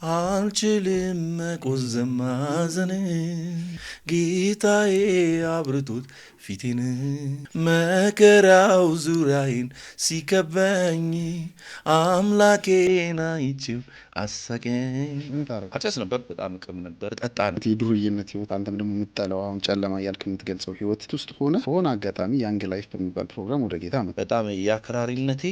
አልችልም መቆዘም ማዘን ጌታዬ አብርቶት ፊቴን መከራው ዙሪያዬን ሲከበኝ አምላኬን አይቼው አሳቀኝ። አጨስ ነበር፣ በጣም ቅም ነበር፣ ጠጣ ነው የዱርዬነት ህይወት። አንተም ደግሞ የምትጠላው አሁን ጨለማ እያልክ የምትገልጸው ህይወት ውስጥ በሆነ አጋጣሚ ያንግ ላይፍ በሚባል ፕሮግራም ወደ ጌታ መጣ። በጣም የአክራሪነት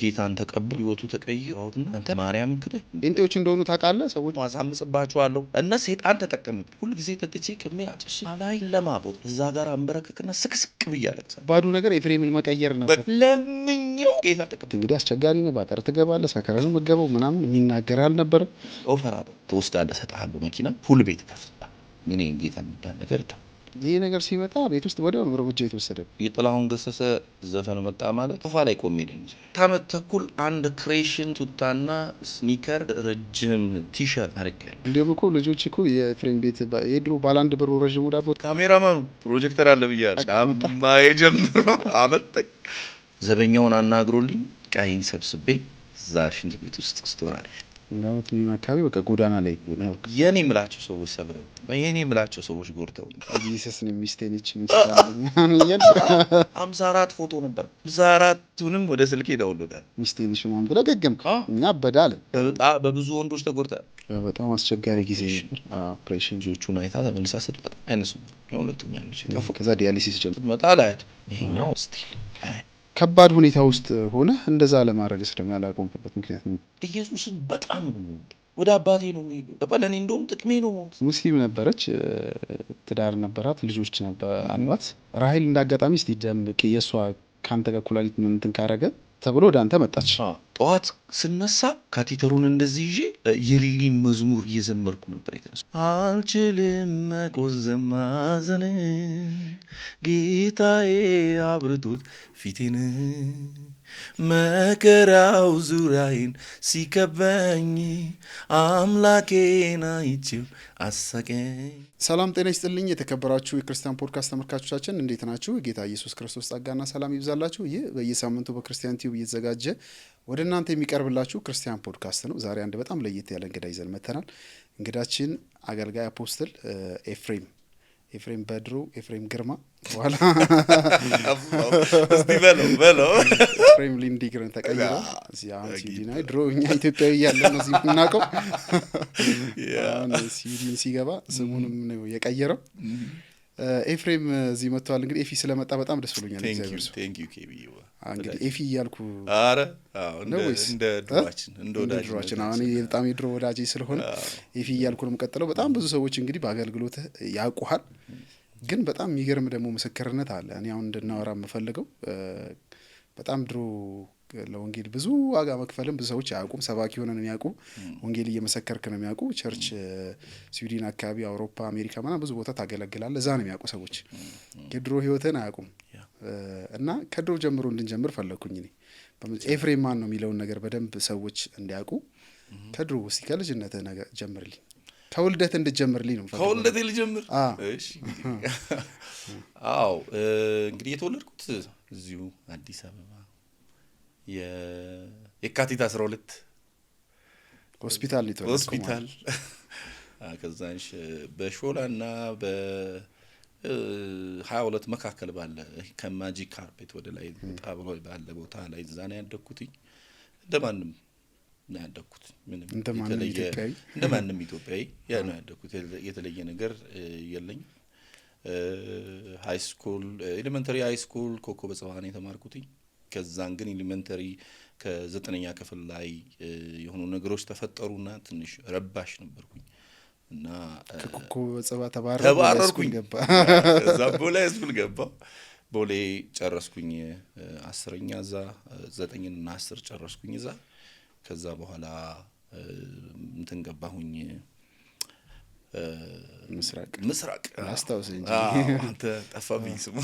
ጌታን ተቀብሎ ህይወቱ ተቀይሮ አንተ ማርያም ክደ ጴንጤዎች እንደሆኑ ታውቃለህ። ሰዎች ማሳምጽባቸዋለሁ እና ሰይጣን ተጠቀምብ። ሁልጊዜ ተጥቼ ከሚያጭሽ ላይ ለማቦት እዛ ጋር አንበረከክና ስቅስቅ ብያለሁ። ባዱ ነገር ኤፍሬምን መቀየር ነበር። ለምኜው ጌታ ተቀበል። እንግዲህ አስቸጋሪ ነው። ባጠር ትገባለህ፣ ሰከረን መገበው ምናምን የሚናገር አልነበረ። ኦፈራ ትወስዳለህ፣ እሰጥሃለሁ መኪና ሁሉ ቤት ከፍታ እኔ ጌታ የሚባል ነገር ታ ይህ ነገር ሲመጣ ቤት ውስጥ ወዲያውኑ እርምጃ የተወሰደ። የጥላሁን ገሰሰ ዘፈን መጣ ማለት ሶፋ ላይ ቆሜ ዓመት ተኩል አንድ ክሬሽን ቱታና ስኒከር ረጅም ቲሸርት አድርጌያለሁ። እንዲሁም እኮ ልጆች እኮ የፍሬም ቤት የድሮ ባለ አንድ ብር ረዥሙ ዳቦ ካሜራማኑ ፕሮጀክተር አለ ብያለሁ። የጀምሮ አመጣ ዘበኛውን አናግሮልኝ ቃይን ሰብስቤ እዛ ሽንት ቤት ውስጥ ስቶራል እንዳውት አካባቢ በቃ ጎዳና ላይ የኔ ምላቸው ሰዎች ሰብረው የኔ ምላቸው ሰዎች ጎርተው ኢየሱስን ሚስቴንች 54 ፎቶ ነበር። 54ቱንም ወደ ስልኬ ዳውንሎዳል። ሚስቴንች ማን ብለህ ገገምክ? እኛ በዳል በብዙ ወንዶች ተጎርተ በጣም አስቸጋሪ ጊዜ ኦፕሬሽን ጆቹን አይታ ተመልሳ ስትመጣ አይነሱ የሁለቱኛ ልጅ ከዛ ዲያሊሲስ ጀምሮ መጣ ላይ ይሄኛው ስቲል ከባድ ሁኔታ ውስጥ ሆነ እንደዛ ለማድረግ ስለማላቆምበት ምክንያት ነው። ኢየሱስን በጣም ወደ አባቴ ነው በለኔ እንደውም ጥቅሜ ነው። ሙስሊም ነበረች፣ ትዳር ነበራት፣ ልጆች ነበር አሏት። ራሔል እንዳጋጣሚ እስቲ ደምቅ የሷ ካንተ ጋር ኩላሊት ምን እንትን ካረገ ተብሎ ወደ አንተ መጣች። ጠዋት ስነሳ ካቴተሩን እንደዚህ ይዤ የሊሊን መዝሙር እየዘመርኩ ነበር የተነሳው። አልችልም መቆዘም ማዘን ጌታዬ አብርቶት ፊቴን መከራው ዙሪያዬን ሲከበኝ አምላኬን አይቼው አሳቀኝ። ሰላም ጤና ይስጥልኝ። የተከበራችሁ የክርስቲያን ፖድካስት ተመልካቾቻችን እንዴት ናችሁ? ጌታ ኢየሱስ ክርስቶስ ጸጋና ሰላም ይብዛላችሁ። ይህ በየሳምንቱ በክርስቲያን ቲዩብ እየተዘጋጀ ወደ እናንተ የሚቀርብላችሁ ክርስቲያን ፖድካስት ነው። ዛሬ አንድ በጣም ለየት ያለ እንግዳ ይዘን መተናል። እንግዳችን አገልጋይ አፖስትል ኤፍሬም በድሮ ኤፍሬም ግርማ በኋላ በለው ኤፍሬም ሊንዲግረን ተቀይሮ ስዊድን ድሮ እኛ ኢትዮጵያዊ እያለን ነው እዚህ የምናውቀው። ስዊድን ሲገባ ስሙንም ነው የቀየረው። ኤፍሬም እዚህ መጥቷል። እንግዲህ ኤፊ ስለመጣ በጣም ደስ ብሎኛል። እንግዲህ ኤፊ እያልኩ እንደ ድሯችን አሁን በጣም የድሮ ወዳጄ ስለሆነ ኤፊ እያልኩ ነው የምቀጥለው። በጣም ብዙ ሰዎች እንግዲህ በአገልግሎትህ ያውቁሃል፣ ግን በጣም የሚገርም ደግሞ ምስክርነት አለ። እኔ አሁን እንድናወራ የምፈልገው በጣም ድሮ ለወንጌል ብዙ ዋጋ መክፈልም ብዙ ሰዎች አያውቁም። ሰባኪ ሆነ ነው የሚያውቁ፣ ወንጌል እየመሰከርክ ነው የሚያውቁ። ቸርች ስዊድን አካባቢ፣ አውሮፓ፣ አሜሪካ ምናምን ብዙ ቦታ ታገለግላለህ። እዛ ነው የሚያውቁ ሰዎች፣ የድሮ ህይወትን አያውቁም። እና ከድሮ ጀምሮ እንድንጀምር ፈለግኩኝ። እኔ ኤፍሬም ማን ነው የሚለውን ነገር በደንብ ሰዎች እንዲያውቁ ከድሮ እስቲ ከልጅነትህ ነገር ጀምርልኝ፣ ከውልደት እንድትጀምርልኝ ነው። ከውልደት ልጀምር? እሺ። አዎ እንግዲህ የተወለድኩት እዚሁ አዲስ አበባ የካቲት 12 ሆስፒታል ከዛንሽ በሾላና በ22 መካከል ባለ ከማጂክ ካርፔት ወደ ላይ ጣብሎ ባለ ቦታ ላይ እዛ ነው ያደኩትኝ። እንደማንም ነው ያደኩት። ምንም እንደማንም ኢትዮጵያዊ ያ ነው ያደኩት። የተለየ ነገር የለኝም። ሃይ ስኩል ኤሌመንተሪ ሃይ ስኩል ኮከበ ጽባህ የተማርኩትኝ። ከዛን ግን ኤሌመንተሪ ከ9ኛ ክፍል ላይ የሆኑ ነገሮች ተፈጠሩና ትንሽ ረባሽ ነበርኩኝ እና ኮከበ ጽባህ ተባረርኩኝ። እዛ ቦሌ ስኩል ገባሁ። ቦሌ ጨረስኩኝ 10ኛ እዛ 9ና 10 ጨረስኩኝ እዛ። ከዛ በኋላ እንትን ገባሁኝ ምስራቅ አስታውስ እንጂ አንተ ጠፋብኝ ስሙ።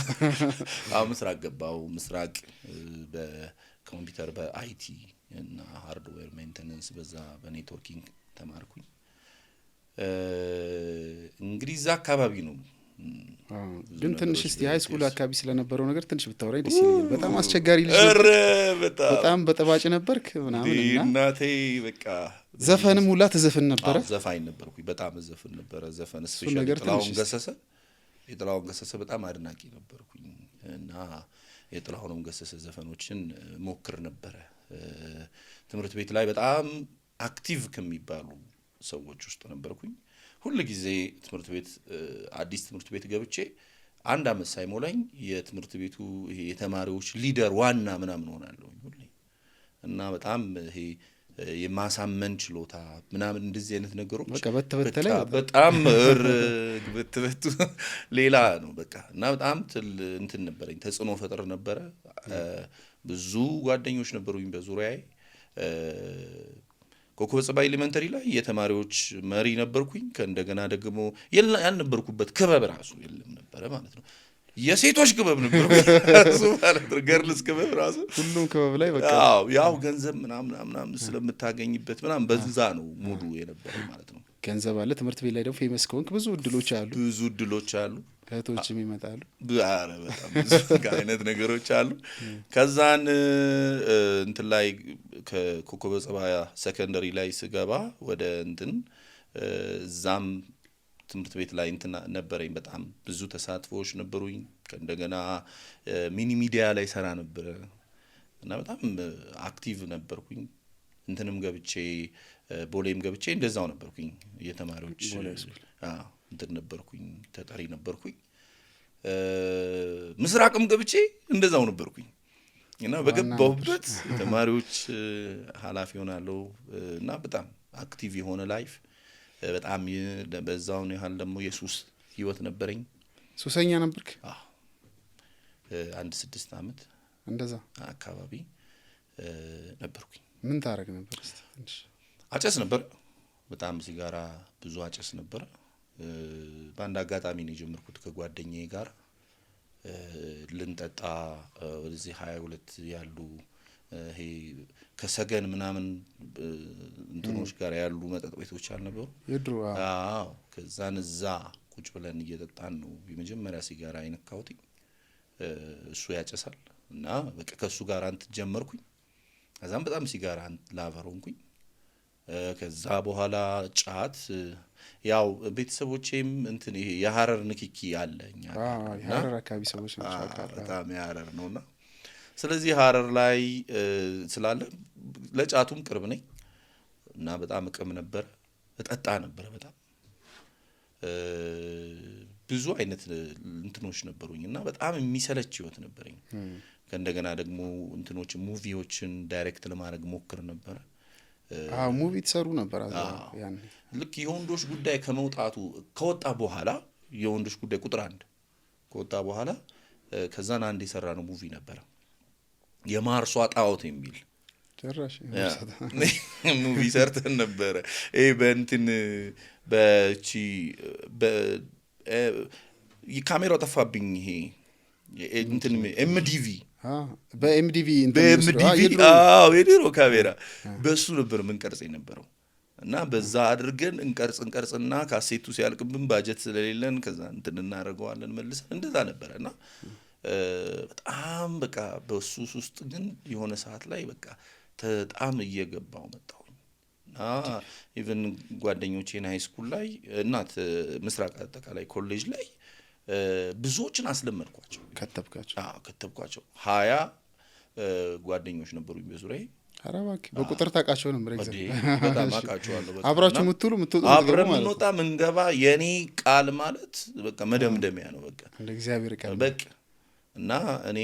ምስራቅ ገባው። ምስራቅ በኮምፒውተር በአይቲ እና ሃርድዌር ሜንቴናንስ በዛ በኔትወርኪንግ ተማርኩኝ። እንግዲህ እዛ አካባቢ ነው። ግን ትንሽ እስቲ ሃይ ስኩል አካባቢ ስለነበረው ነገር ትንሽ ብታወራኝ ደስ ይለኛል። በጣም አስቸጋሪ ልጅ ነበር። በጣም በጠባጭ ነበርክ ምናምን እና እናቴ በቃ ዘፈንም ሁላ ተዘፈን ነበር። ዘፋኝ ነበርኩኝ። በጣም ዘፈን ነበር። ዘፈን ስፔሻሊ የጥላሁን ገሰሰ በጣም አድናቂ ነበርኩኝ እና የጥላሁንም ገሰሰ ዘፈኖችን ሞክር ነበር። ትምህርት ቤት ላይ በጣም አክቲቭ ከሚባሉ ሰዎች ውስጥ ነበርኩኝ። ሁሉ ጊዜ ትምህርት ቤት አዲስ ትምህርት ቤት ገብቼ አንድ አመት ሳይሞላኝ የትምህርት ቤቱ ይሄ የተማሪዎች ሊደር ዋና ምናምን ሆናለሁ ሁሉ እና በጣም ይሄ የማሳመን ችሎታ ምናምን እንደዚህ አይነት ነገሮች በጣም በተበቱ ሌላ ነው በቃ እና በጣም እንትን ነበረኝ ተጽዕኖ ፈጥር ነበረ። ብዙ ጓደኞች ነበሩኝ በዙሪያዬ። ኮከበ ጽባህ ኤሌመንተሪ ላይ የተማሪዎች መሪ ነበርኩኝ። ከእንደገና ደግሞ ያልነበርኩበት ክበብ ራሱ የለም ነበረ ማለት ነው። የሴቶች ክበብ ነበር እሱ ማለት ነው። ገርልስ ክበብ ራሱ ሁሉም ክበብ ላይ በቃ ያው ገንዘብ ምናምን ስለምታገኝበት ምናምን በዛ ነው ሙሉ የነበረው ማለት ነው። ገንዘብ አለ። ትምህርት ቤት ላይ ደግሞ ፌመስ ከሆንክ ብዙ እድሎች አሉ። እህቶችም ይመጣሉ። ኧረ በጣም ብዙ አይነት ነገሮች አሉ። ከዛን እንትን ላይ ከኮከበ ጽባህ ሰከንደሪ ላይ ስገባ ወደ እንትን እዛም ትምህርት ቤት ላይ እንትና ነበረኝ። በጣም ብዙ ተሳትፎዎች ነበሩኝ። እንደገና ሚኒ ሚዲያ ላይ ሰራ ነበር እና በጣም አክቲቭ ነበርኩኝ። እንትንም ገብቼ ቦሌም ገብቼ እንደዛው ነበርኩኝ። የተማሪዎች እንትን ነበርኩኝ፣ ተጠሪ ነበርኩኝ። ምስራቅም ገብቼ እንደዛው ነበርኩኝ እና በገባሁበት ተማሪዎች ኃላፊ ሆናለሁ እና በጣም አክቲቭ የሆነ ላይፍ በጣም በዛው ነው ያህል ደግሞ የሱስ ህይወት ነበረኝ። ሱሰኛ ነበርክ? አዎ 6 አመት እንደዛ አካባቢ ነበርኩኝ። ምን ታረግ ነበር? እስቲ አጨስ ነበር። በጣም ሲጋራ ብዙ አጨስ ነበር። በአንድ አጋጣሚ ነው የጀመርኩት ከጓደኛዬ ጋር ልንጠጣ ወደዚህ 22 ያሉ ይሄ ከሰገን ምናምን እንትኖች ጋር ያሉ መጠጥ ቤቶች አልነበሩ የድሮ? አዎ ከዛን እዛ ቁጭ ብለን እየጠጣን ነው የመጀመሪያ ሲጋራ አይነካውት። እሱ ያጨሳል እና በቃ ከሱ ጋር አንተ ጀመርኩኝ። ከዛም በጣም ሲጋራ ላቨር ሆንኩኝ። ከዛ በኋላ ጫት ያው ቤተሰቦቼም እንትን ይሄ የሐረር ንክኪ አለኛ የሐረር አካባቢ ሰዎች ናቸው። በጣም የሐረር ነውና ስለዚህ ሐረር ላይ ስላለ ለጫቱም ቅርብ ነኝ እና በጣም እቅም ነበር፣ እጠጣ ነበር። በጣም ብዙ አይነት እንትኖች ነበሩኝና በጣም የሚሰለች ህይወት ነበርኝ። ከእንደገና ደግሞ እንትኖች ሙቪዎችን ዳይሬክት ለማድረግ ሞክር ነበር። ሙቪ ተሰሩ ነበር ያን ልክ የወንዶች ጉዳይ ከወጣ በኋላ የወንዶች ጉዳይ ቁጥር 1 ከወጣ በኋላ ከዛን አንድ የሰራ ነው ሙቪ ነበር የማርሷ ጣዖት የሚል ጭራሽ ሙቪ ሰርተን ነበር። በእንትን በቺ ካሜራው ጠፋብኝ። ይሄ እንትን ኤምዲቪ በኤምዲቪ የድሮ ካሜራ በሱ ነበር ምን ቀርጽ የነበረው እና በዛ አድርገን እንቀርጽና ካሴቱ ሲያልቅብን ባጀት ስለሌለን ከዛ እንትን እናደርገዋለን መልሰን እንደዛ ነበርና በጣም በቃ በሱስ ውስጥ ግን የሆነ ሰዓት ላይ በቃ በጣም እየገባው መጣሁ እና ኢቭን ጓደኞቼን ሃይ ስኩል ላይ እናት ምስራቅ አጠቃላይ ኮሌጅ ላይ ብዙዎችን አስለመድኳቸው። ከተብኳቸው 20 ጓደኞች ነበሩኝ በዙሪያዬ። አራባክ በቁጥር ታውቃቸው ነበር? በጣም አውቃቸዋለሁ። አብራችሁ ምትሉ አብረን ምንወጣ ምንገባ የኔ ቃል ማለት በቃ መደምደሚያ ነው በቃ እንደ እግዚአብሔር ቃል በቃ እና እኔ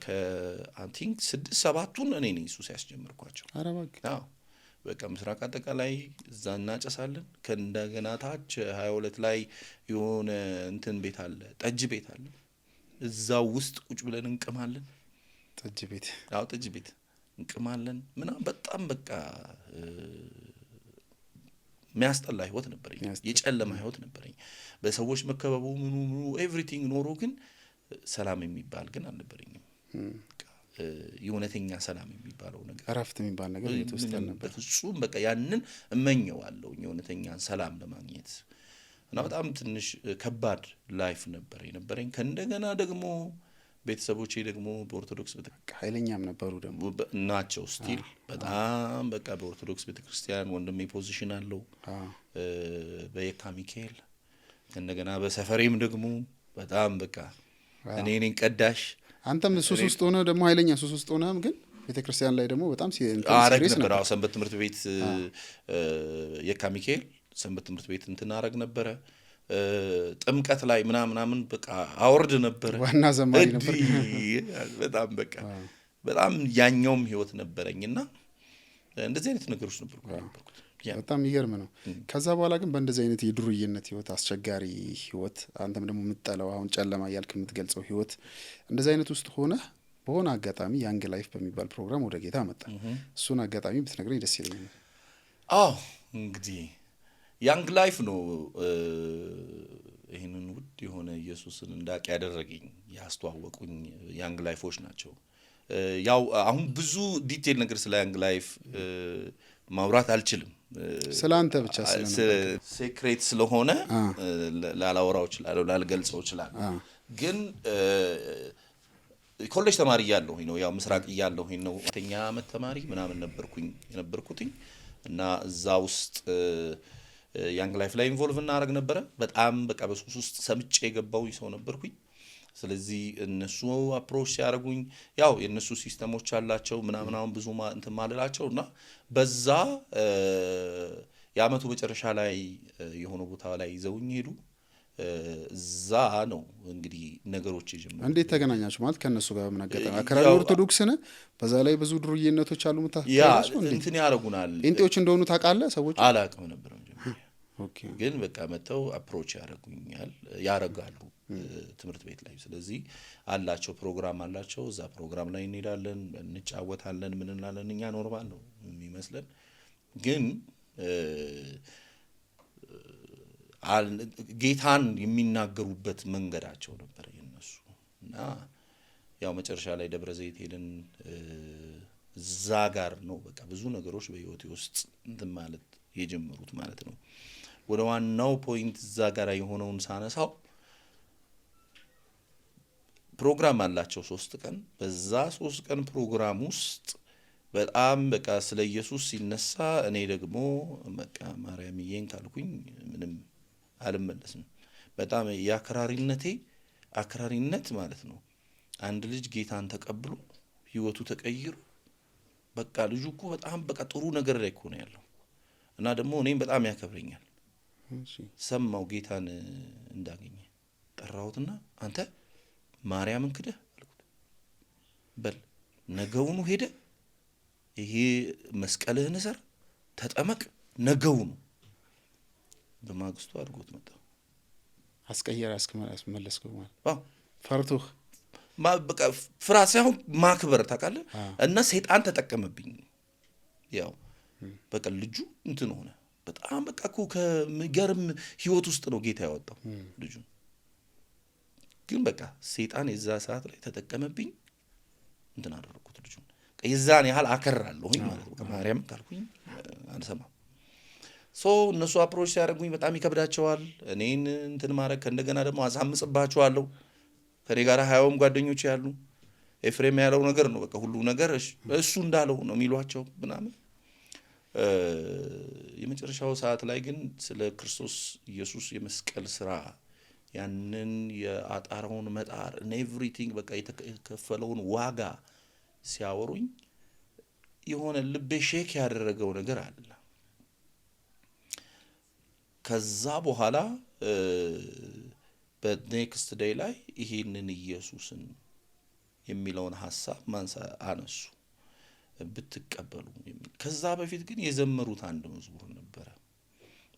ከአንቲንክ 6-7ቱን እኔ ነኝ ሱስ ያስጀመርኳቸው። አራባክ በቃ ምስራቅ አጠቃላይ እዛ እናጨሳለን። ከእንደገና ታች 22 ላይ የሆነ እንትን ቤት አለ፣ ጠጅ ቤት አለ። እዛው ውስጥ ቁጭ ብለን እንቅማለን። ጠጅ ቤት ጠጅ ቤት እንቅማለን ምናምን በጣም በቃ የሚያስጠላ ህይወት ነበረኝ። የጨለማ ህይወት ነበረኝ። በሰዎች መከበቡ ምኑ ኤቭሪቲንግ ኖሮ ግን ሰላም የሚባል ግን አልነበረኝም። የእውነተኛ ሰላም የሚባለው ነገር እረፍት የሚባል ነገር የተወሰነ ነበር። ፍጹም በቃ ያንን እመኘዋለሁ የእውነተኛ ሰላም ለማግኘት እና በጣም ትንሽ ከባድ ላይፍ ነበር የነበረኝ። ከእንደገና ደግሞ ቤተሰቦቼ ደግሞ በኦርቶዶክስ ኃይለኛም ነበሩ ደግሞ ናቸው ስቲል በጣም በቃ በኦርቶዶክስ ቤተክርስቲያን ወንድሜ ፖዚሽን አለው በየካ ሚካኤል እንደገና በሰፈሬም ደግሞ በጣም በቃ እኔ ቀዳሽ አንተም ሱስ ውስጥ ሆነ ደግሞ ኃይለኛ ሱስ ውስጥ ሆነም ግን ቤተክርስቲያን ላይ ደግሞ በጣም ሲሪየስ ነበር። ሰንበት ትምህርት ቤት የካ ሚካኤል ሰንበት ትምህርት ቤት እንትን አረግ ነበረ። ጥምቀት ላይ ምናምን በቃ አወርድ ነበር። ዋና ዘማሪ ነበር። በጣም በቃ በጣም ያኛውም ህይወት ነበረኝና እንደዚህ አይነት ነገሮች ነበርኩት። በጣም ይገርም ነው። ከዛ በኋላ ግን በእንደዚህ አይነት የድሩይነት ህይወት አስቸጋሪ ህይወት አንተም ደግሞ የምትጠላው አሁን ጨለማ እያልክ የምትገልጸው ህይወት እንደዚህ አይነት ውስጥ ሆነ በሆነ አጋጣሚ ያንግ ላይፍ በሚባል ፕሮግራም ወደ ጌታ መጣ። እሱን አጋጣሚ ብትነግረኝ ደስ ይለኛል። እንግዲህ ያንግ ላይፍ ነው ይሄንን ውድ የሆነ ኢየሱስን እንዳቅ ያደረገኝ ያስተዋወቁኝ ያንግ ላይፎች ናቸው። ያው አሁን ብዙ ዲቴል ነገር ስለ ያንግ ላይፍ ማውራት አልችልም። ስላንተ ብቻ ሴክሬት ስለሆነ ላላወራው እችላለሁ፣ ላልገልጸው እችላለሁ። ግን ኮሌጅ ተማሪ እያለሁኝ ነው ያው ምስራቅ እያለሁኝ ነው 8ኛ ዓመት ተማሪ ምናምን ነበርኩኝ እና እዛ ውስጥ ያንግ ላይፍ ላይ ኢንቮልቭ እናደርግ ነበረ። በጣም በቃ በሱስ ውስጥ ሰምጬ የገባሁኝ ሰው ነበርኩኝ። ስለዚህ እነሱ አፕሮች ሲያደርጉኝ ያው የነሱ ሲስተሞች አላቸው ምናምን አሁን ብዙ እንትን ማለላቸው እና በዛ የአመቱ መጨረሻ ላይ የሆነ ቦታ ላይ ይዘውኝ ሄዱ። እዛ ነው እንግዲህ ነገሮች ይጀምራሉ። እንዴት ተገናኛችሁ? ማለት ከነሱ ጋር ምን አጋጠመ? አክራሪ ኦርቶዶክስ ነህ፣ በዛ ላይ ብዙ ድሩዬነቶች አሉ። እንትን ያደርጉናል። ጴንጤዎች እንደሆኑ ታውቃለህ? ሰዎች አላውቅም ነበር ግን በቃ መተው አፕሮች ያደርጋሉ ትምህርት ቤት ላይ። ስለዚህ አላቸው ፕሮግራም አላቸው። እዛ ፕሮግራም ላይ እንሄዳለን፣ እንጫወታለን፣ ምን እንላለን። እኛ ኖርማል ነው የሚመስለን ግን ጌታን የሚናገሩበት መንገዳቸው ነበር የነሱ እና ያው መጨረሻ ላይ ደብረ ዘይት ሄደን እዛ ጋር ነው በቃ ብዙ ነገሮች በህይወቴ ውስጥ እንትን ማለት የጀመሩት ማለት ነው። ወደ ዋናው ፖይንት እዛ ጋር የሆነውን ሳነሳው ፕሮግራም አላቸው 3 ቀን። በዛ 3 ቀን ፕሮግራም ውስጥ በጣም በቃ ስለ ኢየሱስ ሲነሳ እኔ ደግሞ በቃ ማርያምዬን ካልኩኝ ምንም አልመለስም። በጣም አክራሪነት ማለት ነው። አንድ ልጅ ጌታን ተቀብሎ ህይወቱ ተቀይሮ በቃ ልጁ እኮ በጣም በቃ ጥሩ ነገር ላይ እኮ ነው ያለው እና ደግሞ እኔም በጣም ያከብረኛል። ሰማው ጌታን እንዳገኘ ጠራሁትና አንተ ማርያምን ክደህ አልኩት። በል ነገውኑ ሄደ ይሄ መስቀልህን ሰር ተጠመቅ ነገውኑ። በማግስቱ አድርጎት መጣ። አስቀየር አስመለስከው ማለት ፈርቶህ በቃ ፍርሃት ሳይሆን ማክበር ታውቃለህ። እና ሰይጣን ተጠቀመብኝ። ያው በቃ ልጁ እንትን ሆነ። በጣም በቃ እኮ ከሚገርም ህይወት ውስጥ ነው ጌታ ያወጣው ልጁ። ግን በቃ ሰይጣን የዛ ሰዓት ላይ ተጠቀመብኝ። እንትን አደረኩት ልጁን። የዛን ያህል አከራለሁኝ ማለት ነው። ማርያም ካልኩኝ አልሰማም። እነሱ አፕሮች ሲያደርጉኝ በጣም ይከብዳቸዋል። እኔን እንትን ማድረግ ከእንደገና ደግሞ አሳምጽባቸዋለሁ። ከኔ ጋር 20 ጓደኞች ያሉ ኤፍሬም ያለው ነገር ነው በቃ ሁሉ ነገር እሱ እንዳለው ነው የሚሏቸው ምናምን። የመጨረሻው ሰዓት ላይ ግን ስለ ክርስቶስ ኢየሱስ የመስቀል ስራ ያንን የአጣራውን መጣር እና ኤቭሪቲንግ በቃ የተከፈለውን ዋጋ ሲያወሩኝ የሆነ ልቤ ሼክ ያደረገው ነገር አለ። ከዛ በኋላ በኔክስት ዴይ ላይ ይሄንን ኢየሱስን የሚለውን ሐሳብ አነሱ ብትቀበሉ የሚል። ከዛ በፊት ግን የዘመሩት አንድ መዝሙር ነበረ።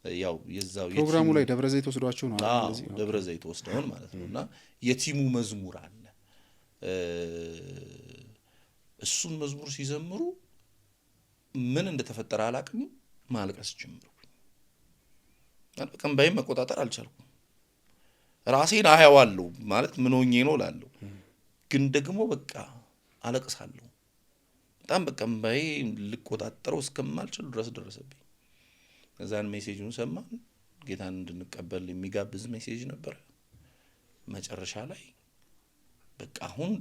ያው የዛው ፕሮግራሙ ላይ ደብረ ዘይት ወስዷቸው ነው ደብረ ዘይት ወስደውን ማለት ነውና የቲሙ መዝሙር አለ። እሱን መዝሙር ሲዘምሩ ምን እንደተፈጠረ አላቅም፣ ማልቀስ ጀመርኩኝ። በቀንባይ መቆጣጠር አልቻልኩም። ራሴን አያዋለሁ ማለት ምን ሆኜ ነው ላለው፣ ግን ደግሞ በቃ አለቅሳለሁ። በጣም በቀንባይ ልቆጣጠረው እስከማልችል ድረስ ደረሰብኝ። ከዛን ሜሴጁን ሰማን። ጌታን እንድንቀበል የሚጋብዝ ሜሴጅ ነበር። መጨረሻ ላይ በቃ አሁን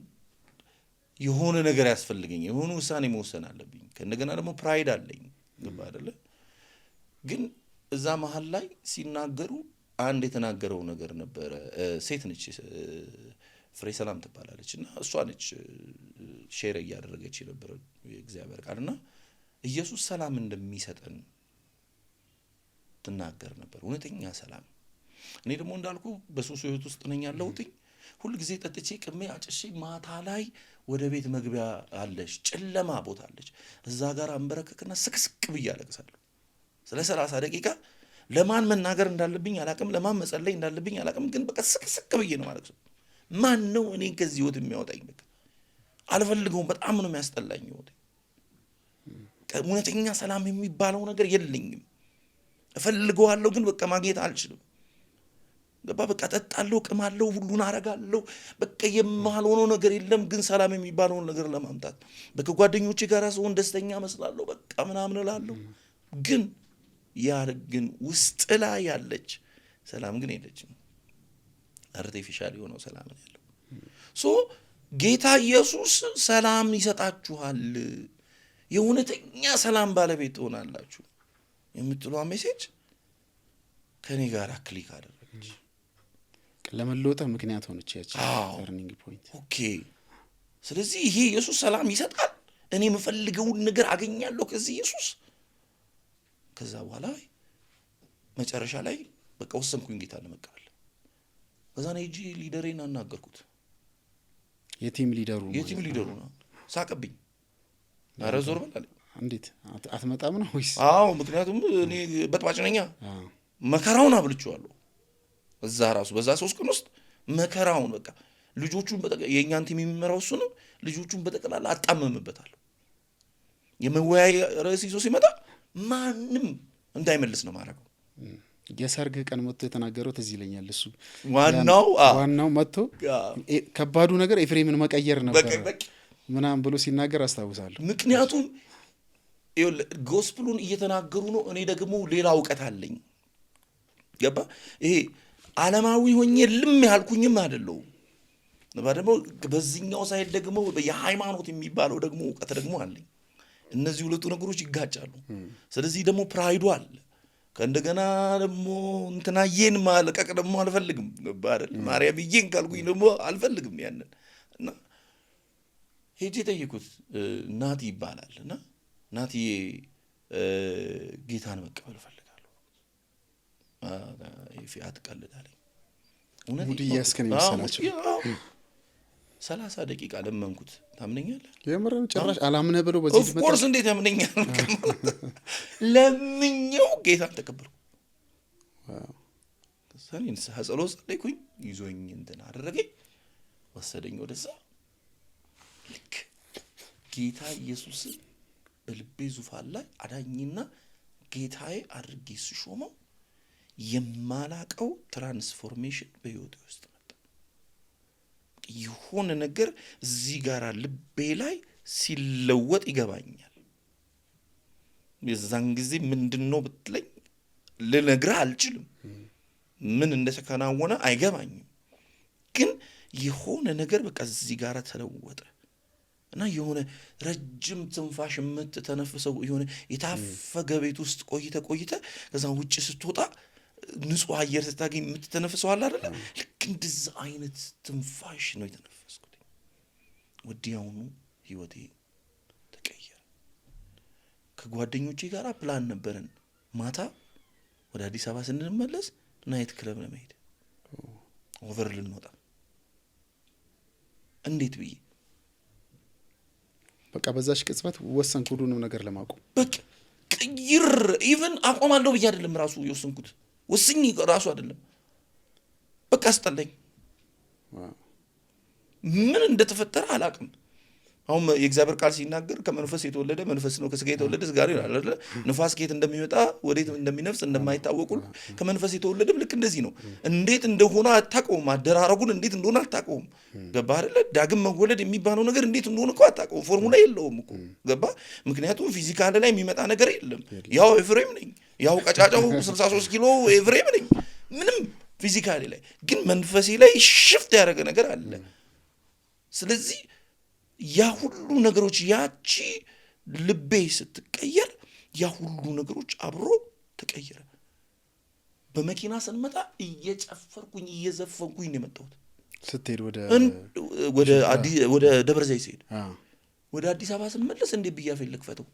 የሆነ ነገር ያስፈልገኝ፣ የሆነ ውሳኔ መወሰን አለብኝ። ከእንደገና ደግሞ ፕራይድ አለኝ ገባ አይደለ? ግን እዛ መሀል ላይ ሲናገሩ አንድ የተናገረው ነገር ነበረ። ሴት ነች ፍሬ ሰላም ትባላለች እና እሷ ነች ሼር እያደረገች የነበረው የእግዚአብሔር ቃልና ኢየሱስ ሰላም እንደሚሰጠን ትናገር ነበር። እውነተኛ ሰላም። እኔ ደግሞ እንዳልኩ በሱስ ህይወት ውስጥ ነኝ ያለሁትኝ። ሁል ጊዜ ጠጥቼ ቅሜ አጭሼ ማታ ላይ ወደ ቤት መግቢያ አለች፣ ጨለማ ቦታ አለች። እዛ ጋር አንበረከክና ስቅስቅ ብዬ አለቅሳለሁ ስለ 30 ደቂቃ። ለማን መናገር እንዳለብኝ አላቅም፣ ለማን መጸለይ እንዳለብኝ አላቅም። ግን በቃ ስቅስቅ ብዬ ነው ማለት ነው። ማን ነው እኔ ከዚህ ህይወት የሚያወጣኝ? በቃ አልፈልገውም። በጣም ነው የሚያስጠላኝ ህይወት። እውነተኛ ሰላም የሚባለው ነገር የለኝም። እፈልገዋለሁ ግን በቃ ማግኘት አልችልም። በቃ ጠጣለሁ፣ ቅማለሁ፣ ሁሉን አረጋለሁ። በቃ የማልሆነው ነገር የለም። ግን ሰላም የሚባለውን ነገር ለማምጣት በቃ ጓደኞቼ ጋር ሰውን ደስተኛ መስላለሁ፣ በቃ ምናምን እላለሁ። ግን ያ ግን ውስጥ ላይ ያለች ሰላም ግን የለችም። አርቲፊሻል የሆነው ሰላም ነው ያለው። ሶ ጌታ ኢየሱስ ሰላም ይሰጣችኋል፣ የእውነተኛ ሰላም ባለቤት ትሆናላችሁ የምትለው ሜሴጅ ከኔ ጋር ክሊክ አደረገች። ለመለወጥ ምክንያት ሆነች ያቺ ተርኒንግ ፖይንት። ኦኬ ስለዚህ ይሄ ኢየሱስ ሰላም ይሰጣል፣ እኔ የምፈልገውን ነገር አገኛለሁ ከዚህ ኢየሱስ። ከዛ በኋላ መጨረሻ ላይ በቃ ወሰንኩኝ ጌታ ለመቀበል። ከዛ ነው እጂ ሊደሬን አናገርኩት። የቲም ሊደሩ ነው። ሳቀብኝ። ኧረ ዞር በል አለኝ። እንዴት አትመጣም ነው ወይስ? አዎ ምክንያቱም እኔ በጥባጭ ነኛ። መከራውን አብልቼዋለሁ እዛ ራሱ በዛ 3 ቀን ውስጥ መከራውን በቃ ልጆቹን የእኛን ቲም የሚመራው እሱ ነው። ልጆቹን በጠቅላላ አጣመምበታለሁ። የመወያያ ርዕስ ይዞ ሲመጣ ማንም እንዳይመልስ ነው ማረገው። የሰርግ ቀን መጥቶ የተናገረው ትዝ ይለኛል። እሱ ዋናው መጥቶ ከባዱ ነገር ኤፍሬምን መቀየር ነበር ምናምን ብሎ ሲናገር አስታውሳለሁ። ምክንያቱም ጎስፕሉን እየተናገሩ ነው፣ እኔ ደግሞ ሌላ እውቀት አለኝ። ገባ? ይሄ ዓለማዊ ሆኜ ልም ያልኩኝም አይደለሁም። ደግሞ በዚህኛው ሳይድ ደግሞ የሃይማኖት የሚባለው ደግሞ እውቀት ደግሞ አለኝ። እነዚህ ሁለቱ ነገሮች ይጋጫሉ። ስለዚህ ደግሞ ፕራይዱ አለ። ከእንደገና ደግሞ እንትናዬን ማለቀቅ ደግሞ አልፈልግም። ገባ አይደል? ማርያምዬን ካልኩኝ ደግሞ አልፈልግም ያንን እና ሄጄ ጠየኩት። ናቲ ይባላል እና ናቲዬ ጌታን መቀበል እፈልጋለሁ። ይፊአት ቀልዳለኝ። ሙዲ ያስከን ይመስላችሁ 30 ደቂቃ ለመንኩት። ታምነኛለህ? የምርም ጭራሽ አላምነ ብሎ በዚህ ኦፍ ኮርስ እንዴት ያምነኛል? ለምኜው ጌታን ተቀበልኩ። ከዛኔ ጸሎት ጸለይኩኝ። ይዞኝ እንትን አደረገኝ፣ ወሰደኝ ወደዛ። ልክ ጌታ ኢየሱስ በልቤ ዙፋን ላይ አዳኝና ጌታዬ አድርጌ ስሾመው የማላቀው ትራንስፎርሜሽን በህይወቴ ውስጥ መጣ። የሆነ ነገር እዚህ ጋር ልቤ ላይ ሲለወጥ ይገባኛል። የዛን ጊዜ ምንድነው ብትለኝ ልነግርህ አልችልም። ምን እንደተከናወነ አይገባኝም። ግን የሆነ ነገር በቃ እዚህ ጋር ተለወጠ እና የሆነ ረጅም ትንፋሽ የምትተነፍሰው የሆነ የታፈገ ቤት ውስጥ ቆይተ ከዛ ውጭ ስትወጣ ንጹህ አየር ስታገኝ የምትተነፍሰው አለ አይደል? ልክ እንደዛ አይነት ትንፋሽ ነው የተነፈስኩት። ወዲያውኑ ህይወቴ ተቀየረ። ከጓደኞቼ ጋር ፕላን ነበረን ማታ ወደ አዲስ አበባ ስንመለስ ናይት ክለብ ለመሄድ ኦቨር ልንወጣ። እንዴት ብዬ በቃ በዛሽ ቅጽበት ወሰንኩ ሁሉንም ነገር ለማቆም። በቃ ቅይር ኢቭን አቆማለሁ ብዬ አይደለም ራሱ የወሰንኩት፣ ወስኝ ራሱ አይደለም። በቃ አስጠላኝ። ምን እንደተፈጠረ አላውቅም። አሁን የእግዚአብሔር ቃል ሲናገር ከመንፈስ የተወለደ መንፈስ ነው፣ ከስጋ የተወለደ ስጋ ነው ይላል አይደል? ንፋስ ከየት እንደሚመጣ ወዴት እንደሚነፍስ እንደማይታወቁ ከመንፈስ የተወለደም ልክ እንደዚህ ነው። እንዴት እንደሆነ አታውቀውም። አደራረጉን እንዴት እንደሆነ አታውቀውም። ገባ አይደል? ዳግም መወለድ የሚባለው ነገር እንዴት እንደሆነ እኮ አታውቀውም። ፎርሙላ የለውም እኮ ገባ? ምክንያቱም ፊዚካል ላይ የሚመጣ ነገር የለም። ያው ኤፍሬም ነኝ፣ ያው ቀጫጫው 63 ኪሎ ኤፍሬም ነኝ። ምንም ፊዚካሊ ላይ ግን መንፈሴ ላይ ሽፍት ያደረገ ነገር አለ። ስለዚህ ያ ሁሉ ነገሮች ያቺ ልቤ ስትቀየር ያ ሁሉ ነገሮች አብሮ ተቀየረ። በመኪና ስንመጣ እየጨፈርኩኝ እየዘፈንኩኝ ነው የመጣሁት። ስትሄድ ወደ ደብረ ዘይት ሲሄድ ወደ አዲስ አበባ ስመለስ እንዴት ብዬ አፌን ልክፈተው?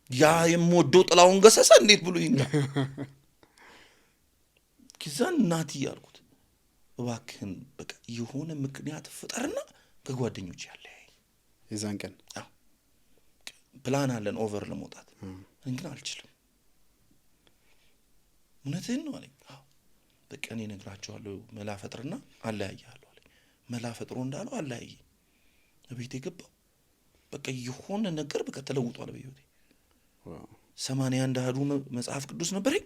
ያ የምወደው ጥላሁን ገሰሰ እንዴት ብሎ ይንጋ ኪዛን ናቲ ያልኩት እባክህን በቃ የሆነ ምክንያት ፍጠርና ከጓደኞች ያለ የዛን ቀን ፕላን አለን ኦቨር ለመውጣት ግን አልችልም። እውነትህን ነው አለኝ። በቃ እኔ እነግራቸዋለሁ መላ ፈጥርና አለያያለሁ አለኝ። መላ ፈጥሮ እንዳለው አለያየ። ቤቴ ገባሁ። በቃ የሆነ ነገር በቃ ተለውጧል በህይወቴ። 81 አሐዱ መጽሐፍ ቅዱስ ነበረኝ።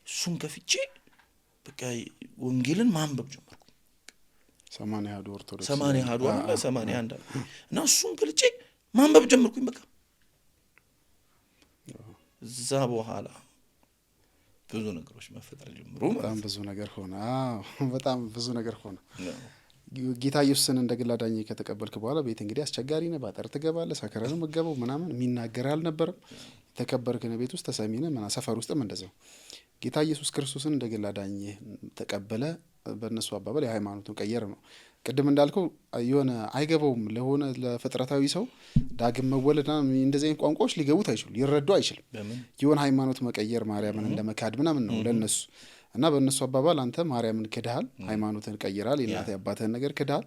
እሱን ከፍቼ በቃ ወንጌልን ማንበብ ጀመርኩ። 80 አሐዱ ኦርቶዶክስ 80 አሐዱ አለ 81 እና እሱን ገልጬ ማንበብ ጀመርኩኝ። በቃ እዛ በኋላ ብዙ ነገሮች መፈጠር ጀምሩ። በጣም ብዙ ነገር ሆነ። በጣም ብዙ ነገር ሆነ። ጌታ ኢየሱስን እንደ ግል አዳኝ ከተቀበልክ በኋላ ቤት እንግዲህ አስቸጋሪ ነው። ባጠር ትገባለህ፣ ሰከረን መገበው ምናምን የሚናገር አልነበረም። የተከበርክነ ቤት ውስጥ ተሰሚነ ምናምን ሰፈር ውስጥም እንደዛው ጌታ ኢየሱስ ክርስቶስን እንደ ግል አዳኝ ተቀበለ። በእነሱ አባባል የሃይማኖቱን ቀየረ ነው። ቅድም እንዳልከው የሆነ አይገባውም ለሆነ ለፍጥረታዊ ሰው ዳግም መወለድና እንደዚህ አይነት ቋንቋዎች ሊገቡት አይችሉ ሊረዱ አይችልም። የሆነ ሃይማኖት መቀየር ማርያምን እንደመካድ ምናምን ነው ለነሱ እና በእነሱ አባባል አንተ ማርያምን ክድሃል፣ ሃይማኖትን ቀይራል፣ የእናትህ አባትህን ነገር ክድሃል።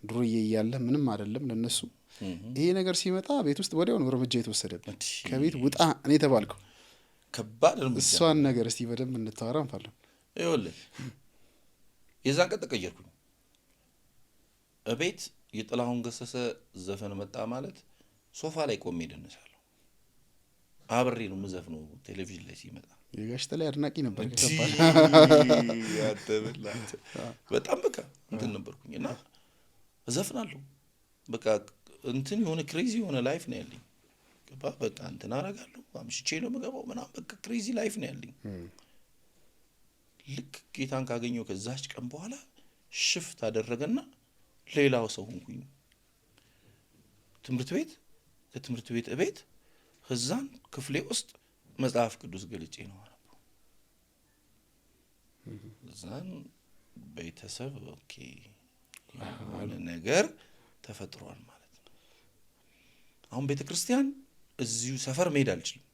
ድሮዬ እያለ ምንም አይደለም ለነሱ። ይሄ ነገር ሲመጣ ቤት ውስጥ ወዲያው ነው እርምጃ የተወሰደበት። ከቤት ውጣ እኔ ተባልኩ። ከባድ እርምጃ። እሷን ነገር እስቲ በደንብ እንተዋራ እንፈልግ። ይኸውልህ የዛን ቀን ተቀየርኩኝ። እቤት የጥላሁን ገሰሰ ዘፈን መጣ ማለት ሶፋ ላይ ቆሜ ደንሳለሁ። አብሬ ነው የምዘፍነው ቴሌቪዥን ላይ ሲመጣ። የጋሽ ተላይ አድናቂ ነበር። በጣም በቃ እንትን ነበርኩኝ እና እዘፍናለሁ። በቃ እንትን የሆነ ክሬዚ የሆነ ላይፍ ነው ያለኝ። በቃ እንትን አደርጋለሁ፣ አምሽቼ ነው የምገባው ምናምን። በቃ ክሬዚ ላይፍ ነው ያለኝ። ልክ ጌታን ካገኘው ከዛች ቀን በኋላ ሽፍት አደረገና ሌላው ሰው ሆንኩኝ። ትምህርት ቤት ከትምህርት ቤት እቤት ከዛን ክፍሌ ውስጥ መጽሐፍ ቅዱስ ገልጬ ነው አነበው። እዛን ቤተሰብ ኦኬ የሆነ ነገር ተፈጥሯል ማለት ነው። አሁን ቤተ ክርስቲያን እዚሁ ሰፈር መሄድ አልችልም።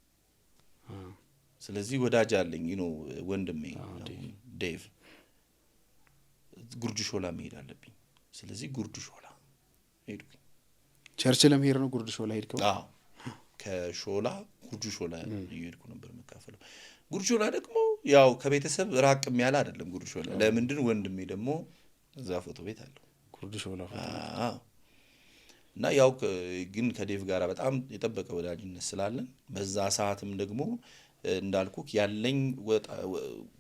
ስለዚህ ወዳጅ አለኝ ወንድሜ ዴቭ ጉርድ ሾላ መሄድ አለብኝ። ስለዚህ ጉርድ ሾላ ሄድኩኝ። ቸርች ለመሄድ ነው ጉርድ ሾላ ሄድከው? አዎ ከሾላ ጉርድ ሾላ እየሄድኩ ነበር መካፈለው። ጉርድ ሾላ ደግሞ ያው ከቤተሰብ ራቅ የሚያለ አይደለም ጉርድ ሾላ። ለምንድን ወንድሜ ደግሞ እዛ ፎቶ ቤት አለው ጉርድ ሾላ። አዎ እና ያው ግን ከዴቭ ጋር በጣም የጠበቀ ወዳጅነት ስላለን በዛ ሰዓትም ደግሞ እንዳልኩክ ያለኝ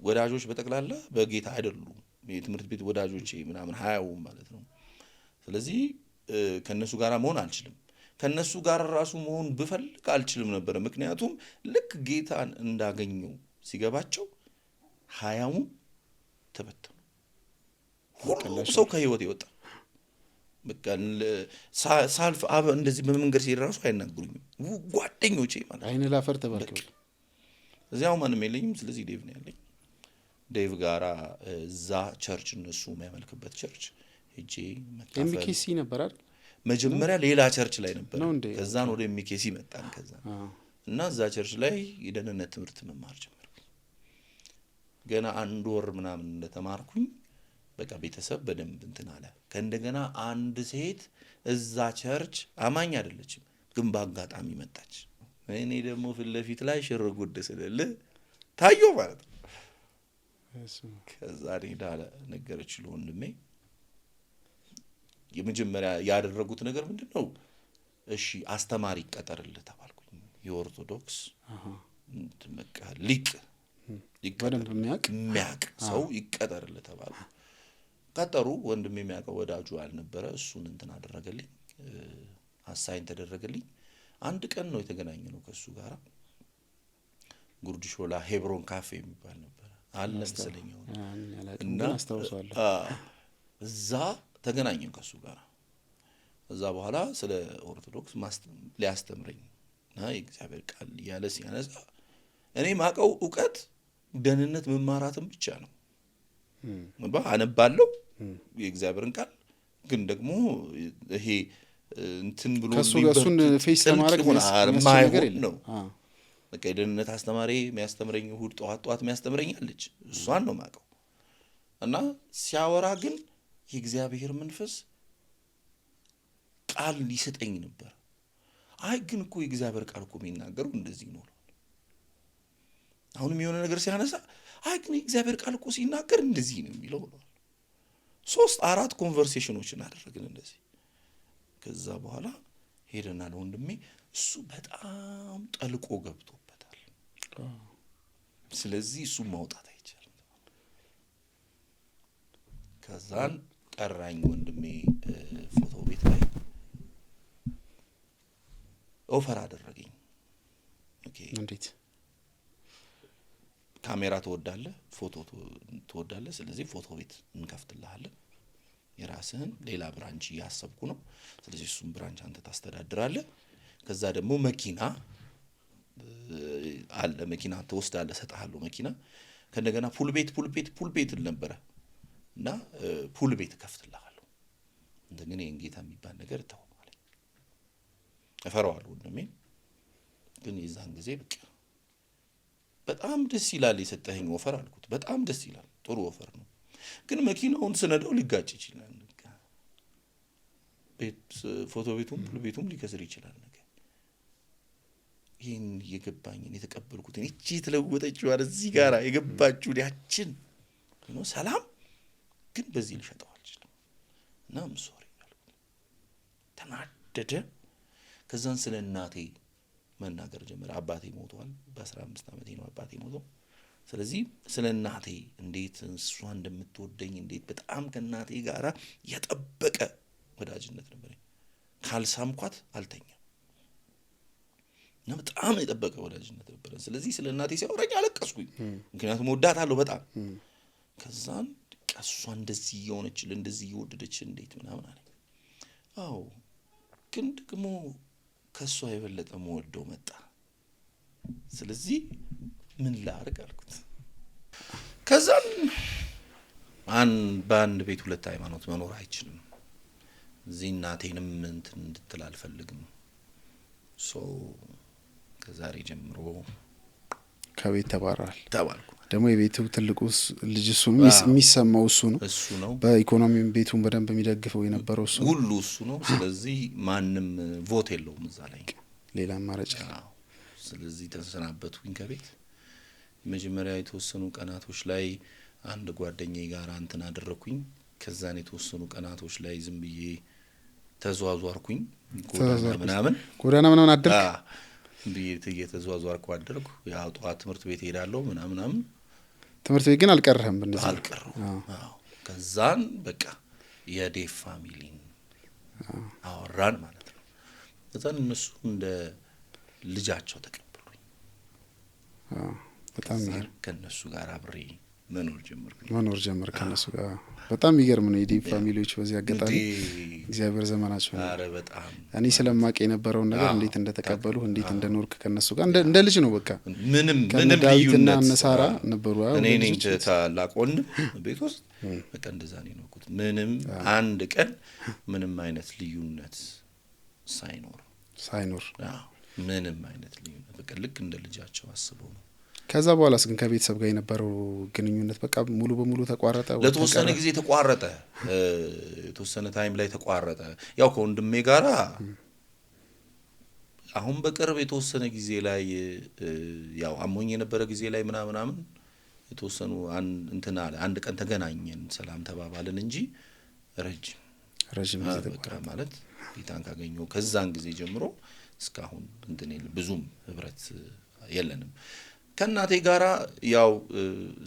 ወዳጆች በጠቅላላ በጌታ አይደሉም። የትምህርት ቤት ወዳጆቼ ምናምን 20 ማለት ነው። ስለዚህ ከነሱ ጋር መሆን አልችልም። ከነሱ ጋር ራሱ መሆን ብፈልግ አልችልም ነበር። ምክንያቱም ልክ ጌታን እንዳገኘው ሲገባቸው 20 ተበተኑ። ሁሉም ሰው ከህይወት ይወጣ። በቃ ሳልፍ እንደዚህ በመንገድ ሲሄድ ራሱ አይናገሩኝም ጓደኞቼ ማለት አይነ ላፈር ተባልከው። እዚያው ማንም የለኝም። ስለዚህ ዴቭ ነው ያለኝ። ዴቭ ጋራ እዛ ቸርች እነሱ የሚያመልክበት ቸርች ሄጄ መጣፈ ኤምኬሲ ነበር አይደል? መጀመሪያ ሌላ ቸርች ላይ ነበር። ከዛን ወደ ኤምኬሲ መጣን። ከዛ እና እዛ ቸርች ላይ የደህንነት ትምህርት መማር ጀመርኩ። ገና 1 ወር ምናምን እንደተማርኩኝ በቃ ቤተሰብ በደንብ እንትን አለ። ከእንደገና አንድ ሴት እዛ ቸርች አማኝ አይደለችም፣ ግን በአጋጣሚ መጣች። እኔ ደግሞ ፊት ለፊት ላይ ሽር ጉድ ስለለ ታየው ማለት ነው። ከዛ ዳለ ነገረች ለወንድሜ። የመጀመሪያ ያደረጉት ነገር ምንድነው? እሺ አስተማሪ ይቀጠርልህ ተባልኩኝ። የኦርቶዶክስ በቃ ሊቅ በደንብ የሚያውቅ ሰው ይቀጠርልህ ተባልኩ። ቀጠሩ። ወንድሜ የሚያውቀው ወዳጁ አልነበረ። እሱን እንትን አደረገልኝ፣ አሳይን ተደረገልኝ። አንድ ቀን ነው የተገናኘነው ከሱ ጋር። ጉርድ ሾላ ሄብሮን ካፌ የሚባል ነበር አለ መሰለኝ እና አስተዋውሳለሁ። እዛ ተገናኘን ከሱ ጋር። እዛ በኋላ ስለ ኦርቶዶክስ ሊያስተምረኝ እና የእግዚአብሔር ቃል እያለ ሲያነሳ እኔ ማቀው እውቀት ደህንነት መማራትም ብቻ ነው። አነባለሁ የእግዚአብሔርን ቃል ግን ደግሞ ይሄ እንትን ብሎ እሱን ፌስ ለማድረግ ማይሆን ነው። በቃ የደህንነት አስተማሪ የሚያስተምረኝ እሑድ ጠዋት የሚያስተምረኝ አለች፣ እሷን ነው ማቀው። እና ሲያወራ ግን የእግዚአብሔር መንፈስ ቃል ሊሰጠኝ ነበር። አይ ግን እኮ የእግዚአብሔር ቃል እኮ የሚናገረው እንደዚህ ነው። አሁንም የሆነ ነገር ሲያነሳ አይ ግን የእግዚአብሔር ቃል እኮ ሲናገር እንደዚህ ነው የሚለው ብሏል። 3-4 ኮንቨርሴሽኖችን አደረግን እንደዚህ። ከዛ በኋላ ሄደና ለወንድሜ እሱ በጣም ጠልቆ ገብቶበታል፣ ስለዚህ እሱ ማውጣት አይቻልም። ከዛን ጠራኝ ወንድሜ ፎቶ ቤት ላይ ኦፈር አደረገኝ። ኦኬ እንዴት ካሜራ ትወዳለህ፣ ፎቶ ትወዳለህ፣ ስለዚህ ፎቶ ቤት እንከፍትልሃለን፣ የራስህን ሌላ ብራንች እያሰብኩ ነው፣ ስለዚህ እሱም ብራንች አንተ ታስተዳድራለህ። ከዛ ደግሞ መኪና አለ፣ መኪና ትወስዳለህ፣ እሰጥሃለሁ መኪና። ከእንደገና ፑል ቤት ነበረ እና ፑል ቤት እከፍትልሃለሁ። እንደገና ይሄን ጌታ የሚባል ነገር ተው ማለት እፈራዋለሁ ወንድሜ። ግን የዛን ጊዜ በቃ በጣም ደስ ይላል የሰጠኸኝ ኦፈር አልኩት። በጣም ደስ ይላል፣ ጥሩ ኦፈር ነው። ግን መኪናውን ስነዳው ሊጋጭ ይችላል፣ ፎቶ ቤቱም ፑል ቤቱም ሊከስር ይችላል ነገር። ይህን የገባኝን የተቀበልኩትን እቺ የተለወጠችው እዚህ ጋራ የገባችው ያችን ሰላም ግን በዚህ ልሸጠው አልችልም እና ምሶሪ አልኩት። ተናደደ። ከዛን ስለ እናቴ መናገር ጀመረ። አባቴ ሞቷል፣ በ15 ዓመቴ ነው አባቴ ሞቶ። ስለዚህ ስለ እናቴ እንዴት እሷ እንደምትወደኝ እንዴት በጣም ከእናቴ ጋራ የጠበቀ ወዳጅነት ነበረኝ። ካልሳምኳት አልተኛም እና በጣም የጠበቀ ወዳጅነት ነበረ። ስለዚህ ስለ እናቴ ሲያወራኝ አለቀስኩኝ፣ ምክንያቱም ወዳታለሁ በጣም። ከዛን እሷ እንደዚህ የሆነችል እንደዚህ የወደደች እንዴት ምናምን አለ። አዎ ግን ደግሞ ከሷ የበለጠ መወደው መጣ። ስለዚህ ምን ላድርግ አልኩት። ከዛን በአንድ ቤት ሁለት ሃይማኖት መኖር አይችልም። እዚህ እናቴንም እንትን እንድትል አልፈልግም። ከዛሬ ጀምሮ ከቤት ተባልኩ። ደግሞ የቤቱ ትልቁ ልጅ እሱ የሚሰማው እሱ ነው። በኢኮኖሚም ቤቱን በደንብ የሚደግፈው የነበረው እሱ ሁሉ እሱ ነው። ስለዚህ ማንም ቮት የለውም እዛ ላይ ሌላ አማራጭ። ስለዚህ ተሰናበትኩኝ ከቤት። መጀመሪያ የተወሰኑ ቀናቶች ላይ አንድ ጓደኛዬ ጋር እንትን አደረኩኝ። ከዛን የተወሰኑ ቀናቶች ላይ ዝም ብዬ ተዟዟርኩኝ፣ ጎዳና ምናምን አደርኩ ቤት እየተዟዟርኩ አደርኩ። ያው ጠዋት ትምህርት ቤት ሄዳለሁ ምናምን። ትምህርት ቤት ግን አልቀረህም? እንደዚህ አልቀረሁም። ከዛን በቃ የዴፍ ፋሚሊን አወራን ማለት ነው። ከዛን እነሱ እንደ ልጃቸው ተቀበሉኝ። በጣም ከነሱ ጋር አብሬ መኖር ጀመር ከነሱ ጋር። በጣም የሚገርም ነው የዴፍ ፋሚሊዎች። በዚህ አጋጣሚ እግዚአብሔር ዘመናቸው ነው። አረ በጣም እኔ ስለማውቅ የነበረውን ነገር እንዴት እንደተቀበሉ እንዴት እንደኖርክ ከነሱ ጋር እንደ ልጅ ነው በቃ። ምንም ዳዊትና እነሳራ ነበሩ። እኔ ነኝ ታላቅ ወንድም ቤት ውስጥ በቃ እንደዛ ነው የኖርኩት። ምንም አንድ ቀን ምንም አይነት ልዩነት ሳይኖር ምንም አይነት ልዩነት በቃ ልክ እንደ ልጃቸው አስበው ነው። ከዛ በኋላስ ግን ከቤተሰብ ጋር የነበረው ግንኙነት በቃ ሙሉ በሙሉ ተቋረጠ? ለተወሰነ ጊዜ ተቋረጠ፣ የተወሰነ ታይም ላይ ተቋረጠ። ያው ከወንድሜ ጋራ አሁን በቅርብ የተወሰነ ጊዜ ላይ ያው አሞኝ የነበረ ጊዜ ላይ ምናምን የተወሰኑ እንትን አለ። አንድ ቀን ተገናኘን፣ ሰላም ተባባልን እንጂ ረጅም ጊዜ ተቆራ ማለት ጌታን ካገኘው ከዛን ጊዜ ጀምሮ እስካሁን እንትን ብዙም ህብረት የለንም። ከእናቴ ጋራ ያው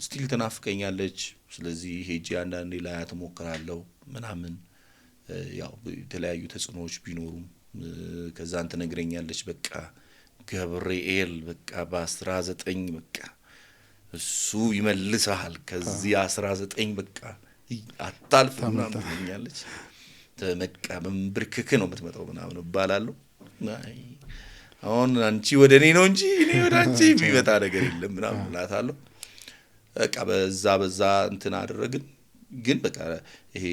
ስቲል ተናፍቀኛለች። ስለዚህ ሄጄ አንዳንዴ ላያት እሞክራለሁ ምናምን። ያው የተለያዩ ተጽዕኖዎች ቢኖሩም ከዛን ትነግረኛለች በቃ ገብርኤል በቃ በ19 በቃ እሱ ይመልስሃል ከዚህ 19 በቃ አታልፍ ምናምን ትለኛለች። ተመቀም ብርክክ ነው የምትመጣው ምናምን እባላለሁ። አሁን አንቺ ወደ እኔ ነው እንጂ እኔ ወደ አንቺ የሚመጣ ነገር የለም ምናምን እላታለሁ። በቃ በዛ እንትን አደረግን። ግን በቃ ይሄ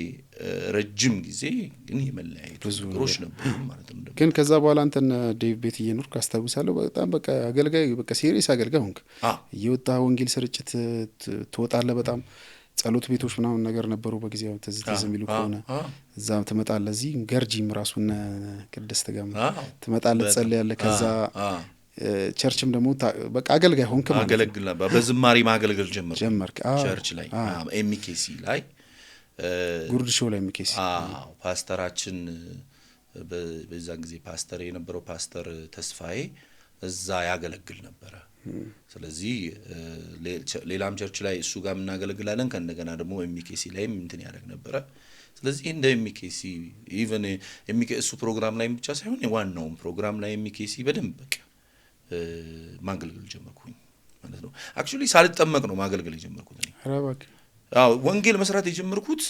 ረጅም ጊዜ ግን የመለያየት ነገሮች ነበሩ ማለት ነው። ግን ከዛ በኋላ አንተን ዴቭ ቤት እየኖርክ አስታውሳለሁ በጣም በቃ አገልጋይ በቃ ሲሪየስ አገልጋይ ሆንክ። እየወጣ ወንጌል ስርጭት ትወጣለህ። በጣም ጸሎት ቤቶች ምናምን ነገር ነበሩ በጊዜው ትዝ የሚሉ ከሆነ እዛ ትመጣለህ። እዚህ ገርጂም ራሱን ቅድስት ጋር ትመጣለህ ትጸልያለህ። ከዛ ቸርችም ደግሞ በቃ አገልጋይ ሆንክ ማለት ነው። አገልግል ነበር። በዝማሬ ማገልገል ጀመርክ ቸርች ላይ ኤምኬሲ ላይ ጉርድ ሾው ላይ ኤምኬሲ። ፓስተራችን በዛን ጊዜ ፓስተር የነበረው ፓስተር ተስፋዬ እዛ ያገለግል ነበረ። ስለዚህ ሌላም ቸርች ላይ እሱ ጋር እናገለግላለን። ከእንደገና ደግሞ ኤምኬሲ ላይም እንትን ያደርግ ነበረ። ስለዚህ እንደ ኤምኬሲ ኢቭን ኤምኬሲ ፕሮግራም ላይ ብቻ ሳይሆን ዋናው ፕሮግራም ላይ ኤምኬሲ በደንብ በቃ ማገልገል ጀመርኩኝ ማለት ነው። አክቹሊ ሳልጠመቅ ነው ማገልገል የጀመርኩት እኔ። ወንጌል መስራት የጀመርኩት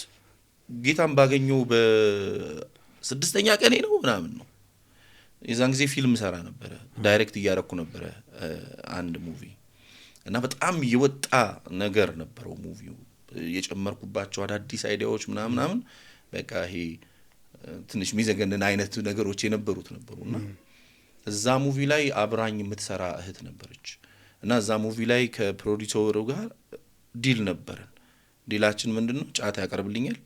ጌታን ባገኘው በ6ኛ ቀኔ ነው ምናምን ነው። የዛን ጊዜ ፊልም ሰራ ነበረ፣ ዳይሬክት እያረኩ ነበረ አንድ ሙቪ እና በጣም የወጣ ነገር ነበረው ሙቪው። የጨመርኩባቸው አዳዲስ አይዲያዎች ምናምን በቃ ይሄ ትንሽ የሚዘገንን አይነት ነገሮች የነበሩት ነበሩና እዛ ሙቪ ላይ አብራኝ የምትሰራ እህት ነበረች እና እዛ ሙቪ ላይ ከፕሮዲዩሰሩ ጋር ዲል ነበረን። ዲላችን ምንድነው? ጫት ያቀርብልኛል፣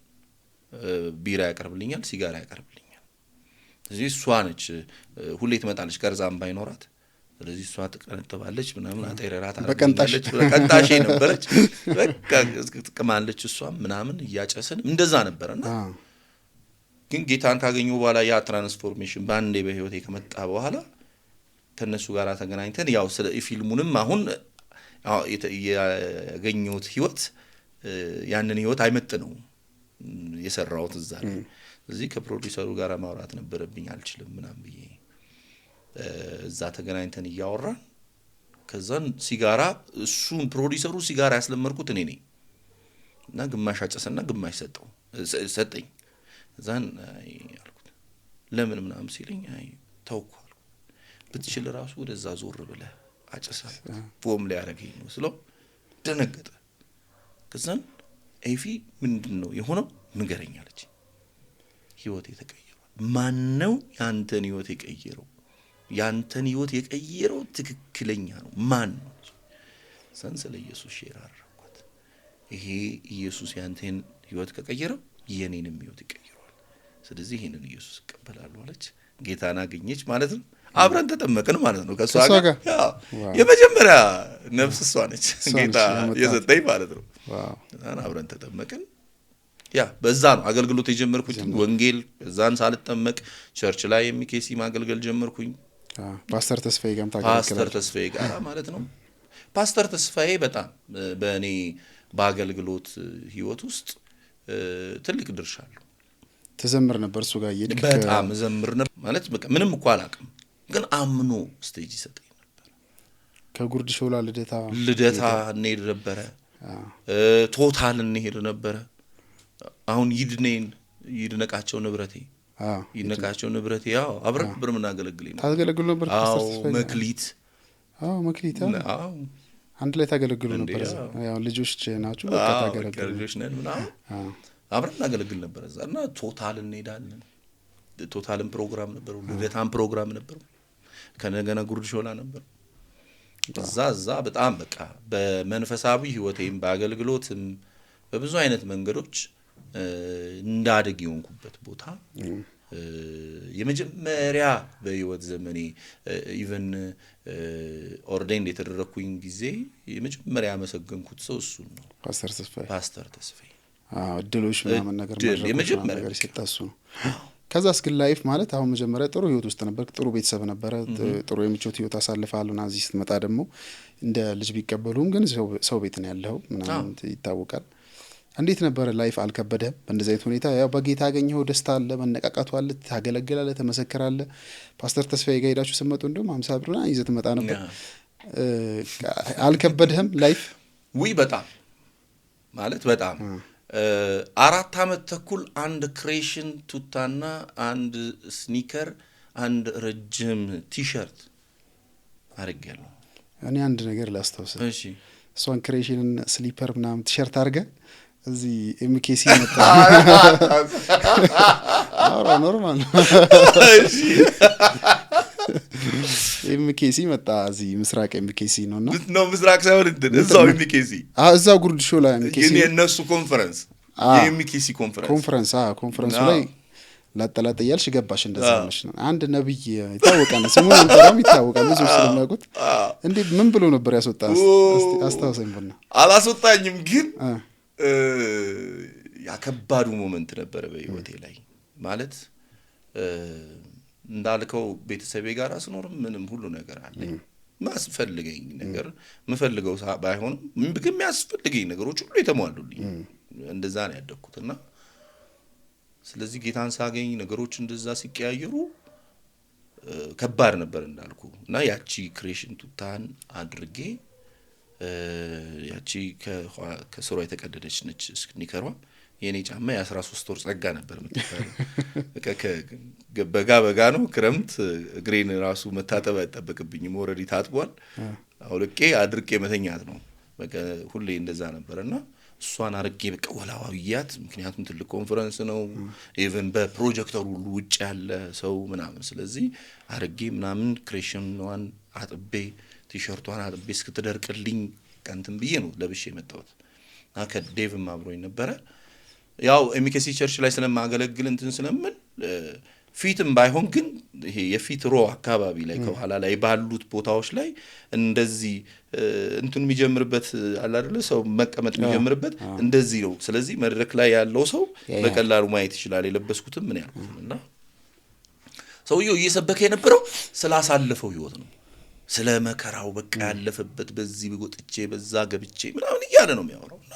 ቢራ ያቀርብልኛል፣ ሲጋራ ያቀርብልኛል። ስለዚህ እሷ ነች ሁሌ ትመጣለች ቀርዛም ባይኖራት። ስለዚህ እሷ ትቀንጥባለች ምናምን አጠይራራት አረጋለች። በቀንጣሽ ነበረች በቃ ትቀማለች እሷ ምናምን እያጨሰን እንደዛ ነበርና ግን ጌታን ካገኘው በኋላ ያ ትራንስፎርሜሽን ባንዴ በህይወቴ ከመጣ በኋላ ከነሱ ጋር ተገናኝተን ያው ስለ ፊልሙንም አሁን ያገኘሁት ህይወት ያንን ህይወት አይመጥነው የሰራሁት እዛ ላይ። ስለዚህ ከፕሮዲዩሰሩ ጋር ማውራት ነበረብኝ አልችልም ምናምን ብዬ እዛ ተገናኝተን እያወራን ከዛን ሲጋራ እሱን ፕሮዲዩሰሩ ሲጋራ ያስለመርኩት እኔ ነኝ እና ግማሽ አጨሰና ግማሽ ሰጠኝ። እዛን አልኩት ለምን ምናምን ሲለኝ ተውኩ አልኩ። ብትችል ራሱ ወደዛ ዞር ብለህ አጨሳ ፎም ላይ ያረገኝ ነው ስለው ደነገጠ። ከዛን ኤፊ ምንድነው የሆነው ንገረኝ አለች። ህይወቴ ተቀየረ። ማን ነው ያንተን ህይወት የቀየረው? ያንተን ህይወት የቀየረው ትክክለኛ ነው ማን ነው? ስለ ኢየሱስ ሼር አደረኳት። ይሄ ኢየሱስ ያንተን ህይወት ከቀየረው የኔንም ህይወት ይቀየራል። ስለዚህ ይሄንን ኢየሱስ እቀበላለሁ አለች። ጌታን አገኘች ማለት ነው። አብረን ተጠመቅን ማለት ነው ከሷ ጋር። የመጀመሪያ ነፍስ እሷ ነች ጌታ የሰጠኝ ማለት ነው። አብረን ተጠመቅን። ያ በዛ ነው አገልግሎት የጀመርኩት ወንጌል። እዛን ሳልጠመቅ ቸርች ላይ ኤምኬሲ ማገልገል ጀመርኩኝ። ፓስተር ተስፋዬ ጋር ታገለግላለህ? ፓስተር ተስፋዬ ጋር ማለት ነው። ፓስተር ተስፋዬ በጣም በእኔ በአገልግሎት ህይወት ውስጥ ትልቅ ድርሻ አለው። ተዘምር ነበር እሱ ጋር እየሄድክ? በጣም ዘምር ነበር ማለት በቃ ምንም እኮ አላውቅም፣ ግን አምኖ ስቴጅ ይሰጠኝ ነበር። ከጉርድ ሾላ ልደታ እንሄድ ነበረ፣ ቶታል እንሄድ ነበረ። አሁን ይድነቃቸው ንብረቴ ያው አብረን ነበር የምናገለግለው። ታገለግሉ ነበር? መክሊት አንድ ላይ ታገለግሉ ነበር? ያው ልጆች ናችሁ በቃ ታገለግሉ ልጆች ነን ምናምን አብረን እናገለግል ነበር እዛ እና ቶታል እንሄዳለን። ቶታልም ፕሮግራም ነበር፣ ልደታም ፕሮግራም ነበር፣ ከነገና ጉርድ ሾላ ነበር። እዛ በጣም በቃ በመንፈሳዊ ህይወቴም በአገልግሎትም በብዙ አይነት መንገዶች እንዳድግ የሆንኩበት ቦታ የመጀመሪያ በህይወት ዘመኔ ኢቭን ኦርዴንድ የተደረኩኝ ጊዜ የመጀመሪያ ያመሰገንኩት ሰው እሱ ነው፣ ፓስተር ተስፋዬ። እድሎች ምናምን ነገር ነገር ሲጣሱ ነው። ከዛስ ግን ላይፍ ማለት አሁን መጀመሪያ ጥሩ ህይወት ውስጥ ነበር፣ ጥሩ ቤተሰብ ነበረ፣ ጥሩ የምቾት ህይወት አሳልፋለሁና እዚህ ስትመጣ ደግሞ እንደ ልጅ ቢቀበሉም ግን ሰው ቤት ነው ያለው ምናምን ይታወቃል። እንዴት ነበር ላይፍ? አልከበደም? በእንደዚህ አይነት ሁኔታ ያው በጌታ ያገኘው ደስታ አለ፣ መነቃቃቱ አለ፣ ታገለግላለህ፣ ተመሰክራለህ። ፓስተር ተስፋዬ ጋር ሄዳችሁ ስትመጡ እንደውም 50 ብር ይዘህ ትመጣ ነበር። አልከበደህም ላይፍ? በጣም ማለት በጣም 4 አመት ተኩል አንድ ክሬሽን ቱታና አንድ ስኒከር አንድ ረጅም ቲሸርት አድርጌያለሁ። እኔ አንድ ነገር ላስታውስ። እሺ እሷን ክሬሽን ስሊፐር ምናምን ቲሸርት አድርገህ እዚህ ኤምኬሲ መጣ። አውራ ኖርማል ነው። እሺ ኤምኬሲ መጣ። እዚህ ምስራቅ ኤምኬሲ ነውና ነው ምስራቅ ሳይሆን እዛው ኤምኬሲ እዛው ጉርድ ሾው ላይ ኤምኬሲ ግን የነሱ ኮንፈረንስ የኤምኬሲ ኮንፈረንሱ ላይ ላጠላጥ እያልሽ ገባሽ። እንደዛ ነሽ ነው። አንድ ነብይ ይታወቃል፣ ስሙን እንጠራም ይታወቃል፣ ብዙ ስለሚያውቁት እንዴ ምን ብሎ ነበር ያስወጣው? አስታውሰኝ ብና። አላስወጣኝም፣ ግን ያከባዱ ሞመንት ነበረ በህይወቴ ላይ። ማለት እንዳልከው ቤተሰቤ ጋር ስኖር ምንም ሁሉ ነገር አለ። ማስፈልገኝ ነገር ምፈልገው ባይሆንም ግን የሚያስፈልገኝ ነገሮች ሁሉ የተሟሉልኝ እንደዛ ነው ያደኩትና ስለዚህ ጌታን ሳገኝ ነገሮች እንደዛ ሲቀያየሩ ከባድ ነበር እንዳልኩ እና ያቺ ክሬሽን ቱታን አድርጌ ያቺ ከስሯ የተቀደደች ነች ስኒከሯ። የኔ ጫማ የ13 ወር ጸጋ ነበር የምትባለው። በጋ ነው ክረምት እግሬን ራሱ መታጠብ አይጠበቅብኝም፣ ኦልሬዲ ታጥቧል። አውልቄ አድርቄ መተኛት ነው በቃ ሁሌ እንደዛ ነበርና እሷን አርጌ በቃ ወላዋያት። ምክንያቱም ትልቅ ኮንፈረንስ ነው፣ ኢቭን በፕሮጀክተሩ ሁሉ ውጭ ያለ ሰው ምናምን። ስለዚህ አርጌ ምናምን ክሬሽኗን አጥቤ ቲሸርቷን አጥቤ እስክትደርቅልኝ ቀንተን ብዬ ነው ለብሼ የመጣሁት። ከዴቭም አብሮኝ ነበረ። ያው ኤምኬሲ ቸርች ላይ ስለማገለግል እንትን ስለምን ፊትም ባይሆን ግን ይሄ የፊት ሮ አካባቢ ላይ ከኋላ ላይ ባሉት ቦታዎች ላይ እንደዚህ እንትን የሚጀምርበት አለ አይደል? ሰው መቀመጥ የሚጀምርበት እንደዚህ ነው። ስለዚህ መድረክ ላይ ያለው ሰው በቀላሉ ማየት ይችላል የለበስኩትም ምን ያልኩትና ሰውየው እየሰበከ የነበረው ስላሳለፈው ህይወት ነው። ስለ መከራው በቃ ያለፈበት በዚህ ወጥቼ በዛ ገብቼ ምናምን እያለ ነው የሚያወራውና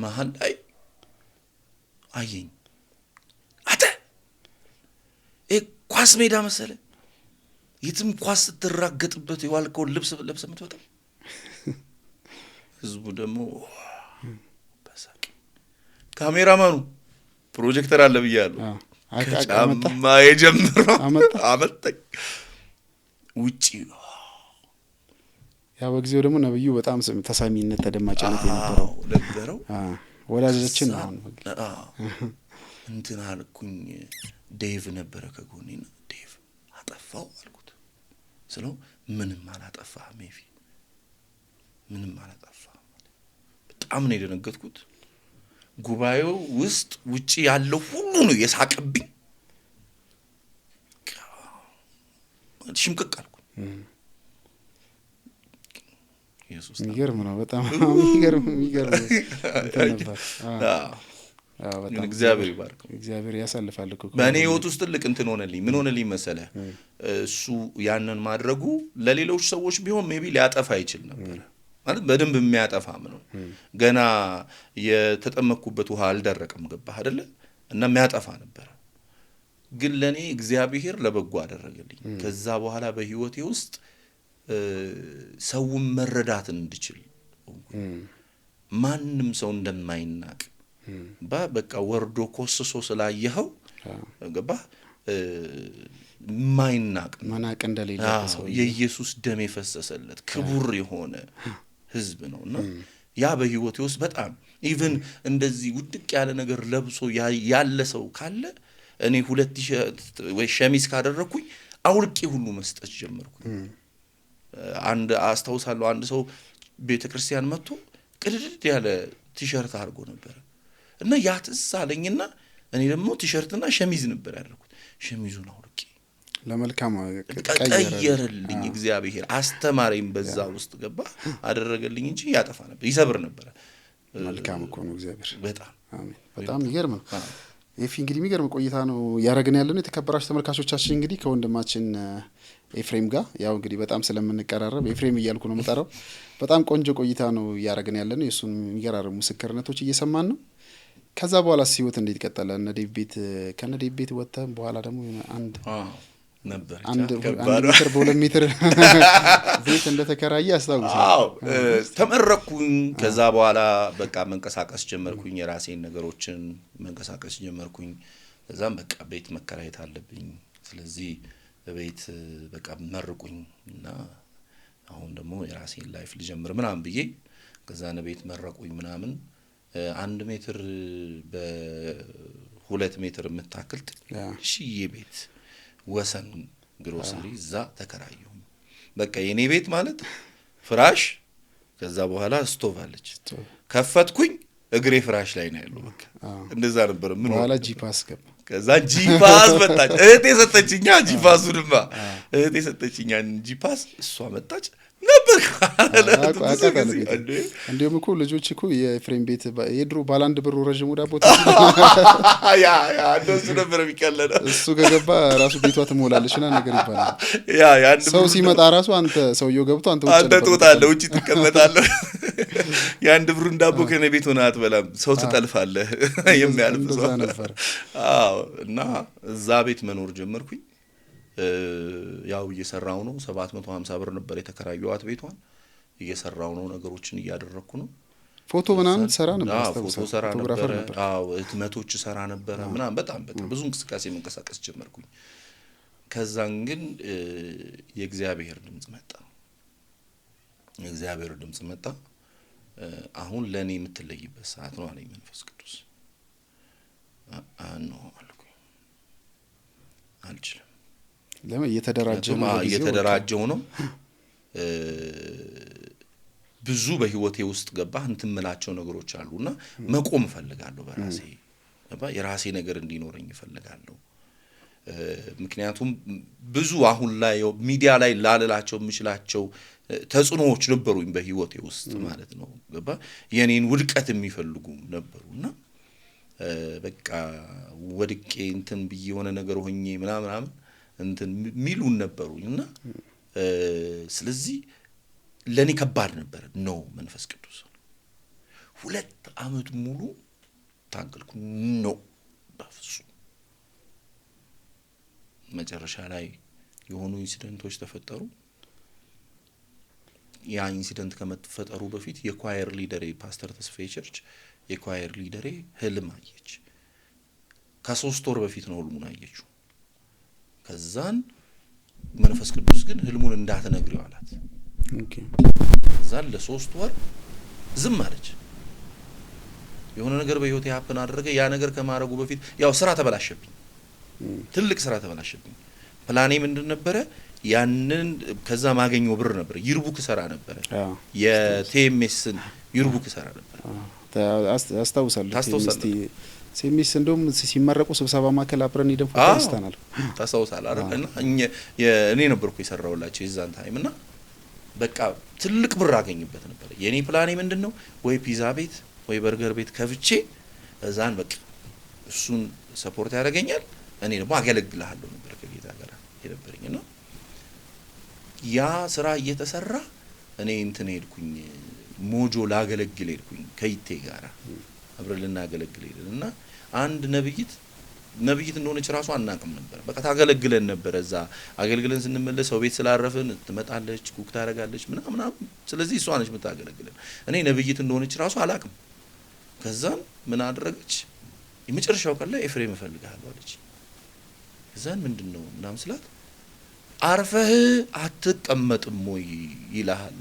መሀል ላይ አየኝ። አተ ኳስ ሜዳ መሰለ የትም ኳስ ስትራገጥበት የዋልከው ልብስ ለብሰህ የምትወጣው። ህዝቡ ደግሞ በሳቅ ካሜራማኑ ፕሮጀክተር አለ ብያለሁ። ጫማ የጀመረው አመጣኝ ውጪ። ያው በጊዜው ደግሞ ነብዩ በጣም ተሰሚነት ተደማጭነት ነበረው። ወላጆችን አሁን እንትን አልኩኝ። ዴቭ ነበረ ከጎኔና ዴቭ አጠፋው አልኩት። ስለው ምንም አላጠፋህም ሜፊ ምንም አላጠፋህም። በጣም ነው የደነገጥኩት። ጉባኤው ውስጥ ውጪ ያለው ሁሉ ነው የሳቀብኝ። ሽምቅቅ አልኩ። ኢየሱስ የሚገርም ነው በጣም የሚገርም ነበር። ግን እግዚአብሔር ይባርክ። እግዚአብሔር ያሳልፋል እኮ በእኔ ህይወት ውስጥ ትልቅ እንትን ሆነልኝ። ምን ሆነልኝ መሰለ? እሱ ያንን ማድረጉ ለሌሎች ሰዎች ቢሆን ሜቢ ሊያጠፋ ይችል ነበር። ማለት በደንብ የሚያጠፋም ነው። ገና የተጠመቅኩበት ውሃ አልደረቀም፣ ገባህ አይደለ? እና የሚያጠፋ ነበር። ግን ለኔ እግዚአብሔር ለበጎ አደረገልኝ። ከዛ በኋላ በህይወቴ ውስጥ ሰውን መረዳት እንድችል ማንም ሰው እንደማይናቅ በቃ ወርዶ ኮስሶ ስላየኸው ገባህ ማይናቅ ማናቅ እንደሌለ ሰው የኢየሱስ ደም የፈሰሰለት ክቡር የሆነ ህዝብ ነውና ያ በህይወቴ ውስጥ በጣም ኢቭን እንደዚህ ውድቅ ያለ ነገር ለብሶ ያለ ሰው ካለ እኔ 2000 ወይ ሸሚዝ ካደረኩኝ አውልቄ ሁሉ መስጠት ጀመርኩኝ። አንድ አስተውሳለሁ፣ አንድ ሰው ቤተክርስቲያን መጥቶ ቅድድድ ያለ ቲሸርት አድርጎ ነበር እና ያ ትዝ አለኝና እኔ ደግሞ ቲሸርትና ሸሚዝ ነበር ያደረኩት። ሸሚዙን አውልቄ ለመልካም ቀየረልኝ። እግዚአብሔር አስተማረኝ። በዛ ውስጥ ገባ አደረገልኝ እንጂ ያጠፋ ነበር፣ ይሰብር ነበር። መልካም እኮ ነው እግዚአብሔር። በጣም አሜን። በጣም ይገርም ነው። ኤፊ እንግዲህ የሚገርም ቆይታ ነው ያረጋግን ያለነው። የተከበራችሁ ተመልካቾቻችን እንግዲህ ከወንድማችን ኤፍሬም ጋር ያው እንግዲህ በጣም ስለምንቀራረብ ኤፍሬም እያልኩ ነው የምጠራው። በጣም ቆንጆ ቆይታ ነው ያረጋግን ያለነው። የሱን የሚገራረሙ ምስክርነቶች እየሰማን ነው። ከዛ በኋላ ህይወት እንዴት ቀጠለ? ከነ ዴቭ ቤት ወጣን በኋላ ደግሞ አንድ ነበር። አንድ ሜትር በ2 ሜትር ቤት እንደተከራየ አስታውሳለሁ። አዎ ተመረኩኝ። ከዛ በኋላ በቃ መንቀሳቀስ ጀመርኩኝ። የራሴን ነገሮችን መንቀሳቀስ ጀመርኩኝ። ከዛም በቃ ቤት መከራየት አለብኝ። ስለዚህ ቤት በቃ መርቁኝ እና አሁን ደግሞ የራሴን ላይፍ ልጀምር ምናምን ብዬ ከዛን ቤት መረቁኝ ምናምን 1 ሜትር በ2 ሜትር የምታክል ትንሽዬ ቤት ወሰን ግሮሰሪ እዛ ተከራየሁ። በቃ የኔ ቤት ማለት ፍራሽ፣ ከዛ በኋላ ስቶቭ አለች። ከፈትኩኝ እግሬ ፍራሽ ላይ ነው ያለው። በቃ እንደዛ ነበር። ምን በኋላ ጂፓስ ገባ። ከዛ ጂፓስ መጣች። እህቴ ሰጠችኛ ጂፓሱንማ እህቴ ሰጠችኛ ጂፓስ እሷ መጣች ነበር አቃታለ ቤት። እንደውም እኮ ልጆች እኮ የፍሬም ቤት የድሮ ባለ 1 ብር ረጅም ዳቦ ያ እንደሱ ነበር የሚቀለደው። እሱ ከገባ ራሱ ቤቷ ትሞላለችና ነገር ይባላል። ያ ሰው ሲመጣ ራሱ አንተ ሰውየው ገብቶ አንተ ትወጣለህ፣ ውጪ ትቀመጣለህ። የ1 ብሩን ዳቦ ከነ ቤት ሆነ አትበላም፣ ሰው ትጠልፋለህ። የሚያልፍ ሰው ነበር። አዎ እና እዛ ቤት መኖር ጀመርኩኝ። ያው እየሰራው ነው። 750 ብር ነበር የተከራየዋት ቤቷን። እየሰራው ነው፣ ነገሮችን እያደረኩ ነው። ፎቶ ምናምን ሰራ ነበር። ፎቶ ሰራ ነበር። አዎ ህትመቶች ሰራ ነበር ምናምን። በጣም ብዙ እንቅስቃሴ መንቀሳቀስ ጀመርኩኝ። ከዛን ግን የእግዚአብሔር ድምጽ መጣ። አሁን ለኔ የምትለይበት ሰዓት ነው አለኝ መንፈስ ቅዱስ። ነው አልኩኝ። አልችልም። ለምን እየተደራጀው ነው። ብዙ በህይወቴ ውስጥ ገባህ እንትምላቸው ነገሮች አሉና መቆም ፈልጋለሁ። በራሴ የራሴ ነገር እንዲኖረኝ ፈልጋለሁ። ምክንያቱም ብዙ አሁን ላይ ሚዲያ ላይ ላልላቸው የምችላቸው ተጽዕኖዎች ነበሩኝ በህይወቴ ውስጥ ማለት ነው። ገባ የኔን ውድቀት የሚፈልጉ ነበሩና በቃ ወድቄ እንትን ብዬ የሆነ ነገር ሆኜ ምናምን እንትን ሚሉን ነበሩና ስለዚህ ለኔ ከባድ ነበር። ነው መንፈስ ቅዱስ 2 አመት ሙሉ ታገልኩ። ነው በፍጹም። መጨረሻ ላይ የሆኑ ኢንሲደንቶች ተፈጠሩ። ያ ኢንሲደንት ከመፈጠሩ በፊት የኳየር ሊደሬ ፓስተር ተስፋዬ ቸርች የኳየር ሊደሬ ህልም አየች። ከ3 ወር በፊት ነው ህልሙን አየችው። ከዛን መንፈስ ቅዱስ ግን ህልሙን እንዳትነግሪው አላት። ከዛን ለ3 ወር ዝም አለች። የሆነ ነገር በህይወቴ ሀፕን አደረገ። ያ ነገር ከማረጉ በፊት ያው ስራ ተበላሸብኝ። ትልቅ ስራ ተበላሸብኝ። ፕላኔ ምንድን ነበረ? ያንን ከዛ ማገኘው ብር ነበር። ይርቡክ ሰራ ነበር። የቴምስን ይርቡክ ሰራ ነበር። አስታውሳለሁ። ሴሚስ እንደውም ሲመረቁ ስብሰባ ማከል አብረን ሄደን ፎቶ አንስተናል። ታስታውሳለህ አይደል? እና እኔ ነበርኩ የሰራውላቸው የዛን ታይም እና በቃ ትልቅ ብር አገኝበት ነበር። የኔ ፕላኔ ምንድነው? ወይ ፒዛ ቤት ወይ በርገር ቤት ከፍቼ እዛን በቃ እሱን ሰፖርት ያደርገኛል፣ እኔ ደግሞ አገለግልሃለሁ ነበር ከጌታ ጋር የነበረኝና ያ ስራ እየተሰራ እኔ እንትን ሄድኩኝ ሞጆ ላገለግል ሄድኩኝ ከይቴ ጋር አብረን ልናገለግል ሄድንና አንድ ነብይት እንደሆነች ራሱ አናውቅም ነበር። በቃ ታገለግለን ነበር። እዛ አገልግለን ስንመለስ ሰው ቤት ስላረፍን ትመጣለች፣ ኩክ ታረጋለች ምናምን። ስለዚህ እሷ ነች የምታገለግለን። እኔ ነብይት እንደሆነች ራሱ አላውቅም። ከዛን ምን አደረገች? የመጨረሻው ቀን ላይ ኤፍሬም እፈልግሃለሁ አለች። ከዛን ምንድነው ምናምን ስላት አርፈህ አትቀመጥም ወይ ይልሃል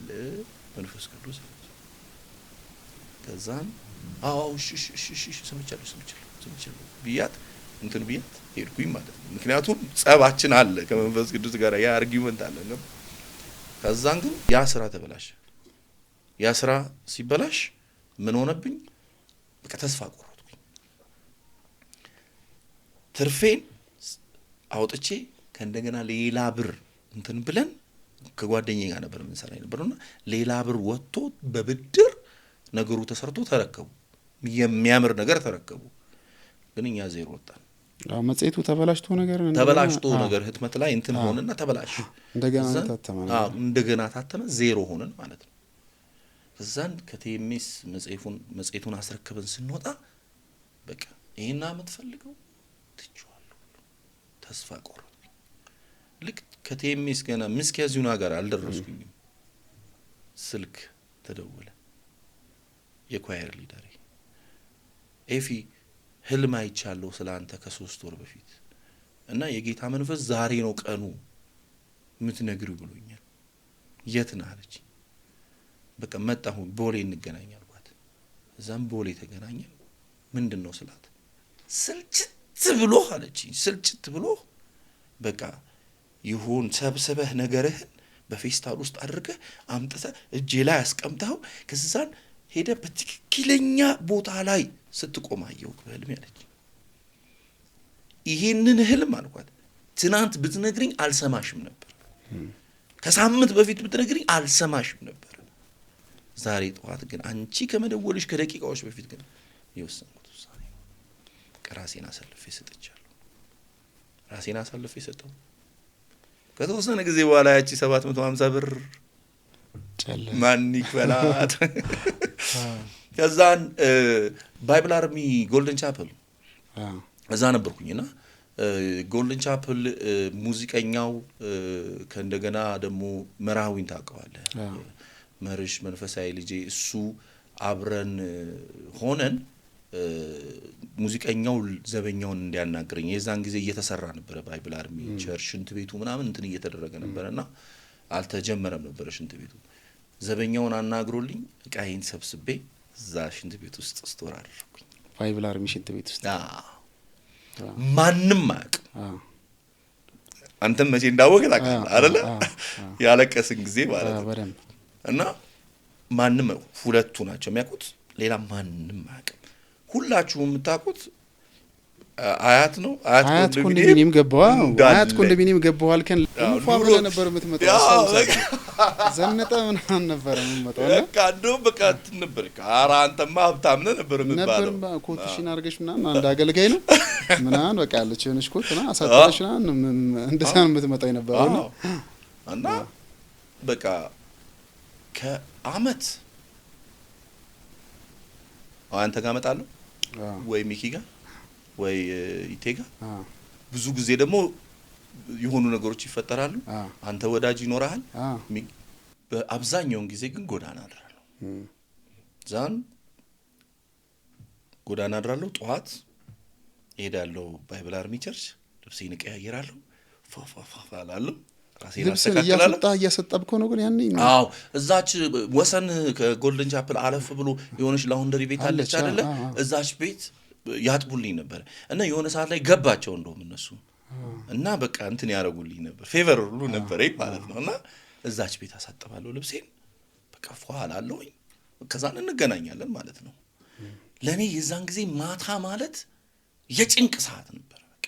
መንፈስ ቅዱስ። ከዛን አዎ እሺ ሰምቻለሁ ብያት እንትን ብያት ሄድኩኝ ማለት ነው። ምክንያቱም ጸባችን አለ ከመንፈስ ቅዱስ ጋር ያ አርጊውመንት አለ ነው። ከዛን ግን ያ ስራ ተበላሸ። ያ ስራ ሲበላሽ ምን ሆነብኝ? በቃ ተስፋ ቆረጥኩኝ። ትርፌን አውጥቼ ከእንደገና ሌላ ብር እንትን ብለን ከጓደኛዬ ጋር ነበር የምንሰራ የነበረውና ሌላ ብር ወጥቶ በብድር ነገሩ ተሰርቶ ተረከቡ። የሚያምር ነገር ተረከቡ። ግን እኛ ዜሮ ወጣን። መጽሔቱ ተበላሽቶ ነገር ህትመት ላይ እንትን ሆነና ተበላሽ። እንደገና ታተመ ዜሮ ሆነን ማለት ነው። ከዛን ከቴምስ መጽሔቱን አስረክበን ስንወጣ በቃ ይሄና የምትፈልገው ትችዋለሁ ተስፋ ቆረጥኩኝ። ልክ ከቴሜስ ገና ምስኪያዚዩና ጋር አልደረስኩኝም ስልክ ተደወለ። የኳየር ሊደር ኤፊ ህልም አይቻለሁ ስላንተ ከ3 ወር በፊት እና የጌታ መንፈስ ዛሬ ነው ቀኑ ምትነግሪው ብሎኛል። የት ነህ አለች። በቃ መጣሁ ቦሌ እንገናኝ አልኳት። እዛም ቦሌ ተገናኘን። ምንድነው ስላት ስልችት ብሎ አለች። ስልችት ብሎ በቃ ይሁን ሰብስበህ ነገርህን በፌስታል ውስጥ አድርገህ አምጥተህ እጄ ላይ አስቀምጠው ከዛን ሄደ በትክክለኛ ቦታ ላይ ስትቆም አየሁ በህልሜ አለች። ይሄንን ህልም አልኳት ትናንት ብትነግሪኝ አልሰማሽም ነበር፣ ከሳምንት በፊት ብትነግሪኝ አልሰማሽም ነበር። ዛሬ ጠዋት ግን አንቺ ከመደወልሽ ከደቂቃዎች በፊት ግን የወሰንኩት ውሳኔ ነው። ራሴን አሳልፌ ሰጥቻለሁ። ራሴን አሳልፌ ሰጠው። ከተወሰነ ጊዜ በኋላ ያቺ 750 ብር ማን ይክፈላት? ከዛን ባይብል አርሚ ጎልደን ቻፕል እዛ ነበርኩኝና ጎልደን ቻፕል ሙዚቀኛው ከእንደገና ደግሞ መራዊን ታውቀዋለህ? መርሽ መንፈሳዊ ልጄ እሱ አብረን ሆነን ሙዚቀኛው ዘበኛውን እንዲያናግረኝ የዛን ጊዜ እየተሰራ ነበር ባይብል አርሚ ቸርች ሽንት ቤቱ ምናምን እንትን እየተደረገ ነበርና አልተጀመረም ነበር ሽንት ቤቱ። ዘበኛውን አናግሮልኝ እቃዬን ሰብስቤ እዛ ሽንት ቤት ውስጥ ስቶር አደረኩኝ። ባይብል አርሚ ሽንት ቤት ውስጥ ማንንም አያውቅም። አንተም መቼ እንዳወቅ ታውቃለህ አይደለ? ያለቀስን ጊዜ ማለት ነው። እና ማንም ሁለቱ ናቸው የሚያውቁት፣ ሌላ ማንንም አያውቅም። ሁላችሁም የምታውቁት አያት ነው። አያት ኮንዶሚኒየም ገባው። አያት ኮንዶሚኒየም ገባው አልከን ፏብለ ነበር የምትመጣው። ዘነጠ ምናምን ነበር የምትመጣው። በቃ እንደውም በቃ ነበር ኧረ አንተማ ሀብታም ነበር የምትባለው። ነበር ኮትሽን አድርገሽ ምናምን አንድ አገልጋይ ነው ምናምን በቃ ያለች የሆነች ኮት ምናምን አሳጥተሽ ምናምን እንደዛ ነው የምትመጣው የነበረው። እና በቃ ከአመት አንተ ጋር እመጣለሁ ወይ ሚኪ ጋር ወይ ኢቴጋ ብዙ ጊዜ ደግሞ የሆኑ ነገሮች ይፈጠራሉ። አንተ ወዳጅ ይኖርሃል። በአብዛኛው ጊዜ ግን ጎዳና አድራለሁ። ዛን ጎዳና አድራለሁ። ጠዋት እሄዳለሁ ባይብል አርሚ ቸርች፣ ልብሴን እቀያየራለሁ፣ ፋፋፋ አላለሁ፣ ራሴን አስተካክላለሁ። እያሰጣብከው ነው ግን ያኔ ነው። አዎ እዛች ወሰን ከጎልደን ቻፕል አለፍ ብሎ የሆነች ላውንደሪ ቤት አለች አይደለ? እዛች ቤት ያጥቡልኝ ነበር እና የሆነ ሰዓት ላይ ገባቸው እንደውም እነሱ እና በቃ እንትን ያረጉልኝ ነበር፣ ፌቨር ሁሉ ነበር ማለት ነው። እና እዛች ቤት አሳጥባለሁ ልብሴን፣ በቃ ፏላለሁኝ። ከዛን እንገናኛለን ማለት ነው። ለኔ የዛን ጊዜ ማታ ማለት የጭንቅ ሰዓት ነበር። በቃ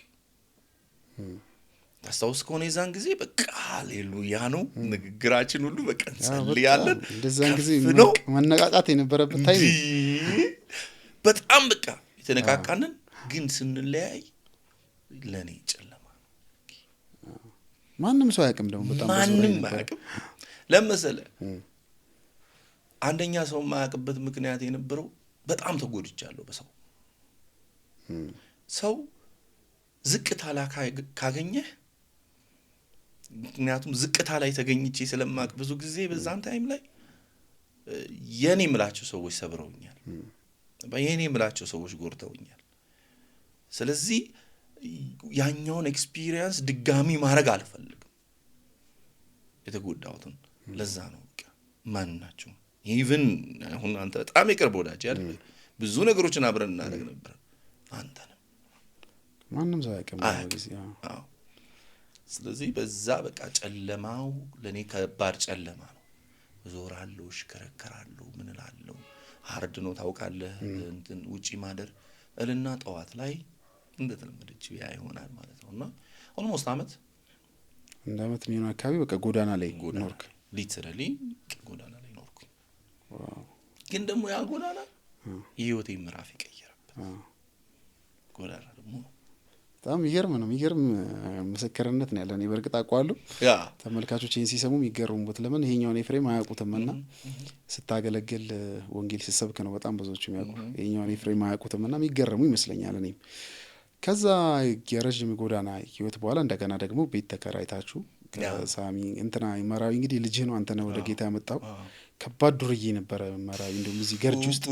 ታስታውስ ከሆነ የዛን ጊዜ በቃ ሃሌሉያ ነው ንግግራችን ሁሉ በቃ እንጸልያለን። እንደዛን ጊዜ መነቃቃት የነበረበት ታይም በጣም በቃ የተነቃቃንን። ግን ስንለያይ ለኔ ጨለማ ማንም ሰው አያውቅም። ደግሞ በጣም ማንም አያውቅም። ለምሳሌ አንደኛ ሰው ማያውቅበት ምክንያት የነበረው በጣም ተጎድቻለሁ በሰው ሰው ዝቅታ ላይ ካገኘህ፣ ምክንያቱም ዝቅታ ላይ ተገኝቼ ስለማቅ ብዙ ጊዜ በዛን ታይም ላይ የኔ ምላቸው ሰዎች ሰብረውኛል፣ የኔ ምላቸው ሰዎች ጎርተውኛል። ስለዚህ ያኛውን ኤክስፒሪየንስ ድጋሚ ማድረግ አልፈልግም የተጎዳሁትን። ለዛ ነው በቃ ማን ናቸው ኢቭን አሁን አንተ በጣም የቅርብ ወዳጅ አይደል፣ ብዙ ነገሮችን አብረን እናደርግ ነበር። አንተ ነህ ማንም ሰው አያውቅም ጊዜ። አዎ ስለዚህ በዛ በቃ ጨለማው ለኔ ከባድ ጨለማ ነው። ዞራለሁ፣ እሽከረከራለሁ፣ ምን እላለሁ። ሃርድ ነው ታውቃለህ። እንትን ውጪ ማደር እልና ጠዋት ላይ እንደተለመደችው ያ ይሆናል ማለት ነውና ኦልሞስት አመት ነው አካባቢ በቃ ጎዳና ላይ ኖርክ። ሊትራሊ ጎዳና ላይ ኖርኩ። ግን ደግሞ ያ ጎዳና የህይወቴ ምዕራፍ ይቀየረበት ጎዳና ደግሞ በጣም ይገርም ነው። ይገርም ምስክርነት ነው ያለን። በርግጥ አውቀዋለሁ። ተመልካቾች ይሄን ሲሰሙ የሚገርሙት ለምን ይሄኛውን ኤፍሬም አያውቁትምና ስታገለግል ወንጌል ሲሰብክ ነው በጣም ብዙዎች የሚያውቁ። ይሄኛውን ኤፍሬም አያውቁትምና የሚገርሙ ይመስለኛል። እኔም ከዛ የረዥም ጎዳና ህይወት በኋላ እንደገና ደግሞ ቤት ተከራይታችሁ ከሳሚ እንትና መራዊ እንግዲህ ልጅህ ነው አንተ ነው ወደ ጌታ ያመጣው። ከባድ ዱርዬ ነበረ መራዊ። እንደውም እዚህ ገርጅ ውስጥ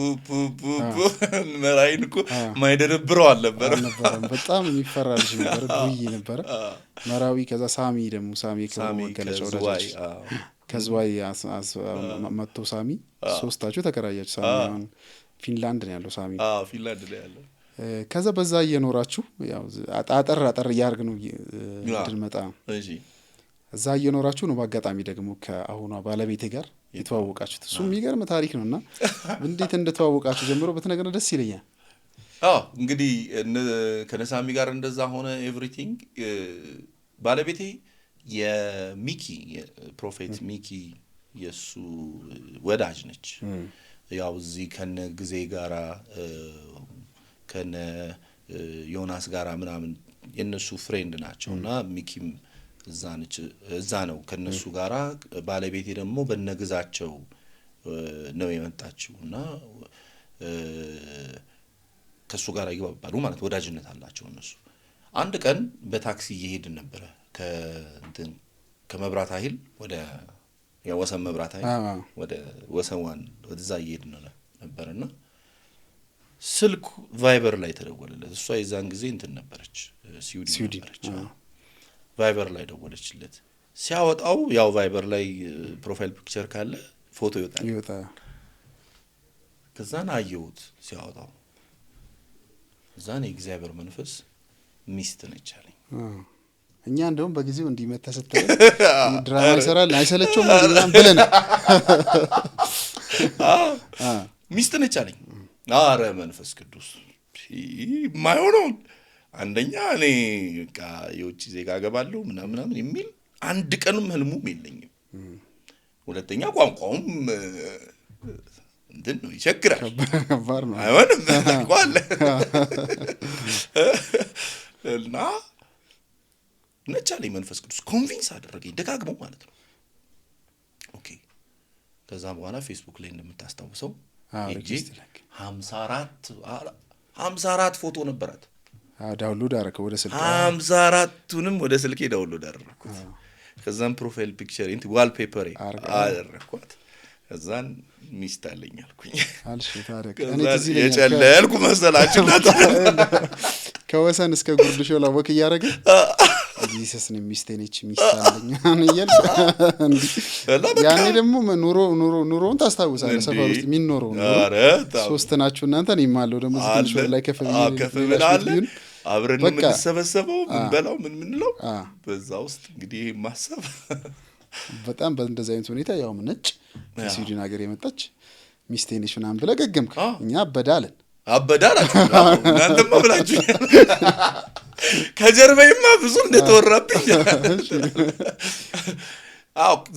መራዊን እኮ ማይደረብረው አልነበረም። በጣም የሚፈራ ልጅ ነበረ፣ ዱርዬ ነበረ መራዊ። ከዛ ሳሚ ደግሞ ሳሚ ከመገለጫው ወዳጅ ከዝዋይ መጥቶ ሳሚ ሶስታችሁ ተከራያችሁ። ሳሚ አሁን ፊንላንድ ነው ያለው። ሳሚ ፊንላንድ ነው ያለው። ከዛ በዛ እየኖራችሁ ያው አጠር እያርግ ነው እንድንመጣ እሺ እዛ እየኖራችሁ ነው በአጋጣሚ ደግሞ ከአሁኗ ባለቤቴ ጋር የተዋወቃችሁት። እሱ የሚገርም ታሪክ ነውና እንዴት እንደተዋወቃችሁ ጀምሮ በተነገረ ደስ ይለኛል። እንግዲህ ከነሳሚ ጋር እንደዛ ሆነ ኤቭሪቲንግ። ባለቤቴ የሚኪ ፕሮፌት ሚኪ የሱ ወዳጅ ነች። ያው እዚህ ከነ ጊዜ ጋራ ከነ ዮናስ ጋራ ምናምን የነሱ ፍሬንድ ናቸውና ሚኪም እዛ ነው ከነሱ ጋራ። ባለቤቴ ደግሞ በነግዛቸው ነው የመጣችውና ከሱ ጋራ ይግባባሉ ማለት ወዳጅነት አላቸው እነሱ። አንድ ቀን በታክሲ እየሄድን ነበረ ከመብራት ኃይል ወደ ወሰን መብራት ኃይል ወደ ወሰንዋን ወደዛ እየሄድን ነበርና ስልክ ቫይበር ላይ ተደወለለት። እሷ የዛን ጊዜ እንትን ነበረች ስዊድን ነበረች። ቫይበር ላይ ደወለችለት። ሲያወጣው ያው ቫይበር ላይ ፕሮፋይል ፒክቸር ካለ ፎቶ ይወጣል። ከዛን አየሁት ሲያወጣው። ከዛን የእግዚአብሔር መንፈስ ሚስት ነች አለኝ። እኛ እንደውም በጊዜው እንዲመታ ስትል ድራማ ይሰራል አይሰለቸውም ምናምን ብለን ሚስት ነች አለኝ። አረ መንፈስ ቅዱስ ማይሆነውን አንደኛ እኔ በቃ የውጭ ዜጋ አገባለሁ ምናምን የሚል አንድ ቀንም ህልሙም የለኝም። ሁለተኛ ቋንቋውም እንትን ነው ይቸግራል። ከባድ ነው አይሆንም ታውቃለ። እና ነች አለኝ መንፈስ ቅዱስ ኮንቪንስ አደረገኝ ደጋግሞ ማለት ነው። ኦኬ ከዛ በኋላ ፌስቡክ ላይ እንደምታስታውሰው እጂ 54 ፎቶ ነበራት። ዳውንሎድ አደረከው ወደ ስልክ? 54ቱንም ወደ ስልኬ ዳውንሎድ አደረኩት። ከዛም ፕሮፋይል ፒክቸር ዋልፔፐር አደረኳት። ከዛን ሚስት አለኝ አልኩኝ። አልሽ ታረክ እኔ ትዝ ይለኛል የጨለልኩ መሰላችሁ ከወሰን እስከ ጉርድ ሾላ ወክ እያደረገ ጂሰስ ነው ሚስቴ ነች ሚስት አለኝ አንየል እንዴ። ያኔ ደግሞ ኑሮውን ታስታውሳለህ? ሰፈር ውስጥ የሚኖረው ሶስት ናችሁ እናንተ። እኔ ማለው ደግሞ ትንሽ ላይ ከፍብላል አብረን የምንሰበሰበው ምንበላው ምንለው በዛ ውስጥ እንግዲህ ማሰብ በጣም በእንደዚህ አይነት ሁኔታ ያው ነጭ ከስዊድን ሀገር የመጣች ሚስቴ ነች ምናምን ብለህ ገገምክ። እኛ አበዳለን እናንተማ ብላችሁ ከጀርባዬማ ብዙ እንደተወራብኝ።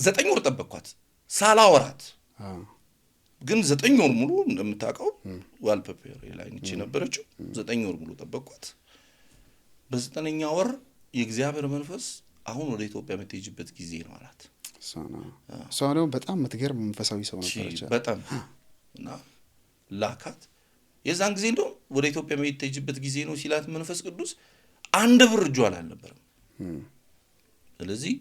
9 ወር ጠበቅኳት ሳላወራት። ግን 9 ወር ሙሉ እንደምታውቀው ዋልፔፐር ላይ ነች የነበረችው። 9 ወር ሙሉ ጠበቅኳት። በ9ኛ ወር የእግዚአብሔር መንፈስ አሁን ወደ ኢትዮጵያ የምትሄጂበት ጊዜ ነው አላት። እሷ ነው በጣም የምትገርም መንፈሳዊ ሰው ነበረች በጣም እና ላካት። የዛን ጊዜ እንደው ወደ ኢትዮጵያ የምትሄጂበት ጊዜ ነው ሲላት መንፈስ ቅዱስ 1 ብር እጇ ላይ አልነበረም። ስለዚህ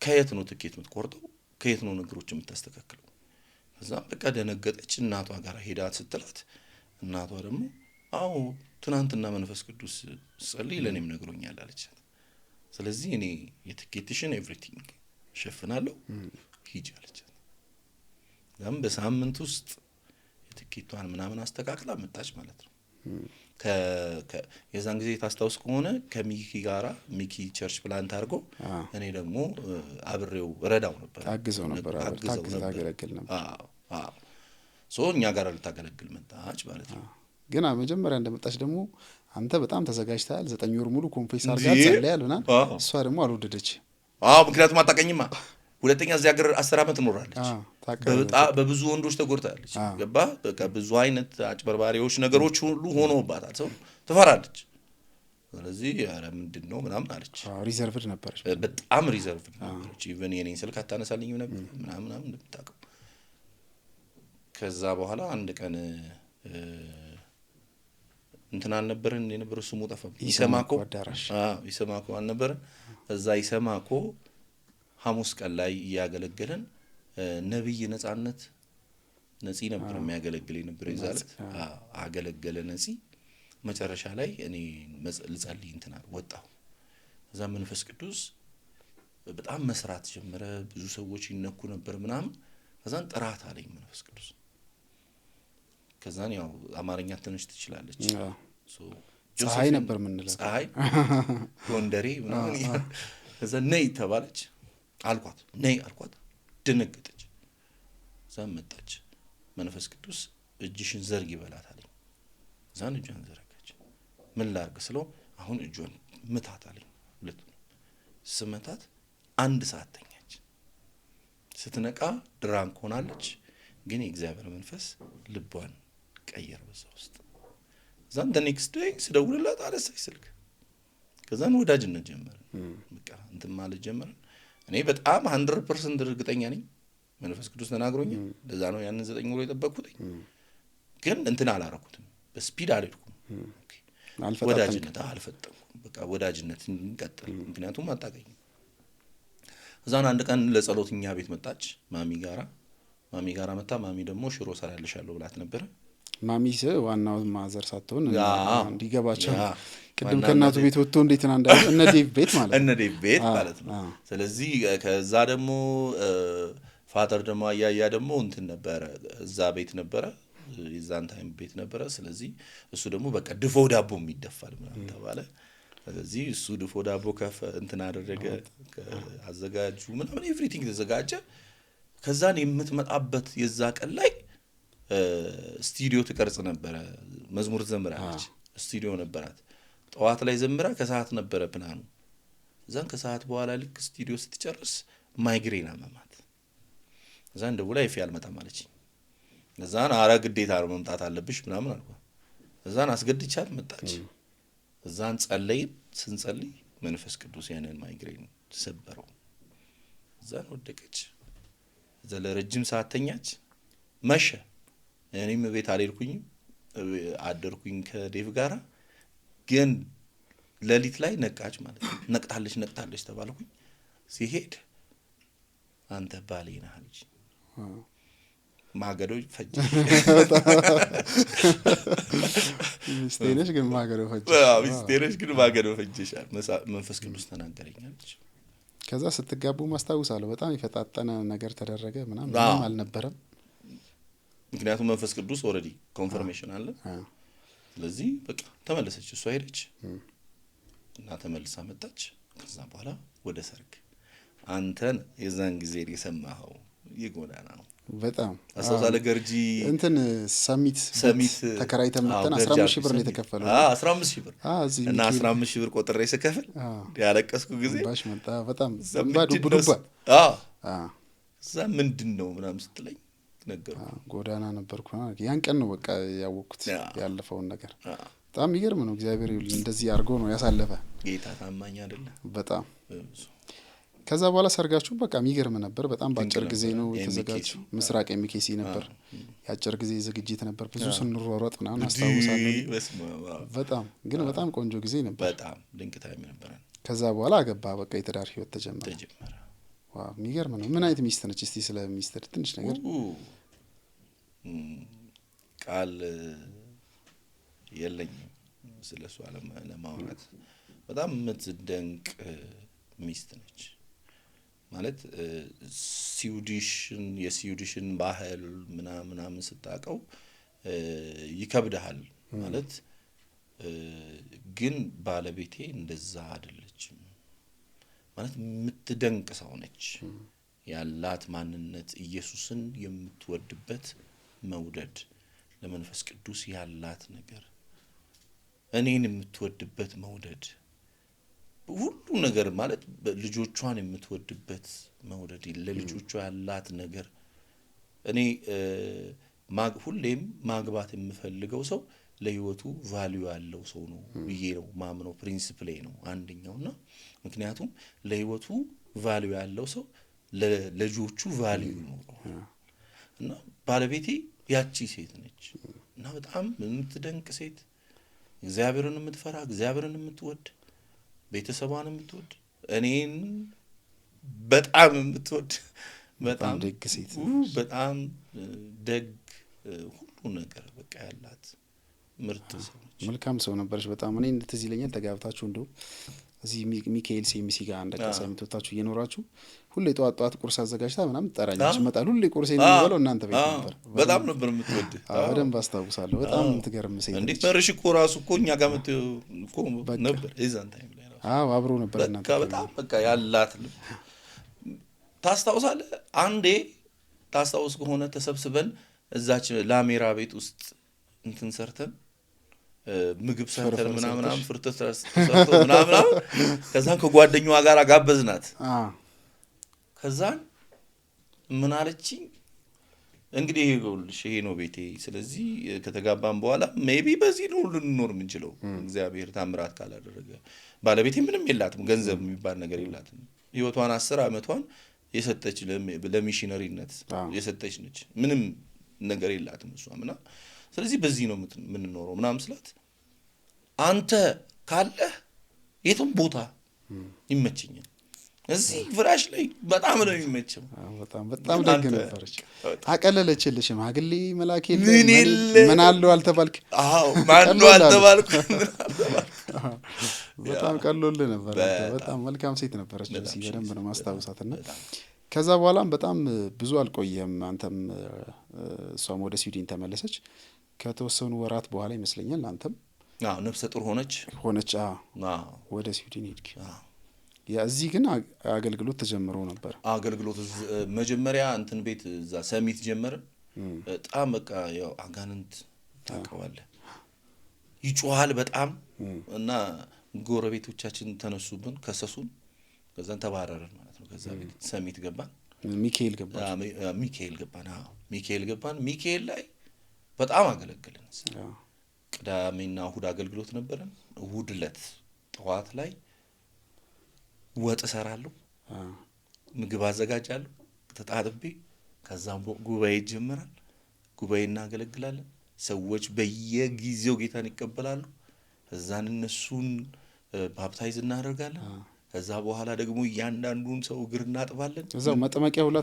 ከየት ነው ትኬት የምትቆርጠው? ከየት ነው ነገሮች የምታስተካክለው? ከዛም በቃ ደነገጠች። እናቷ ጋር ሄዳ ስትላት እናቷ ደግሞ አዎ ትናንትና መንፈስ ቅዱስ ጸልይ ለኔም ነግሮኛል አለቻት። ስለዚህ እኔ የትኬትሽን ኤቭሪቲንግ ሸፍናለሁ ሂጂ አለቻት። ዛም በሳምንት ውስጥ የትኬቷን ምናምን አስተካክላ መጣች ማለት ነው። የዛን ጊዜ ታስታውስ ከሆነ ከሚኪ ጋራ ሚኪ ቸርች ፕላንት አድርጎ እኔ ደግሞ አብሬው ረዳው ነበር፣ ታግዘው ነበር። ታገለግል ነበር። እኛ ጋር ልታገለግል መጣች ማለት ነው። ግን መጀመሪያ እንደመጣች ደግሞ አንተ በጣም ተዘጋጅተሃል። 9 ወር ሙሉ ኮንፌስ አድርጋ ጸልያልና እሷ ደግሞ አልወደደች። ምክንያቱም አታቀኝማ። ሁለተኛ እዚህ ሀገር 10 ዓመት ኖራለች። በብዙ ወንዶች ተጎድታለች። ገባ በቃ ብዙ አይነት አጭበርባሪዎች ነገሮች ሁሉ ሆኖባታል። ሰው ትፈራለች። ስለዚህ ኧረ ምንድን ነው ምናምን አለች። ሪዘርቭድ ነበረች፣ በጣም ሪዘርቭድ ነበረች። ኢቨን የኔን ስልክ አታነሳልኝም ነበር ምናምን እንደምታውቀው። ከዛ በኋላ አንድ ቀን እንትን አልነበረን የነበረው ስሙ ጠፋ። ኢሰማኮ አዳራሽ ኢሰማኮ አልነበረን። እዛ ኢሰማኮ ሐሙስ ቀን ላይ እያገለገለን ነብይ ነጻነት ነፂ ነበር የሚያገለግል ነበር ይዛለት አገለገለ ነፂ። መጨረሻ ላይ እኔ ልጸልይ እንትና ወጣሁ። እዛ መንፈስ ቅዱስ በጣም መስራት ጀመረ። ብዙ ሰዎች ይነኩ ነበር ምናምን። ከዛን ጥራት አለኝ መንፈስ ቅዱስ። ከዛን ያው አማርኛ ትንሽ ትችላለች ፀሐይ ነበር ምንለው ፀሐይ ጎንደሬ ምናምን ከዛ ነይ ተባለች አልኳት። ነይ አልኳት ደነገጠች። ዛም መጣች። መንፈስ ቅዱስ እጅሽን ዘርግ ይበላት አለኝ። ዛን እጇን ዘረጋች። ምን ላርግ ስለው አሁን እጇን ምታት አለኝ። ሁለት ስመታት 1 ሰዓት ተኛች። ስትነቃ ድራንክ ሆናለች። ግን የእግዚአብሔር መንፈስ ልቧን ቀየረ በዛ ውስጥ። ዛን the next day ስደውልላት አነሳች ስልክ። ከዛን ወዳጅነት ጀመርን። በቃ እንትን ማለት ጀመርን። እኔ በጣም 100% እርግጠኛ ነኝ መንፈስ ቅዱስ ተናግሮኛል። ለዛ ነው ያንን 9 ወር የጠበቅኩት። ግን እንትን አላረኩትም፣ በስፒድ አልሄድኩም። ወዳጅነት አልፈጠንኩም። በቃ ወዳጅነት እንቀጥል፣ ምክንያቱም አጣቀኝ። እዛን አንድ ቀን ለጸሎት እኛ ቤት መጣች ማሚ ጋራ መጣ። ማሚ ደግሞ ሽሮ ሰራልሻለሁ ብላት ነበር። ማሚስ ዋናው ማዘር ሳትሆን እንዲገባቸው ቅድም ከእናቱ ቤት ወጥቶ እንዴት ነው እንዳለ እነ ዴቭ ቤት ማለት ነው። ስለዚህ ከዛ ደግሞ ፋደር ደግሞ አያያ ደግሞ እንትን ነበረ፣ እዛ ቤት ነበረ፣ የዛን ታይም ቤት ነበረ። ስለዚህ እሱ ደግሞ በቃ ድፎ ዳቦ የሚደፋል ምናምን ተባለ። ስለዚህ እሱ ድፎ ዳቦ እንትን አደረገ፣ አዘጋጁ ምናምን ኤቭሪቲንግ ተዘጋጀ። ከዛን የምትመጣበት የዛ ቀን ላይ ስቱዲዮ ትቀርጽ ነበረ፣ መዝሙር ትዘምራለች። ስቱዲዮ ነበራት። ጠዋት ላይ ዘምራ ከሰዓት ነበረ ፕላኑ። እዛን ከሰዓት በኋላ ልክ ስቱዲዮ ስትጨርስ ማይግሬን አመማት። እዛን ደውላ ይፍ ያልመጣም አለች። እዛን አረ ግዴታ ነው መምጣት አለብሽ ምናምን አልኳት። እዛን አስገድቻት መጣች። እዛን ስንጸልይ መንፈስ ቅዱስ ያንን ማይግሬን ተሰበረው። እዛን ወደቀች። እዛ ለረጅም ሰዓት ተኛች። መሸ። እኔም ቤት አልሄድኩኝም፣ አደርኩኝ ከዴቭ ጋራ። ግን ሌሊት ላይ ነቃች ማለት ነው። ነቅታለች ተባልኩኝ። ሲሄድ አንተ ባሌ ነህ አለች። ማገዶ ፈጀሽ። ሚስቴነሽ ግን ማገዶ ፈጀሻል። መንፈስ ቅዱስ ተናገረኛለች። ከዛ ስትጋቡ ማስታውሳለሁ በጣም የፈጣጠነ ነገር ተደረገ ምንም አልነበረም። ምክንያቱም መንፈስ ቅዱስ ኦልሬዲ ኮንፈርሜሽን አለ። ስለዚህ በቃ ተመለሰች። እሷ ሄደች እና ተመልሳ መጣች። ከዛ በኋላ ወደ ሰርግ አንተን የዛን ጊዜ የሰማኸው የጎዳና ነው። በጣም አሳሳለ ገርጂ እንትን ሰሚት ተከራይተን መጣን። 15,000 ብር ነው የተከፈለው። 15,000 ብር እና 15,000 ብር ቆጥሬ ስከፍል ያለቀስኩ ጊዜ ባሽ መጣ። በጣም ዱባ እዛ ምንድነው ምናምን ስትለኝ ነገርኩ። ጎዳና ነበርኩ። ያን ቀን ነው በቃ ያወቅኩት ያለፈውን ነገር። በጣም ይገርም ነው። እግዚአብሔር ይሁን እንደዚህ አድርጎ ነው ያሳለፈ። ጌታ ታማኝ አይደለ? በጣም ከዛ በኋላ ሰርጋችሁ በቃ የሚገርም ነበር። በጣም በአጭር ጊዜ ነው የተዘጋጀው። ምስራቅ ኤምኬሲ ነበር። የአጭር ጊዜ ዝግጅት ነበር። ብዙ ስንሯሯጥ ምናምን አስታውሳለሁ። በጣም ግን በጣም ቆንጆ ጊዜ ነበር። በጣም ድንቅ ታይም ነበር። ከዛ በኋላ አገባ። በቃ የትዳር ህይወት ተጀመረ። ዋው የሚገርም ነው። ምን አይነት ሚስት ነች? እስቲ ስለ ሚስት ትንሽ ነገር ቃል የለኝም ስለሱ ለማውራት። በጣም የምትደንቅ ሚስት ነች። ማለት የስዊዲሽን ባህል ምናምን ስታውቀው ይከብድሃል ማለት። ግን ባለቤቴ እንደዛ አይደለችም ማለት የምትደንቅ ሰው ነች። ያላት ማንነት ኢየሱስን የምትወድበት መውደድ፣ ለመንፈስ ቅዱስ ያላት ነገር፣ እኔን የምትወድበት መውደድ፣ ሁሉ ነገር ማለት ልጆቿን የምትወድበት መውደድ፣ ለልጆቿ ያላት ነገር። እኔ ሁሌም ማግባት የምፈልገው ሰው ለህይወቱ ቫልዩ ያለው ሰው ነው ብዬ ነው ማምነው። ፕሪንሲፕሌ ነው አንደኛውና ምክንያቱም ለህይወቱ ቫልዩ ያለው ሰው ለልጆቹ ቫልዩ ነው። እና ባለቤቴ ያቺ ሴት ነች እና በጣም የምትደንቅ ሴት፣ እግዚአብሔርን የምትፈራ እግዚአብሔርን የምትወድ ቤተሰቧን የምትወድ እኔን በጣም የምትወድ በጣም ደግ ሴት በጣም ደግ ሁሉ ነገር በቃ ያላት ምርጥ ሰው ነች። መልካም ሰው ነበርሽ በጣም። እኔ እንደዚህ ይለኛል ተጋብታችሁ እንደው እዚህ ሚካኤል ሲኤምሲ ጋር አንድ ቀን ተወታችሁ እየኖራችሁ ሁሌ ጧት ቁርስ አዘጋጅታ ምናምን ትጠራኛለች። መጣል ሁሌ ቁርስ የሚበላው እናንተ ቤት ነበር። በጣም ነበር የምትወድ። በደንብ አስታውሳለሁ። በጣም የምትገርም ሴት ነች። እንዴት መርሽ እኮ ራሱ እኮ እኛ ጋር እኮ ነበር የዛን ታይም ላይ ራሱ። አብሮ ነበር እናንተ በጣም በቃ ያላት ታስታውሳለህ? አንዴ ታስታውስ ከሆነ ተሰብስበን እዛች ላሜራ ቤት ውስጥ እንትን ሰርተን ምግብ ሰርተን ምናምን ፍርተት ሰርተን ምናምን ከዛን ከጓደኛዋ ጋር ጋበዝናት። ከዛን ምን አለችኝ እንግዲህ ይሄ ነው ቤቴ፣ ስለዚህ ከተጋባን በኋላ ሜቢ በዚህ ነው ልንኖር የምንችለው እግዚአብሔር ታምራት ካላደረገ። ባለቤቴ ምንም የላትም፣ ገንዘብ የሚባል ነገር የላትም። ህይወቷን 10 አመቷን የሰጠች ለሚሽነሪነት የሰጠች ነች። ምንም ነገር የላትም እሷምና ስለዚህ በዚህ ነው የምንኖረው ምናምን ስላት አንተ ካለህ የትም ቦታ ይመቸኛል፣ እዚህ ፍራሽ ላይ በጣም ነው የሚመቸው። በጣም ደግ ነበረች። አቀለለችልሽ። ሽማግሌ መላክ ምን አለው አልተባልክ? ማን ነው አልተባልኩ። በጣም ቀሎልህ ነበር። በጣም መልካም ሴት ነበረች። በደንብ ነው ማስታወሳትና ከዛ በኋላም በጣም ብዙ አልቆየም። አንተም እሷም ወደ ስዊድን ተመለሰች። ከተወሰኑ ወራት በኋላ ይመስለኛል አንተም ነፍሰ ጡር ሆነች። ወደ ስዊድን ሄድክ። እዚህ ግን አገልግሎት ተጀምሮ ነበር። አገልግሎት መጀመሪያ እንትን ቤት እዛ ሰሚት ጀመረ። በጣም በቃ ያው አጋንንት ታውቀዋለህ ይጮሃል በጣም እና ጎረቤቶቻችን ተነሱብን፣ ከሰሱን። ከዛን ተባረረን ማለት ነው። ከዛ ቤት ሰሚት ገባን። ሚካኤል ገባን። ሚካኤል ላይ በጣም አገለገልን። ቅዳሜና እሁድ አገልግሎት ነበረን። እሁድ ዕለት ጠዋት ላይ ወጥ እሰራለሁ፣ ምግብ አዘጋጃለሁ ተጣጥቤ። ከዛም ጉባኤ ይጀምራል። ጉባኤ እናገለግላለን። ሰዎች በየጊዜው ጌታን ይቀበላሉ። ከዛን እነሱን ባፕታይዝ እናደርጋለን። ከዛ በኋላ ደግሞ እያንዳንዱን ሰው እግር እናጥባለን። እዛው መጥመቂያ ሁሉ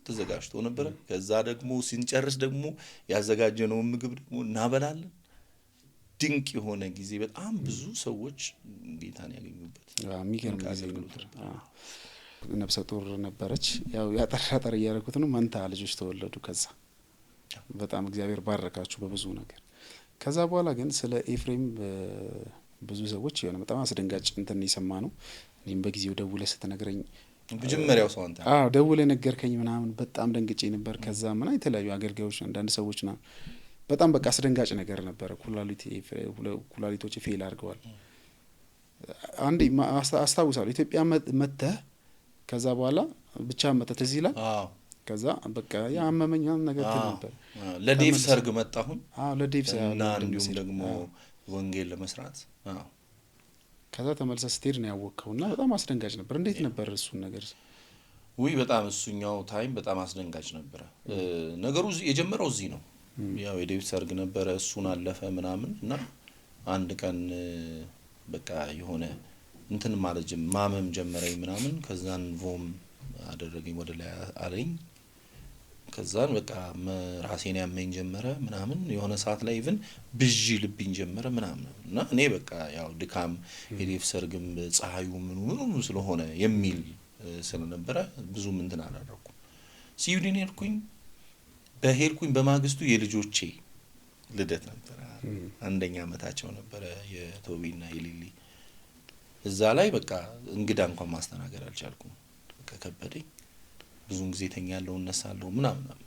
ተዘጋጅቶ ነበር። ከዛ ደግሞ ሲንጨርስ ደግሞ ያዘጋጀነውን ምግብ ደግሞ እናበላለን። ድንቅ የሆነ ጊዜ፣ በጣም ብዙ ሰዎች ጌታን ያገኙበት የሚገርም ጊዜ ነበር። ነፍሰ ጡር ነበረች። ያው ያጠራጠር እያደረኩት ነው። መንታ ልጆች ተወለዱ። ከዛ በጣም እግዚአብሔር ባረካችሁ በብዙ ነገር። ከዛ በኋላ ግን ስለ ኤፍሬም ብዙ ሰዎች የሆነ በጣም አስደንጋጭ እንትን የሰማ ነው። እኔም በጊዜው ደውለህ ስትነግረኝ መጀመሪያው ሰው አንተ ደውለህ ነገርከኝ ምናምን በጣም ደንግጬ ነበር። ከዛ ምን የተለያዩ አገልጋዮች አንዳንድ ሰዎች ና በጣም በቃ አስደንጋጭ ነገር ነበረ። ኩላሊቶች ፌል አድርገዋል። አንዴ አስታውሳለሁ ኢትዮጵያ መጥተህ ከዛ በኋላ ብቻ መጥተህ እዚህ ላይ ከዛ በቃ ያመመኝ ነገር ነበር። ለዴቭ ሰርግ መጣሁኝ። ለዴቭ ሰርግ እና እንዲሁም ደግሞ ወንጌል ለመስራት ከዛ ተመልሰህ ስትሄድ ነው ያወቅኸውና በጣም አስደንጋጭ ነበር። እንዴት ነበር እሱን ነገር? በጣም እሱኛው ታይም በጣም አስደንጋጭ ነበር። ነገሩ የጀመረው እዚህ ነው። ያው የዴቭ ሰርግ ነበረ፣ እሱን አለፈ ምናምን እና አንድ ቀን በቃ የሆነ እንትን ማለት ማመም ጀመረኝ ምናምን። ከዛን ቮም አደረገኝ ወደ ላይ አለኝ። ከዛን በቃ ራሴን ያመኝ ጀመረ ምናምን። የሆነ ሰዓት ላይ ኢቭን ብዥ ልብኝ ጀመረ ምናምን እና እኔ በቃ ያው ድካም የዴቭ ሰርግም ፀሐዩ ምኑ ስለሆነ የሚል ስለነበረ ብዙም እንትን አላደረኩም። ስዊድን ሄድኩኝ። በማግስቱ የልጆቼ ልደት ነበረ። አንደኛ አመታቸው ነበረ የቶቢና የሊሊ። እዛ ላይ በቃ እንግዳ እንኳን ማስተናገድ አልቻልኩም። በቃ ከበደኝ። ብዙን ጊዜ ተኛለሁ እነሳለሁ ምናምን።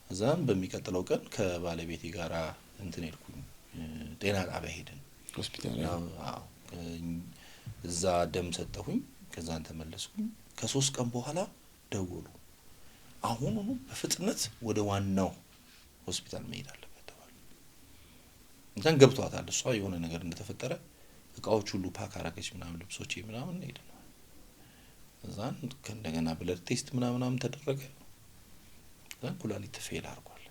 እዛም በሚቀጥለው ቀን ከባለቤቴ ጋር እንትን ሄድኩኝ፣ ጤና ጣቢያ ሄድን፣ ሆስፒታል። እዛ ደም ሰጠሁኝ። ከዛን ተመለስኩኝ። ከ3 ቀን በኋላ ደወሉ። አሁኑኑ በፍጥነት ወደ ዋናው ሆስፒታል መሄድ አለበት ተባለ። እንትን ገብቷታል እሷ የሆነ ነገር እንደተፈጠረ እቃዎች ሁሉ ፓክ አረገች ምናምን፣ ልብሶቼ ምናምን ሄድን። እዛን ከእንደገና ብለድ ቴስት ምናምን ተደረገ። እዛን ኩላሊት ፌል አድርጓል።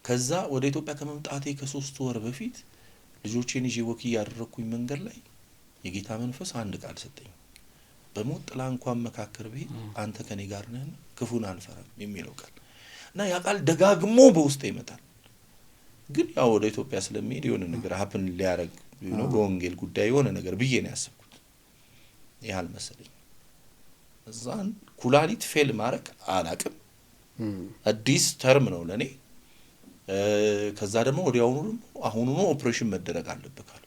ከዛ ወደ ኢትዮጵያ ከመምጣቴ ከ3 ወር በፊት ልጆቼን ይዤ ወክ ያደረኩኝ መንገድ ላይ የጌታ መንፈስ አንድ ቃል ሰጠኝ። በሞት ጥላ እንኳን መካከል ብሄድ አንተ ከኔ ጋር ነህ፣ ክፉን አልፈራም የሚለው ቃል እና ያ ቃል ደጋግሞ በውስጤ ይመጣል። ግን ያው ወደ ኢትዮጵያ ስለሚሄድ የሆነ ነገር ሀፕን ሊያረግ ነው በወንጌል ጉዳይ የሆነ ነገር ብዬ ነው ያሰብኩት። ያህል መሰለኝ። እዛን ኩላሊት ፌል ማድረግ አላቅም፣ አዲስ ተርም ነው ለኔ። ከዛ ደግሞ ወዲያውኑ አሁኑኑ ኦፕሬሽን መደረግ አለበት ካሉ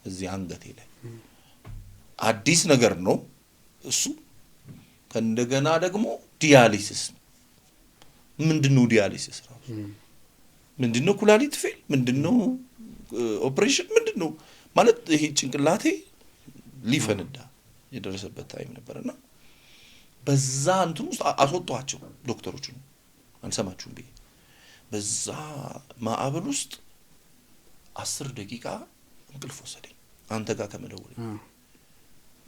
እዚህ አንገቴ ላይ አዲስ ነገር ነው እሱ። ከእንደገና ደግሞ ዲያሊሲስ። ምንድነው ዲያሊሲስ ራሱ? ምንድነው ኩላሊት ፌል? ምንድነው ኦፕሬሽን? ምንድነው ማለት? ይሄ ጭንቅላቴ ሊፈነዳ የደረሰበት ታይም ነበርና በዛ እንትን ውስጥ አስወጣቸው ዶክተሮቹ። አንሰማችሁም ብዬ በዛ ማዕበል ውስጥ 10 ደቂቃ እንቅልፍ ወሰደኝ አንተ ጋር ከመደወል።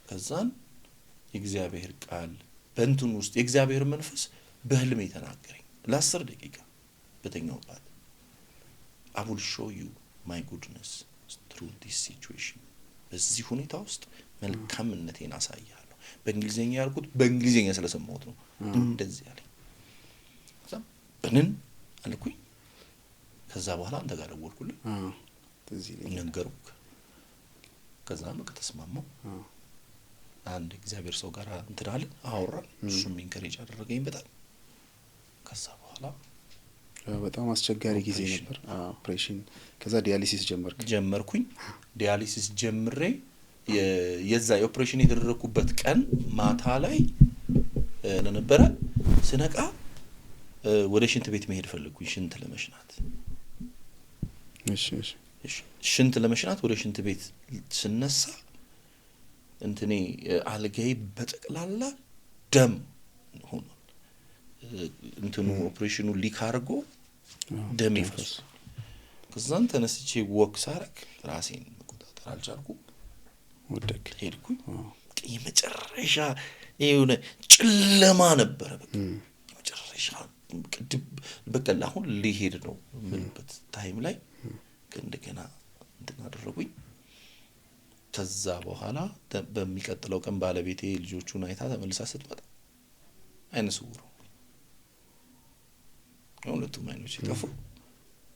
ከዛን የእግዚአብሔር ቃል በእንትን ውስጥ የእግዚአብሔር መንፈስ በህልሜ ተናገረኝ ለ10 ደቂቃ በተኛውባት። I will show you my goodness through this situation። በዚህ ሁኔታ ውስጥ መልካምነቴን አሳያለሁ። በእንግሊዘኛ ያልኩት በእንግሊዘኛ ስለሰማሁት ነው እንደዚህ አለኝ። ከዛ በንን አልኩኝ። ከዛ በኋላ አንተ ጋር ደወልኩልኝ እዚህ ነገርኩ። ከዛ ነው ከተስማማው አንድ እግዚአብሔር ሰው ጋር እንትን አለ አወራን። እሱም ኢንከሬጅ አደረገኝ በጣም። ከዛ በኋላ በጣም አስቸጋሪ ጊዜ ነበር ኦፕሬሽን። ከዛ ዲያሊሲስ ጀመርኩኝ። ዲያሊሲስ ጀምሬ የዛ የኦፕሬሽን የተደረኩበት ቀን ማታ ላይ ነበር። ስነቃ ወደ ሽንት ቤት መሄድ ፈልኩኝ ሽንት ለመሽናት። እሺ ሽንት ለመሽናት ወደ ሽንት ቤት ስነሳ እንትኔ አልጋዬ በጠቅላላ ደም ሆኖ እንትኑ ኦፕሬሽኑ ሊክ አድርጎ ደም ይፈስ። ከዛን ተነስቼ ወክ ሳረክ ራሴን መቆጣጠር አልቻልኩም። ወደክ ሄድኩኝ። የመጨረሻ የሆነ ጨለማ ነበር። በቃ የመጨረሻ ቅድም በቃ አሁን ሊሄድ ነው ምንበት ታይም ላይ እንደገና እንትን አደረጉኝ። ከዛ በኋላ በሚቀጥለው ቀን ባለቤቴ ልጆቹን አይታ ተመልሳ ስትመጣ አይነ ስውር ሁለቱም አይኖች ሲጠፉ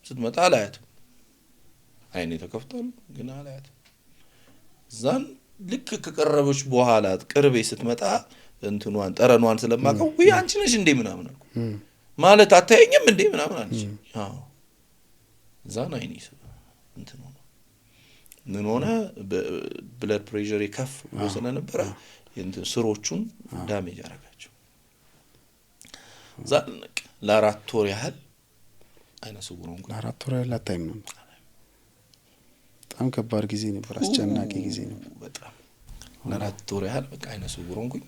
ስትመጣ አላያትም። አይኔ ተከፍቷል ግን አላያትም። ዛን ልክ ከቀረበች በኋላ ቅርቤ ስትመጣ እንትኗን ጠረኗን ስለማቀው ወይ አንቺ ነሽ እንዴ ምናምን አልኩ። ማለት አታየኝም እንዴ ምናምን አለች። አዎ ዛን አይኔ እንትን ሆነ ምን ሆነ ብለድ ፕሬሸር ከፍ ብሎ ስለነበረ እንትን ስሮቹን ዳሜጅ አደረጋቸው። ዛን ለ4 ወር ያህል አይነ ስውር ሆንኩ። ለ4 ወር ያህል አታይም ነው። በጣም ከባድ ጊዜ ነበር፣ አስጨናቂ ጊዜ ነበር በጣም። ለ4 ወር ያህል በቃ አይነ ስውር ሆንኩኝ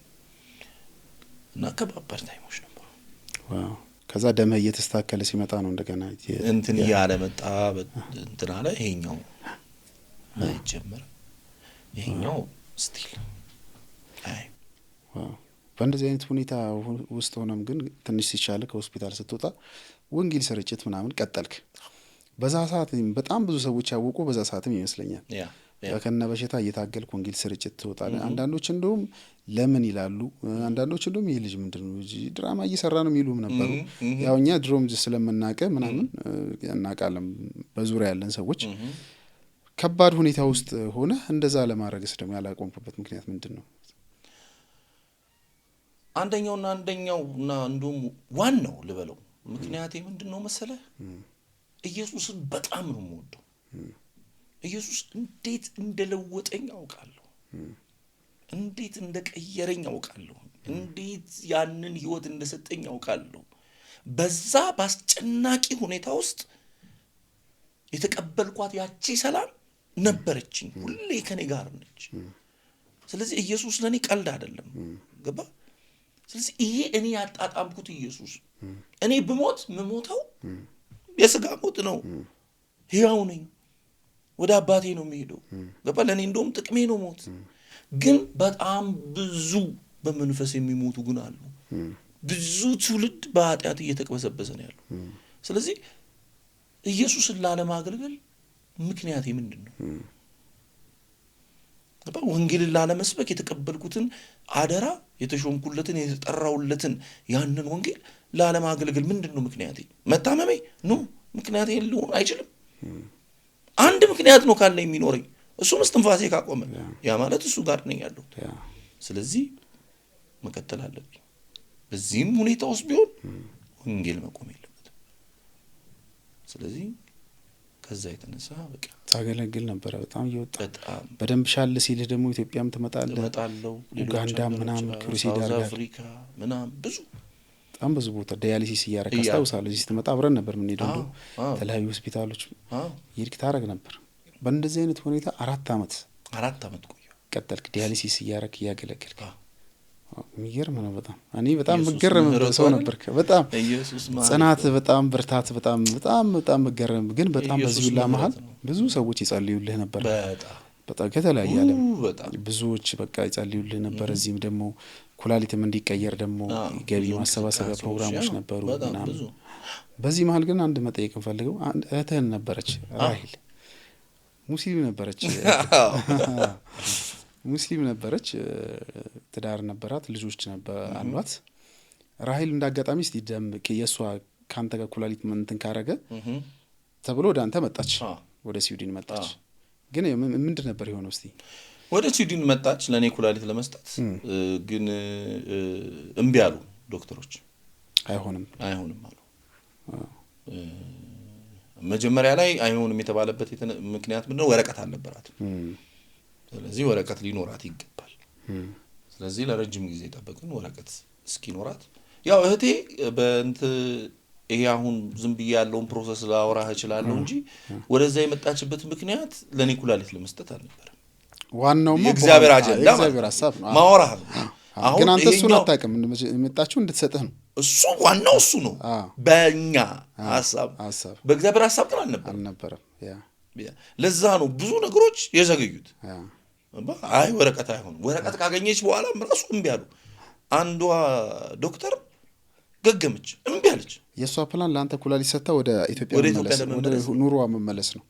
እና ከባድ ታይሞች ነበሩ። ዋው። ከዛ ደም እየተስተካከለ ሲመጣ ነው እንደገና እንትን ያለ መጣ እንትን አለ። ይሄኛው አይጀመር ይሄኛው ስቲል አይ ዋው። በእንደዚህ አይነት ሁኔታ ውስጥ ሆነም ግን ትንሽ ሲቻለ ከሆስፒታል ስትወጣ ወንጌል ስርጭት ምናምን ቀጠልክ። በዛ ሰዓት በጣም ብዙ ሰዎች ያወቁ በዛ ሰዓትም ይመስለኛል ከነ በሽታ እየታገልክ ወንጌል ስርጭት ትወጣለህ። አንዳንዶች እንደውም ለምን ይላሉ፣ አንዳንዶች እንደውም ይሄ ልጅ ምንድነው ድራማ እየሰራ ነው የሚሉም ነበሩ። ያው እኛ ድሮም ስለምናቀ ምናምን እናቃለም በዙሪያ ያለን ሰዎች። ከባድ ሁኔታ ውስጥ ሆነ እንደዛ ለማድረግስ ደግሞ ያላቆምኩበት ምክንያት ምንድነው? አንደኛውና እንደውም ዋናው ልበለው ምክንያቴ ምንድነው መሰለህ? ኢየሱስን በጣም ነው የምወደው። ኢየሱስ እንዴት እንደለወጠኝ አውቃለሁ። እንዴት እንደቀየረኝ አውቃለሁ። እንዴት ያንን ህይወት እንደሰጠኝ አውቃለሁ። በዛ ባስጨናቂ ሁኔታ ውስጥ የተቀበልኳት ያቺ ሰላም ነበረችኝ፣ ሁሌ ከኔ ጋር ነች። ስለዚህ ኢየሱስ ለኔ ቀልድ አይደለም። ገባ? ስለዚህ ይሄ እኔ ያጣጣምኩት ኢየሱስ እኔ ብሞት ምሞተው የሥጋ ሞት ነው፣ ሕያው ነኝ፣ ወደ አባቴ ነው የሚሄደው። ገባ? ለኔ እንደውም ጥቅሜ ነው ሞት። ግን በጣም ብዙ በመንፈስ የሚሞቱ ግን አሉ። ብዙ ትውልድ በኃጢአት እየተቀበሰበሰ ነው ያለው። ስለዚህ ኢየሱስን ላለማገልገል ምክንያቴ ምንድነው? ወንጌልን ላለመስበክ የተቀበልኩትን አደራ የተሾምኩለትን የተጠራውለትን ያንን ወንጌል ላለማገልገል ምንድነው ምክንያቴ? መታመሜ ነው ምክንያቴ ሊሆን አይችልም። አንድ ምክንያት ነው ካለ የሚኖረኝ እሱም እስትንፋሴ ካቆመ ያ ማለት እሱ ጋር ነኝ ያለው። ስለዚህ መከተል አለብኝ። በዚህም ሁኔታ ውስጥ ቢሆን ወንጌል መቆም የለበትም። ስለዚህ ከዛ የተነሳ በቃ ታገለግል ነበር በጣም ይወጣ በደንብ ሻል ሲል ደግሞ ኢትዮጵያም ትመጣለህ ኡጋንዳ ምናምን ክሩሴድ አፍሪካ ምናምን በጣም ብዙ ቦታ ዳያሊሲስ እያረከ አስታውሳለሁ። እዚህ ስትመጣ አብረን ነበር ምን ሄደው ተለያዩ ሆስፒታሎች ይርክ ታረግ ነበር። በእንደዚህ አይነት ሁኔታ 4 አመት ቆየ ቀጠልክ ዳያሊሲስ እያረክ እያገለገልክ። የሚገርም ነው በጣም እኔ በጣም መገረም ሰው ነበር። በጣም ጽናት በጣም ብርታት በጣም መገረም ግን በጣም በዚህ ሁሉ መሃል ብዙ ሰዎች ይጸልዩልህ ነበር። በጣም ከተለያየ ዓለም ብዙዎች በቃ ይጸልዩልህ ነበር። እዚህም ደግሞ ኩላሊትም እንዲቀየር ደግሞ ገቢ ማሰባሰቢያ ፕሮግራሞች ነበሩ ምናምን። በዚህ መሃል ግን አንድ መጠየቅ እንፈልገው አንድ እህትህ ነበረች ራሂል ሙስሊም ነበረች ትዳር ነበራት ልጆች ነበር አሏት። ራሂል እንዳጋጣሚ እስቲ ደም የሷ ካንተ ጋር ኩላሊት እንትን ካረገ ተብሎ ወደ አንተ መጣች ወደ ስዊድን መጣች። ግን ምንድን ነበር የሆነው? እስቲ ወደ ስዊድን መጣች ለኔ ኩላሊት ለመስጠት ግን እምቢ አሉ ዶክተሮች። አይሆንም አሉ። መጀመሪያ ላይ አይሆንም የተባለበት ምክንያት ምንድነው? ወረቀት አልነበራትም። ስለዚህ ወረቀት ሊኖራት ይገባል። ስለዚህ ለረጅም ጊዜ ጠበቅን ወረቀት እስኪኖራት። ያው እህቴ በእንት ይሄ አሁን ዝም ብዬ ያለውን ፕሮሰስ ላወራህ እችላለሁ እንጂ ወደዛ የመጣችበት ምክንያት ለኔ ኩላሊት ለመስጠት አልነበረም። ዋናው የእግዚአብሔር አጀንዳ የእግዚአብሔር ሐሳብ ነው ማወራህ። አሁን ግን አንተ እሱን አታውቅም የመጣችው እንድትሰጥህ ነው። እሱ ዋናው እሱ ነው። በእኛ ሐሳብ በእግዚአብሔር ሐሳብ ግን አልነበረም። ለዛ ነው ብዙ ነገሮች የዘገዩት። አይ ወረቀት አይሆንም። ወረቀት ካገኘች በኋላም ራሱ እምቢ አሉ። አንዷ ዶክተር ገገመች እምቢ አለች። የሷ ፕላን ለአንተ ኩላሊት ሰጥታ ወደ ኢትዮጵያ መመለስ ወደ ኑሮዋ መመለስ ነው።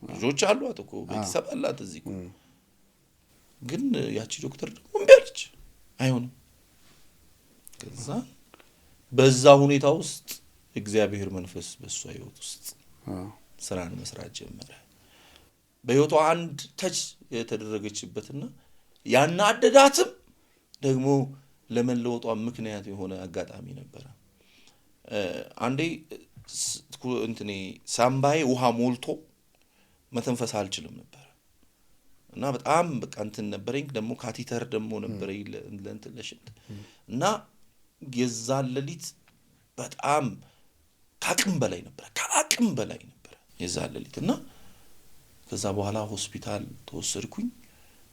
ልጆች አሏት እኮ ቤተሰብ አላት እዚህ እኮ። ግን ያቺ ዶክተር ደግሞ እምቢ አለች። አይሆንም። ከዛ በዛ ሁኔታ ውስጥ እግዚአብሔር መንፈስ በሷ ህይወት ውስጥ ስራን መስራት ጀመረ። በህይወቷ አንድ ተች የተደረገችበትና ያናደዳትም ደግሞ ለመለወጧ ምክንያት የሆነ አጋጣሚ ነበር። አንዴ እንትኔ ሳምባዬ ውሃ ሞልቶ መተንፈስ አልችልም ነበር እና በጣም በቃ እንትን ነበረኝ። ደግሞ ካቲተር ደግሞ ነበር ለእንትን ለሽንት እና የዛን ሌሊት በጣም ከአቅም በላይ ነበር የዛን ሌሊት። እና ከዛ በኋላ ሆስፒታል ተወሰድኩኝ።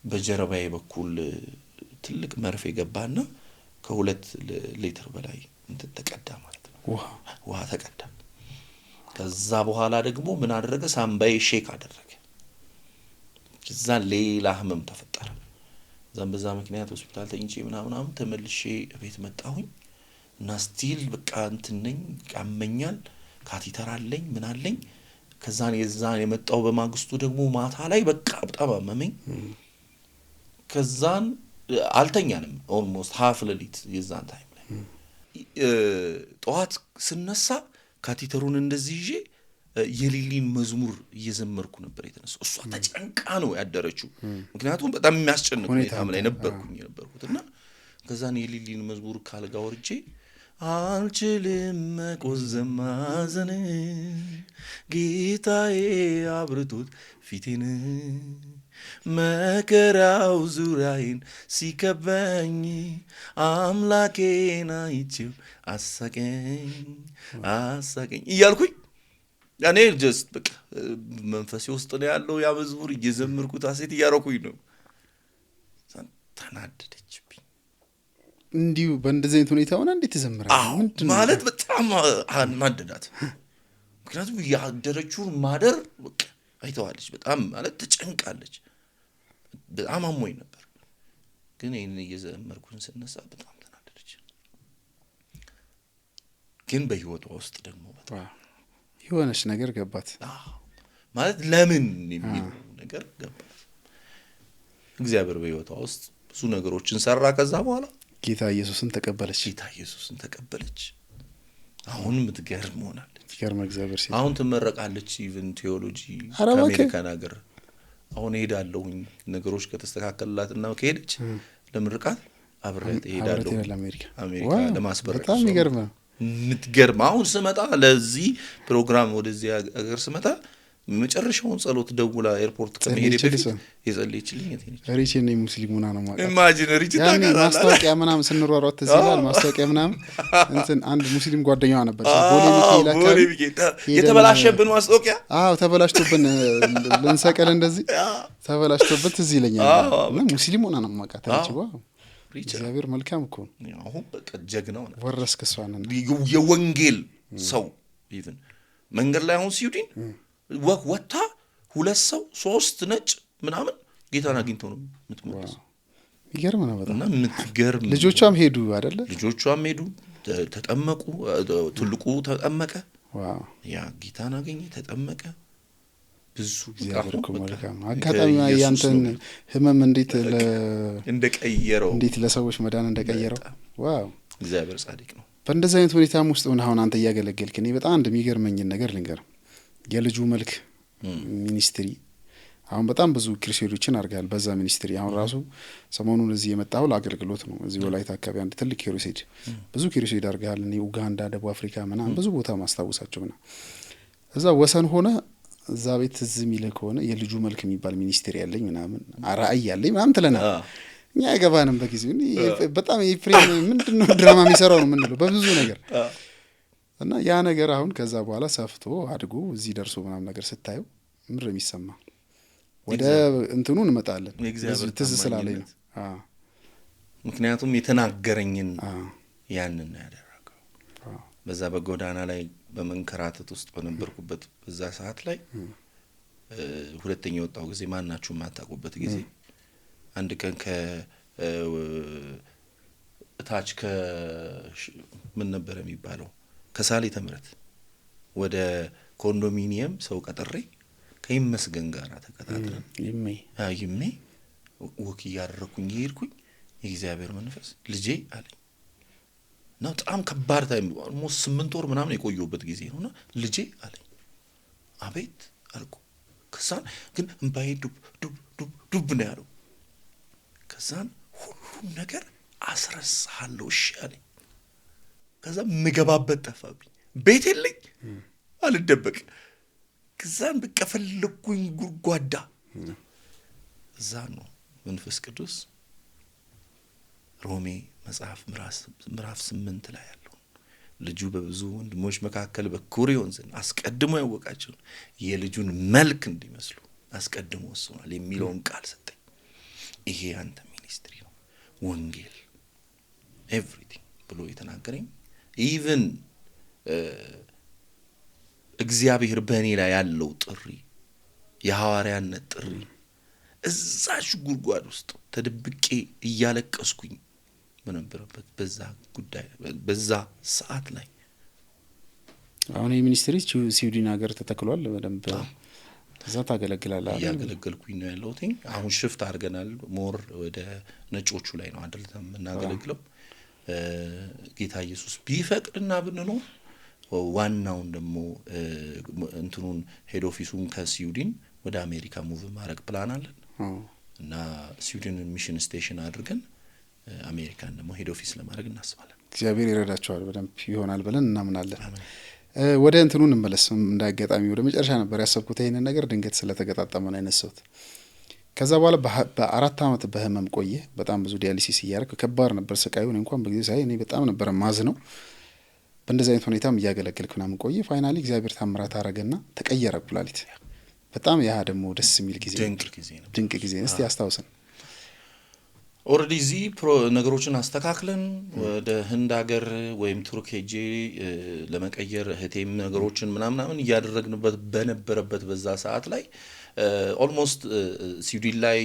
በጀርባዬ በኩል ትልቅ መርፌ ገባና ከ2 ሊትር በላይ እንትን ተቀዳ ማለት ነው። ውሃ ተቀዳ። ከዛ በኋላ ደግሞ ምን አደረገ? ሳምባዬ ሼክ አደረገ። ከዛ ሌላ ህመም ተፈጠረ። በዛ ምክንያት ሆስፒታል ተኝቼ ምናምን ተመልሼ ቤት መጣሁኝ እና ስቲል በቃ እንትን ነኝ ያመኛል። ካቲተር አለኝ ምን አለኝ። ከዛን የዛን የመጣው በማግስቱ ደግሞ ማታ ላይ በቃ በጣም አመመኝ። ከዛን አልተኛንም ኦልሞስት ሃፍ ሌሊት የዛን ታይም ላይ ጠዋት ስነሳ ካቲተሩን እንደዚህ ይዤ የሊሊን መዝሙር እየዘመርኩ ነበር የተነሳው። እሷ ተጨንቃ ነው ያደረችው። ምክንያቱም በጣም የሚያስጨንቅ ሁኔታ ላይ ነበርኩትና ከዛን የሊሊን መዝሙር ካልጋ ወርጄ አልችልም መቆዘም ማዘን ጌታዬ አብርቶት ፊቴን መከራው ዙሪያዬን ሲከበኝ አምላኬን አይቼው አሳቀኝ እያልኩኝ እኔ ጀስት በቃ መንፈሴ ውስጥ ነው ያለው ያ መዝሙር እየዘመርኩት ሐሴት እያረኩኝ ነው። ተናደደችብኝ። እንዲሁ በእንደዚህ አይነት ሁኔታ ሆነ እንዴት ትዘምራለህ? ምንድነው ማለት በጣም አናደዳት። ምክንያቱም ያደረችውን ማደር በቃ አይተዋለች። በጣም ማለት ተጨንቃለች። በጣም አሞኝ ነበር። ግን ይሄን እየዘመርኩኝ ስነሳ በጣም ተናደደች። ግን በህይወቷ ውስጥ ደግሞ በጣም የሆነች ነገር ገባት ማለት ለምን የሚለው ነገር ገባት። እግዚአብሔር በህይወቷ ውስጥ ብዙ ነገሮችን ሰራ። ከዛ በኋላ ጌታ ኢየሱስን ተቀበለች። አሁን ምትገርም ሆናለች። ይገርም እግዚአብሔር ሲል አሁን ትመረቃለች። ኢቭን ቴዎሎጂ ከአሜሪካን ሀገር አሁን ሄዳለሁኝ ነገሮች ከተስተካከለላትና ከሄደች ለምርቃት አብሬያት ሄዳለሁ አሜሪካ ለማስበረቅ። በጣም ይገርም ነው። ምትገርም አሁን ስመጣ ለዚህ ፕሮግራም ወደዚህ ሀገር ስመጣ መጨረሻውን ጸሎት ደውላ ኤርፖርት ከመሄድ በፊት የጸለየችልኝ ሪቺ ነኝ ሙስሊሙና ነው ማለት ኢማጂን ሪቺ ታውቃለህ። ማስታወቂያ ምናምን ስንሯሯጥ ተዘላል ማስታወቂያ ምናምን እንትን አንድ ሙስሊም ጓደኛዋ ነበር ቦሌ ሚካኤል የተበላሸብን ማስታወቂያ ተበላሽቶብን ልንሰቀል እንደዚህ ተበላሽቶበት እዚህ ይለኛል እና ሙስሊሙና ነው ማለት ሪቺ ዋው እግዚአብሔር መልካም እኮ አሁን በቃ ጀግናው ነው። ወረስክ እሷን የወንጌል ሰው ኢቭን መንገድ ላይ አሁን ሲዩዲን ወጣ 2 ሰው 3 ነጭ ምናምን ጌታን አግኝተው ነው የምትመለሰው። ይገርም ነው በጣም እና የምትገርም ልጆቿም ሄዱ አይደለ? ልጆቿም ሄዱ ተጠመቁ። ትልቁ ተጠመቀ። ዋው ያ ጌታን አገኘ ተጠመቀ። ብዙ እግዚአብሔር እኮ መልካም አጋጣሚ ያንተን ህመም እንዴት ለሰዎች መዳን እንደቀየረው ዋው እግዚአብሔር ጻድቅ ነው። በእንደዚህ አይነት ሁኔታም ውስጥ ሆነ አሁን አንተ እያገለገልክ እኔ በጣም እንደሚገርመኝ ነገር ልንገር። የልጁ መልክ ሚኒስትሪ አሁን በጣም ብዙ ክሩሴዶችን አድርጋል በዛ ሚኒስትሪ። አሁን ራሱ ሰሞኑን እዚህ የመጣው ለአገልግሎት ነው። እዚህ ወላይታ አካባቢ አንድ ትልቅ ክሩሴድ ብዙ ክሩሴድ አድርጋል። እኔ ኡጋንዳ፣ ደቡብ አፍሪካ ምናምን ብዙ ቦታ ማስታወሳቸውና እዛ ወሰን ሆነ እዛ ቤት እዚህ የሚል ከሆነ የልጁ መልክ የሚባል ሚኒስትሪ ያለኝ ምናምን ራእይ ያለኝ ምናምን ትለናል። እኛ አይገባንም በጊዜው በጣም የፍሬም ምንድነው ድራማ የሚሰራው ነው የምንለው በብዙ ነገር እና ያ ነገር አሁን ከዛ በኋላ ሰፍቶ አድጎ እዚህ ደርሶ ምናምን ነገር ስታየው ምንድነው የሚሰማ? ወደ እንትኑ እንመጣለን። ትዝ ስላለኝ ነው። ምክንያቱም የተናገረኝን ያንን ያደረገው በዛ በጎዳና ላይ በመንከራተት ውስጥ በነበርኩበት በዛ ሰዓት ላይ ሁለተኛ የወጣው ጊዜ ማናችሁ ማታውቁበት ጊዜ አንድ ቀን ከታች ምን ነበር የሚባለው ከሳሌ ተምረት ወደ ኮንዶሚኒየም ሰው ቀጥሬ ከይመስገን ጋር ተከታትለን ይሜ ወክ ያደረኩኝ ይሄድኩኝ የእግዚአብሔር መንፈስ ልጄ አለኝ እና በጣም ከባድ ታይም ኦልሞስት 8 ወር ምናምን የቆየሁበት ጊዜ ነውና ልጄ አለኝ። አቤት አልኩ። ከዛን ግን እንባዬ ዱብ ነው ያለው። ከዛን ሁሉም ነገር አስረሳለሁ እሺ አለኝ። ከዛ ምገባበት ጠፋብኝ። ቤት የለኝ አልደበቅ። ከዛን በቃ ፈለኩኝ ጉርጓዳ። እዛ ነው መንፈስ ቅዱስ ሮሜ መጽሐፍ ምዕራፍ 8 ላይ ያለው ልጁ በብዙ ወንድሞች መካከል በኩር ይሆን ዘንድ አስቀድሞ ያወቃቸው የልጁን መልክ እንዲመስሉ አስቀድሞ ወስኗል የሚለውን ቃል ሰጠኝ። ይሄ አንተ ሚኒስትሪ ነው ወንጌል ኤቭሪቲንግ ብሎ የተናገረኝ ኢቭን እግዚአብሔር በእኔ ላይ ያለው ጥሪ የሐዋርያነት ጥሪ እዛች ጉድጓድ ውስጥ ተደብቄ እያለቀስኩኝ በነበረበት በዛ ጉዳይ በዛ ሰዓት ላይ አሁን የሚኒስትሪ ስዊድን ሀገር ተተክሏል። በደንብ እዛ ታገለግላለህ? ያገለገልኩኝ ነው ያለሁት። አሁን ሽፍት አድርገናል። ሞር ወደ ነጮቹ ላይ ነው አይደለም እናገለግለው። ጌታ ኢየሱስ ቢፈቅድና ብንኖር ዋናውን ደግሞ እንትኑን ሄድ ኦፊሱን ከስዊድን ወደ አሜሪካ ሙቭ ማድረግ ፕላን አለን እና ስዊድን ሚሽን ስቴሽን አድርገን አሜሪካን ደግሞ ሄድ ኦፊስ ለማድረግ እናስባለን። እግዚአብሔር ይረዳቸዋል። በደንብ ይሆናል ብለን እናምናለን። ወደ እንትኑ እንመለስ። እንዳይገጣሚ ወደ መጨረሻ ነበር ያሰብኩት ይሄንን ነገር ድንገት ስለተገጣጣመ ነው ያነሳሁት። ከዛ በኋላ በ4 አመት በህመም ቆየ። በጣም ብዙ ዲያሊሲስ እያደረገ ከባድ ነበር ስቃዩ። እንኳን በጊዜው ሳይ እኔ በጣም ነበር ማዝ ነው። በእንደዚህ አይነት ሁኔታም እያገለገልኩ ምናምን ቆየ። ፋይናሊ እግዚአብሔር ታምራት አረገና ተቀየረ ኩላሊት። በጣም ያ ደግሞ ደስ የሚል ጊዜ ድንቅ ጊዜ ነው። እስቲ አስታውሰን። ኦልሬዲ እዚህ ነገሮችን አስተካክለን ወደ ህንድ ሀገር ወይም ቱርክ ሄጄ ለመቀየር እህቴም ነገሮችን ምናምን እያደረግንበት በነበረበት በዛ ሰዓት ላይ ኦልሞስት ስዊድን ላይ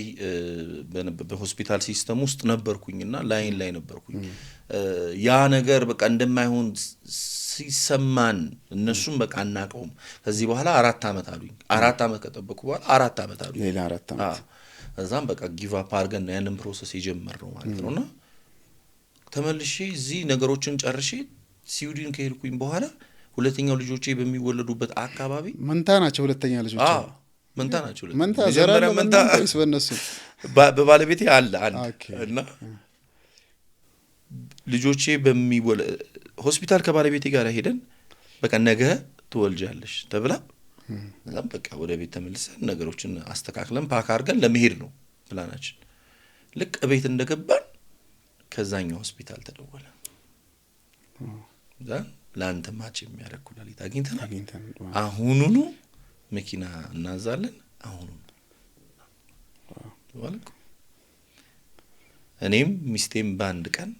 በሆስፒታል ሲስተም ውስጥ ነበርኩኝና ላይን ላይ ነበርኩኝ። ያ ነገር በቃ እንደማይሆን ሲሰማን እነሱም በቃ አናቀውም ከዚህ በኋላ 4 አመት አሉኝ። 4 አመት ከጠበቅኩ በኋላ 4 አመት አሉኝ። ሌላ 4 አመት እዛም በቃ ጊቭ አፕ አድርገን ያንን ፕሮሰስ የጀመርነው ማለት ነውና ተመልሼ እዚህ ነገሮችን ጨርሼ ስዊድን ከሄድኩኝ በኋላ ሁለተኛው ልጆቼ በሚወለዱበት አካባቢ መንታ ናቸው። ሁለተኛ ልጆቼ መንታ ናቸው። መንታ ዘራለ መንታ በእነሱ በባለቤቴ አለ እና ልጆቼ ሆስፒታል ከባለቤቴ ጋር ሄደን በቃ ነገ ትወልጃለሽ ተብላ እዛም በቃ ወደ ቤት ተመልሰን ነገሮችን አስተካክለን ፓክ አድርገን ለመሄድ ነው ፕላናችን። ልክ ቤት እንደገባን ከዛኛው ሆስፒታል ተደወለ። ለአንተ ማች የሚያደርግ ኩላሊት አግኝተናል፣ አሁኑኑ መኪና እናዛለን አሁኑኑ ወልኩ። እኔም ሚስቴም በአንድ ቀን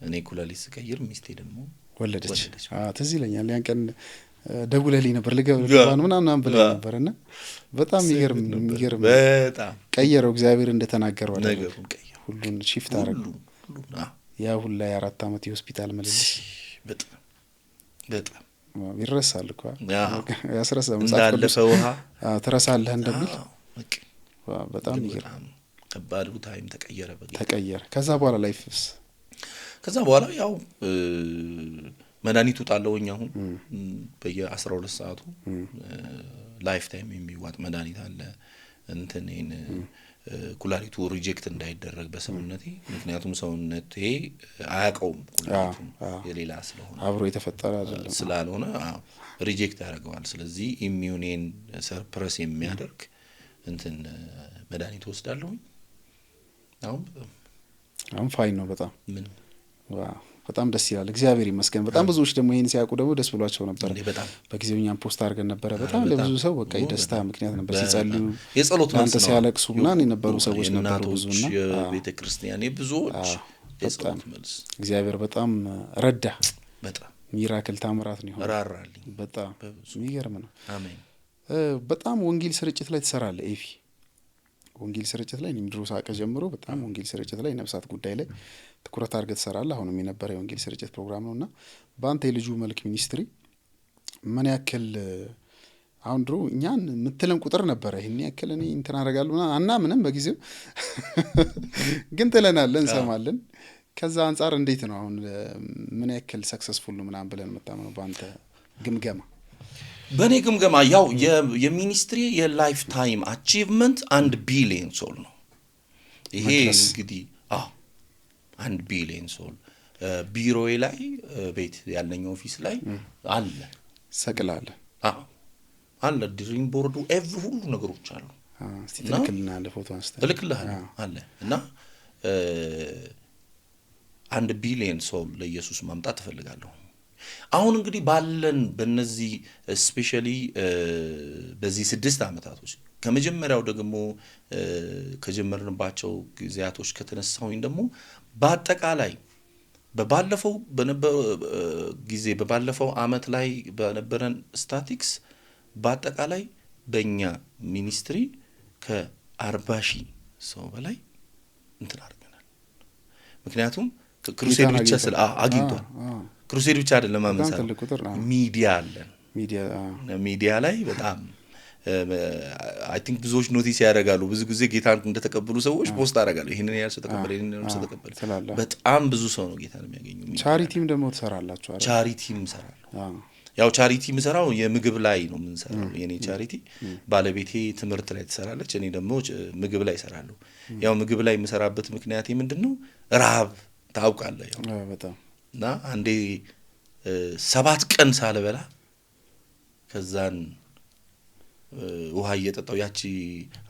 እኔ ኩላሊት ስቀይር ሚስቴ ደግሞ ወለደች። ትዝ ይለኛል ያን ቀን ደውለልኝ ነበር ልገባን ምናምን ብለህ ነበርና በጣም የሚገርም በጣም ቀየረው እግዚአብሔር እንደተናገረው አይደል? ነገሩን ቀየረው፣ ሁሉን ሺፍት አደረገው። ያ ሁሉ ላይ 4 አመት የሆስፒታል መልስ በጣም ይረሳል እኮ ያስረሳም እንዳለፈ ውሃ ትረሳለህ እንደሚል በጣም ይገርም። ከባዱ ታይም ተቀየረ። ከዛ በኋላ ላይፍስ ከዛ በኋላ ያው መድኃኒቱ ጣለውኝ አሁን በየ12 ሰዓቱ ላይፍ ታይም የሚዋጥ መድኃኒት አለ እንትኔን ኩላሊቱ ሪጀክት እንዳይደረግ በሰውነቴ። ምክንያቱም ሰውነቴ አያውቀውም ኩላሊቱ የሌላ ስለሆነ አብሮ የተፈጠረ አይደለም ስላልሆነ ሪጀክት ያደርገዋል። ስለዚህ ኢሚዩኔን ሰርፕረስ የሚያደርግ እንትን መድኃኒት ወስዳለሁኝ። አሁን ፋይን ነው በጣም በጣም ደስ ይላል። እግዚአብሔር ይመስገን። በጣም ብዙዎች ደግሞ ይሄን ሲያውቁ ደግሞ ደስ ብሏቸው ነበር። በጊዜው እኛም ፖስት አድርገን ነበር። በጣም ለብዙ ሰው በቃ የደስታ ምክንያት ነበር። ሲጸልዩ የጸሎት አንተ ሲያለቅሱ ምናምን የነበሩ ሰዎች ነበሩ ብዙና ቤተክርስቲያን ብዙዎች የጸሎት መልስ እግዚአብሔር በጣም ረዳ። በጣም ሚራክል ታምራት ነው ራራልኝ። በጣም የሚገርም ነው። አሜን። በጣም ወንጌል ስርጭት ላይ ትሰራለህ ኤፊ። ወንጌል ስርጭት ላይ ድሮ ሳቀ ጀምሮ በጣም ወንጌል ስርጭት ላይ ነፍሳት ጉዳይ ላይ ትኩረት አድርገህ ትሰራለህ። አሁንም የነበረ የወንጌል ስርጭት ፕሮግራም ነውና በአንተ የልጁ መልክ ሚኒስትሪ ምን ያክል አሁን ድሮ እኛን የምትለን ቁጥር ነበረ ይሄን ያክል እኔ እንትን አደርጋለሁ እና ምንም በጊዜው ግን ትለናለህ እንሰማለን። ከዛ አንፃር እንዴት ነው አሁን ምን ያክል ሰክሰስፉል ነው ምናምን ብለን መጣመው በአንተ ግምገማ? በኔ ግምገማ ያው የሚኒስትሪ የላይፍ ታይም አቺቭመንት 1 ቢሊዮን ሶል ነው። ይሄ እንግዲህ 1 ቢሊዮን ሶል ቢሮዬ ላይ ቤት ያለኝ ኦፊስ ላይ አለ ሰቅላለ አለ ድሪም ቦርዱ ሁሉ ነገሮች አሉ። እስቲ ትልክልናለ ፎቶ አንስተ ትልክልናለ አለ እና 1 ቢሊዮን ሶል ለኢየሱስ ማምጣት እፈልጋለሁ። አሁን እንግዲህ ባለን በእነዚህ ስፔሻሊ በዚህ 6 አመታቶች ከመጀመሪያው ደግሞ ከጀመርንባቸው ጊዜያቶች ከተነሳሁኝ ደግሞ በአጠቃላይ በባለፈው አመት ላይ በነበረን ስታቲክስ በአጠቃላይ በእኛ ሚኒስትሪ ከ40,000 ሰው በላይ እንትን አድርገናል። ምክንያቱም ክሩሴድ ብቻ አግኝቷል። ክሩሴድ ብቻ አይደለም አመንሳው ሚዲያ አለን። ሚዲያ ላይ በጣም አይ ቲንክ ብዙዎች ኖቲስ ያደርጋሉ። ብዙ ጊዜ ጌታን እንደተቀበሉ ሰዎች ፖስት አደርጋሉ። ይሄንን ያህል ሰው ተቀበለ፣ ይሄንን ያህል ሰው ተቀበለ። በጣም ብዙ ሰው ነው ጌታን የሚያገኙ። ቻሪቲም ደግሞ ትሰራላችሁ አይደል? ቻሪቲም እሰራለሁ። ያው ቻሪቲ የምሰራው የምግብ ላይ ነው የምንሰራው። የኔ ቻሪቲ ባለቤቴ ትምህርት ላይ ትሰራለች፣ እኔ ደግሞ ምግብ ላይ እሰራለሁ። ያው ምግብ ላይ የምሰራበት ምክንያት ምንድነው? ረሃብ ታውቃለህ ያው በጣም እና አንዴ 7 ቀን ሳልበላ ከዛን ውሃ እየጠጣው ያቺ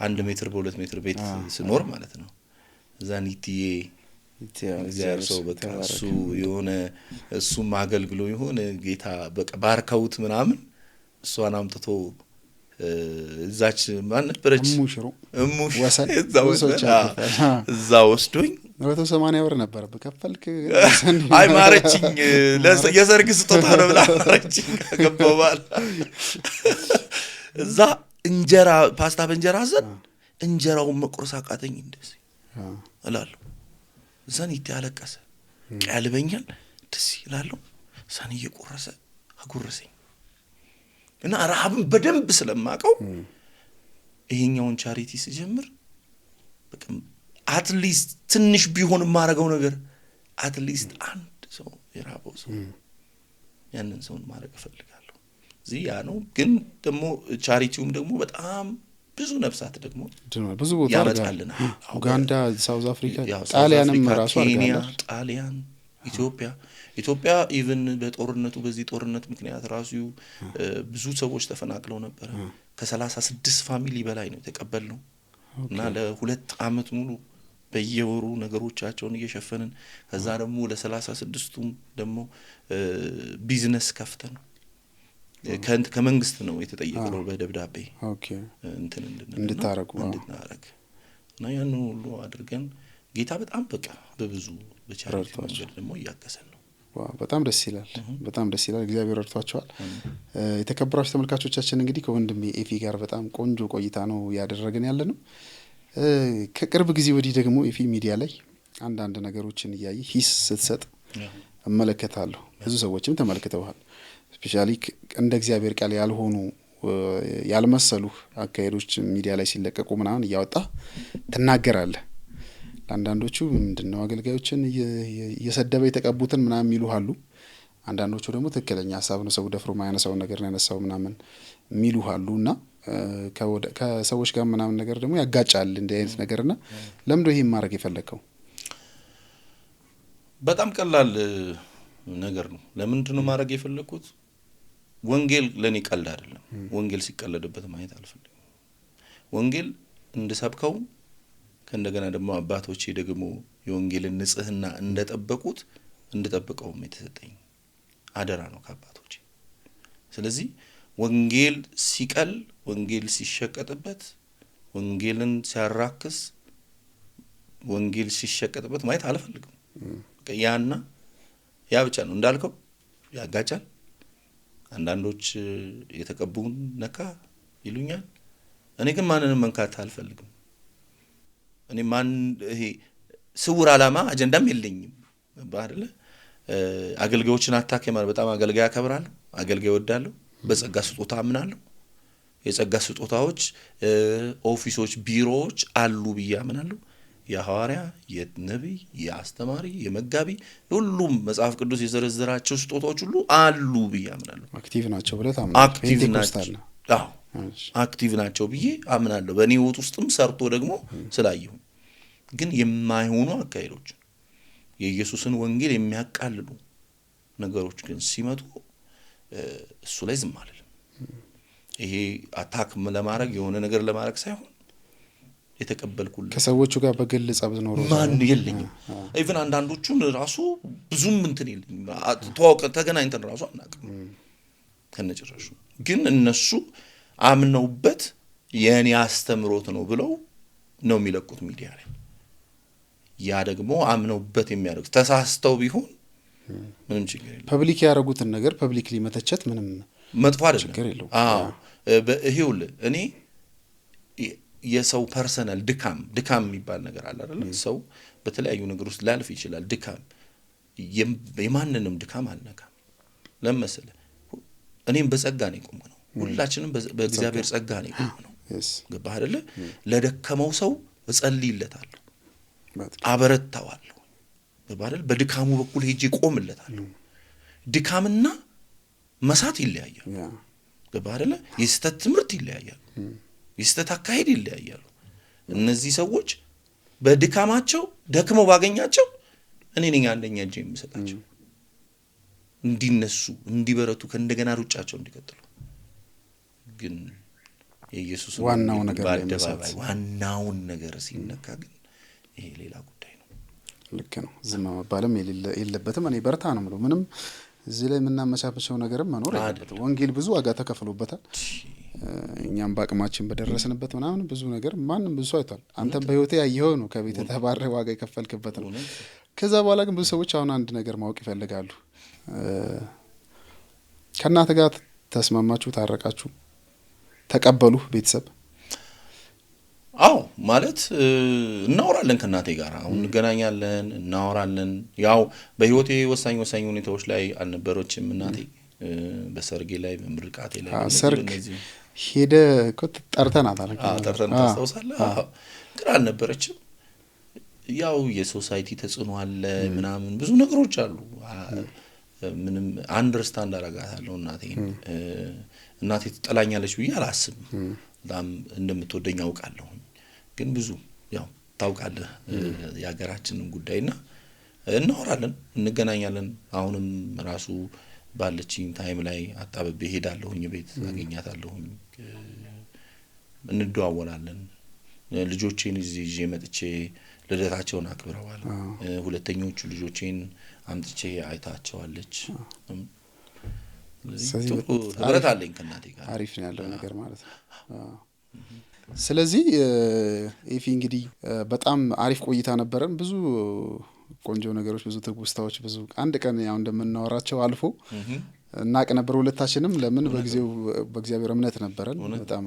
1 ሜትር በ2 ሜትር ቤት ስኖር ማለት ነው። እዛን ኢቲዬ እግዚአብሔር ሰው በቃ እሱ የሆነ እሱም አገልግሎ የሆነ ጌታ በቃ ባርከውት ምናምን እሷን አምጥቶ እዛች ማን ነበረች እሙሽ እዛ ወስዶኝ 180 ብር ነበር በከፈልክ አይ ማረችኝ የሰርግ ስጦታ ነው ብላ ማረችኝ ከገባው እዛ እንጀራ ፓስታ በእንጀራ አዘን እንጀራውን መቁረስ አቃተኝ እንደዚህ እላለሁ ዘን ይታለቀሰ ቀልበኛል ደስ ይላል ሰን እየቆረሰ አጉርሰኝ እና ረሃብን በደንብ ስለማቀው ይሄኛውን ቻሪቲ ሲጀምር በቃ አትሊስት ትንሽ ቢሆን ማረጋው ነገር አትሊስት አንድ ሰው የራበው ሰው ያንን ሰውን ማረግ ፈልጋለሁ ዚያ ነው ግን ደግሞ ቻሪቲውም ደግሞ በጣም ብዙ ነፍሳት ደግሞ ብዙ ቦታ ያመጣልና ኡጋንዳ ሳውዝ አፍሪካ ጣሊያንም ራሱ አርጋለሁ ጣሊያን ኢትዮጵያ ኢቭን በጦርነቱ በዚህ ጦርነት ምክንያት ራሱ ብዙ ሰዎች ተፈናቅለው ነበር ከ36 ፋሚሊ በላይ ነው ተቀበልነው እና ለ2 አመት ሙሉ በየወሩ ነገሮቻቸውን እየሸፈንን ከዛ ደግሞ ለ36ቱም ደግሞ ቢዝነስ ከፍተን ከመንግስት ነው የተጠየቀው በደብዳቤ እንትን እንድታረጉ እና ያን ሁሉ አድርገን ጌታ በጣም በቃ በብዙ በቻሪቲ መንገድ ደግሞ ያከሰን ነው በጣም ደስ ይላል እግዚአብሔር ረድቷቸዋል የተከበራችሁ ተመልካቾቻችን እንግዲህ ከወንድሜ ኤፊ ጋር በጣም ቆንጆ ቆይታ ነው ያደረግን ያለነው ከቅርብ ጊዜ ወዲህ ደግሞ ኤፊ ሚዲያ ላይ አንድ ነገሮችን ያያይ ሂስ ስትሰጥ እመለከታለሁ ብዙ ሰዎችም ተመልክተዋል ስፔሻሊ እንደ እግዚአብሔር ቃል ያልሆኑ ያልመሰሉ አካሄዶች ሚዲያ ላይ ሲለቀቁ ምናምን ያወጣ ተናገራለህ አንዳንዶቹ ምንድነው አገልጋዮችን እየሰደበ የተቀቡትን ምናምን ይሉሃሉ አንዳንዶቹ ደግሞ ትክክለኛ ሐሳብ ነው ሰው ደፍሮ ማያነሳው ነገር ነው ያነሳው ምናምን ሚሉሃሉና ከሰዎች ጋር ምናምን ነገር ደግሞ ያጋጫል እንደ አይነት ነገርና ለምዶ ይሄን ማድረግ የፈለከው በጣም ቀላል ነገር ነው ለምንድነው ማድረግ የፈለኩት ወንጌል ለኔ ቀልድ አይደለም ወንጌል ሲቀለድበት ማየት አልፈልግም ወንጌል እንድሰብከው ከእንደገና ደግሞ አባቶቼ ደግሞ የወንጌልን ንጽህና እንድጠብቀው የተሰጠኝ አደራ ነው ከአባቶቼ ስለዚህ ወንጌል ሲቀል ወንጌል ሲሸቀጥበት ወንጌልን ሲያራክስ ወንጌል ሲሸቀጥበት ማየት አልፈልግም ያና ያ ብቻ ነው እንዳልከው ያጋጫል አንዳንዶች የተቀቡን ነካ ይሉኛል እኔ ግን ማንንም መንካት አልፈልግም እኔ ማን ይሄ ስውር አላማ አጀንዳም የለኝም ባይደለ አገልጋዮችን አታክ ማለት በጣም አገልጋይ አከብራለሁ አገልጋይ ወዳለሁ በጸጋ ስጦታ አምናለሁ የጸጋ ስጦታዎች ኦፊሶች ቢሮዎች አሉ ብያምናለሁ የሐዋርያ የነብይ የአስተማሪ የመጋቢ ሁሉም መጽሐፍ ቅዱስ የዘረዘራቸው ስጦታዎች ሁሉ አሉ ብያምናለሁ አክቲቭ ናቸው ብለህ ታምናለህ አክቲቭ ናቸው ብዬ አምናለሁ በእኔ ህይወት ውስጥም ሰርቶ ደግሞ ስላየሁ ግን የማይሆኑ አካሄዶች የኢየሱስን ወንጌል የሚያቃልሉ ነገሮች ግን ሲመጡ እሱ ላይ ዝም አልልም ይሄ አታክ ለማድረግ የሆነ ነገር ለማድረግ ሳይሆን የተቀበልኩል ከሰዎቹ ጋር በግል ጸብ ኖሮ ማን የለኝም ኢቭን አንዳንዶቹን ራሱ ብዙም እንትን የለኝም ተዋውቀ ተገናኝተን ራሱ አናውቅም ከነጭራሹ ግን እነሱ አምነውበት የኔ አስተምሮት ነው ብለው ነው የሚለቁት ሚዲያ ላይ ያ ደግሞ አምነውበት የሚያደርጉ ተሳስተው ቢሆን ምንም ችግር የለም ፐብሊክ ያደረጉትን ነገር ፐብሊክሊ መተቸት ምንም መጥፎ አይደለም በእሂውል እኔ የሰው ፐርሰናል ድካም የሚባል ነገር አለ አይደል ሰው በተለያዩ ነገር ውስጥ ላልፍ ይችላል ድካም የማንንም ድካም አልነካም ለምሳሌ እኔም በጸጋ ነው የቆምኩት ሁላችንም በእግዚአብሔር ጸጋ ነው የቆምነው ገባህ አይደለ ለደከመው ሰው እጸልይለታለሁ አበረታዋለሁ ገባህ አይደል በድካሙ በኩል ሄጄ ቆምለታለሁ ድካምና መሳት ይለያያል ገባህ አይደለ የስተት ትምህርት ይለያያል የስተት አካሄድ ይለያያል እነዚህ ሰዎች በድካማቸው ደክመው ባገኛቸው እኔ ነኝ አንደኛ እጄ የምሰጣቸው እንዲነሱ እንዲበረቱ ከእንደገና ሩጫቸው እንዲቀጥሉ ግን የኢየሱስ ዋናው ነገር ዋናውን ነገር ሲነካ ግን ይሄ ሌላ ጉዳይ ነው ልክ ነው ዝም መባልም የለበትም እኔ በርታ ነው ማለት ምንም እዚህ ላይ ምናመቻቸው ነገርም መኖር አይደለም ወንጌል ብዙ ዋጋ ተከፍሎበታል እኛም ባቅማችን በደረስንበት ምናምን ብዙ ነገር ማንም ብዙ አይቷል። አንተም በህይወቴ ያየኸው ነው ከቤት ተባረህ ዋጋ የከፈልክበት ነው። ከዛ በኋላ ግን ብዙ ሰዎች አሁን አንድ ነገር ማወቅ ይፈልጋሉ። ከእናትህ ጋር ተስማማችሁ፣ ታረቃችሁ፣ ተቀበሉ ቤተሰብ? አዎ ማለት እናወራለን ከእናቴ ጋር አሁን እንገናኛለን፣ እናወራለን። ያው በህይወቴ ወሳኝ ሁኔታዎች ላይ አልነበረችም እናቴ። በሰርጌ ላይ በምርቃቴ ላይ ሰርግ ሄደ እኮ ጠርተናታል። ጠርተን ታስታውሳለህ? ግን አልነበረችም። ያው የሶሳይቲ ተጽዕኖ አለ ምናምን ብዙ ነገሮች አሉ። ምንም አንደርስታንድ አደርጋታለሁ እናቴ ትጠላኛለች ብዬ አላስብም። በጣም እንደምትወደኝ አውቃለሁ። ግን ብዙ ያው ታውቃለህ የሀገራችንን ጉዳይና እናወራለን፣ እንገናኛለን። አሁንም ራሱ ባለችኝ ታይም ላይ አጣብቤ ሄዳለሁኝ፣ ቤት አገኛታለሁኝ፣ እንደዋወላለን። ልጆቼን ይዤ መጥቼ ልደታቸውን አክብረዋል። ሁለተኞቹ ልጆቼን አምጥቼ አይታቸዋለች። ስለዚህ ህብረት አለኝ ከእናቴ ጋር። አሪፍ ነው ያለው ነገር ማለት ነው። ስለዚህ ኤፊ እንግዲህ በጣም አሪፍ ቆይታ ነበረን። ብዙ ቆንጆ ነገሮች፣ ብዙ ትውስታዎች፣ ብዙ አንድ ቀን ያው እንደምናወራቸው አልፎ እናቅ ነበር ሁለታችንም። ለምን በጊዜው በእግዚአብሔር እምነት ነበረን። በጣም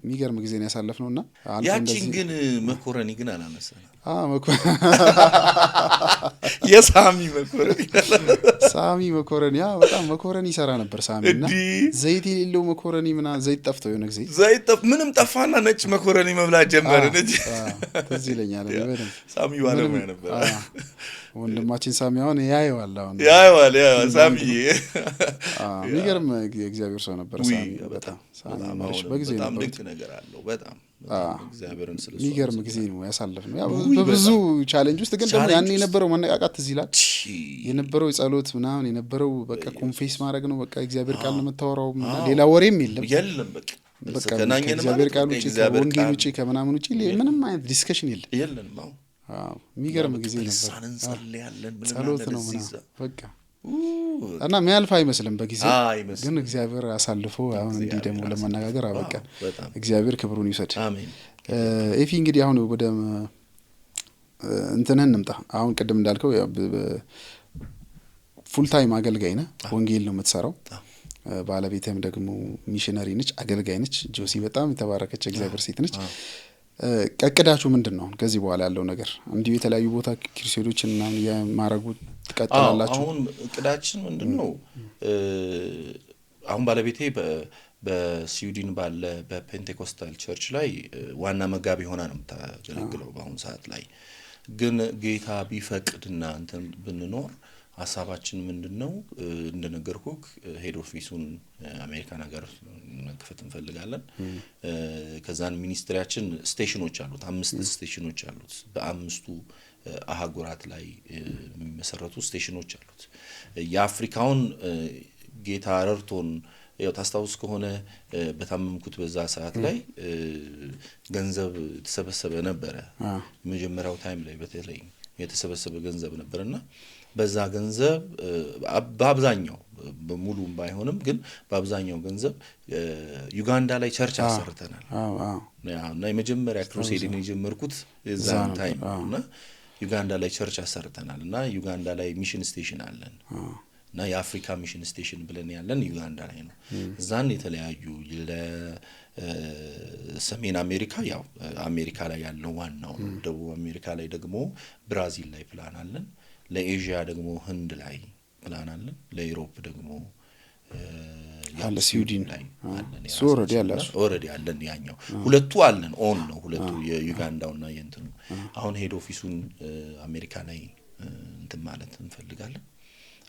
የሚገርም ጊዜ ነው ያሳለፍነውና ያቺን ግን መኮረኒ ግን አላነሳንም። የሳሚ መኮረኒ በጣም መኮረኒ ይሰራ ነበር ሳሚና ዘይት የሌለው መኮረኒ ምናምን ዘይት ጠፍቶ የሆነ ጊዜ ምንም ጠፋና ነጭ መኮረኒ መብላት ጀመርን እንጂ ትዝ ይለኛል። ሳሚ ባለሙያ ነበር ወንድማችን ሳሚ። አሁን ያየዋል ሳሚ የሚገርም የእግዚአብሔር ሰው ነበር ሳሚ። በጣም በጊዜ በጣም ድንቅ ነገር አለው። በጣም እግዚአብሔርን ስለሱ የሚገርም ጊዜ ነው ያሳለፍነው። ያው በብዙ ቻሌንጅ ውስጥ ግን ደግሞ ያን የነበረው መነቃቃት ትዝ ይላል። የነበረው ጸሎት ምናምን የነበረው በቃ ኮንፌስ ማድረግ ነው። በቃ እግዚአብሔር ቃል ነው የምታወራው፣ ሌላ ወሬም የለም። በቃ ከእግዚአብሔር ቃል ውጪ ከወንጌል ውጪ ከምናምን ውጪ ምንም አይነት ዲስከሽን የለም። የሚገርም ጊዜ ነበር። ጸሎት ነው ምናምን በቃ እና የሚያልፍ አይመስልም በጊዜው ግን እግዚአብሔር አሳልፎ አሁን እንዲህ ደግሞ ለመነጋገር አበቃ። እግዚአብሔር ክብሩን ይውሰድ። ኤፊ እንግዲህ አሁን ወደ እንትነን እንምጣ። አሁን ቅድም እንዳልከው ፉል ታይም አገልጋይ ነህ፣ ወንጌል ነው የምትሰራው። ባለቤትም ደግሞ ሚሽነሪ ነች፣ አገልጋይ ነች። ጆሲ በጣም የተባረከች እግዚአብሔር ሴት ነች። ቀቅዳችሁ ምንድነው ከዚህ በኋላ ያለው ነገር? እንዲሁ የተለያዩ ቦታ ክሩሴዶችን እና የማረጉ ትቀጥላላችሁ? አሁን እቅዳችን ምንድነው? አሁን ባለቤቴ በስዊድን ባለ በፔንቴኮስታል ቸርች ላይ ዋና መጋቢ ሆና ነው የምታገለግለው በአሁኑ ሰዓት ላይ። ግን ጌታ ቢፈቅድና እንትን ብንኖር ሐሳባችን ምንድነው? እንደነገርኩህ ሄድ ኦፊሱን አሜሪካን ሀገር መክፈት እንፈልጋለን። ከዛን ሚኒስትሪያችን ስቴሽኖች አሉት፣ 5 ስቴሽኖች አሉት። በአምስቱ አህጉራት ላይ የሚመሰረቱ ስቴሽኖች አሉት። የአፍሪካውን ጌታ ረድቶን ያው ታስታውስ ከሆነ በታመምኩት በዛ ሰዓት ላይ ገንዘብ ተሰበሰበ ነበረ። መጀመሪያው ታይም ላይ በተለይ የተሰበሰበ ገንዘብ ነበርና በዛ ገንዘብ በአብዛኛው በሙሉም ባይሆንም ግን በአብዛኛው ገንዘብ ዩጋንዳ ላይ ቸርች አሰርተናል። እና የመጀመሪያ ክሩሴድን የጀመርኩት የዛን ታይም እና ዩጋንዳ ላይ ቸርች አሰርተናል። እና ዩጋንዳ ላይ ሚሽን ስቴሽን አለን እና የአፍሪካ ሚሽን ስቴሽን ብለን ያለን ዩጋንዳ ላይ ነው። እዛን የተለያዩ ለሰሜን አሜሪካ ያው አሜሪካ ላይ ያለው ዋናው ነው። ደቡብ አሜሪካ ላይ ደግሞ ብራዚል ላይ ፕላን አለን። ለኤዥያ ደግሞ ህንድ ላይ ፕላን አለን። ለዩሮፕ ደግሞ ያለ ስዊድን ላይ አለን። ኦሬዲ አለን። ያኛው ሁለቱ አለን ኦን ነው ሁለቱ የዩጋንዳውና የእንትኑ። አሁን ሄድ ኦፊሱን አሜሪካ ላይ እንትን ማለት እንፈልጋለን።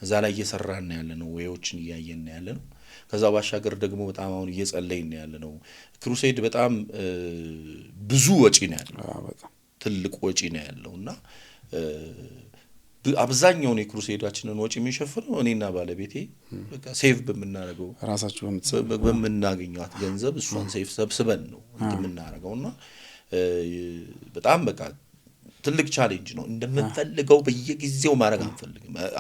እዛ ላይ እየሰራን ያለነው ወዮችን እያየን ያለነው። ከዛ ባሻገር ደግሞ በጣም አሁን እየጸለይን ያለነው ክሩሴድ በጣም ብዙ ወጪ ነው ያለው። በጣም ትልቅ ወጪ ነው ያለውና አብዛኛው የክሩሴዳችንን ወጪ የሚሸፍነው እኔና ባለቤቴ በቃ ሴቭ በመናረገው ራሳችሁ በመናገኛት ገንዘብ እሷን ሴቭ ሰብስበን ነው የምናረገውና በጣም በቃ ትልቅ ቻሌንጅ ነው። እንደምንፈልገው በየጊዜው ማድረግ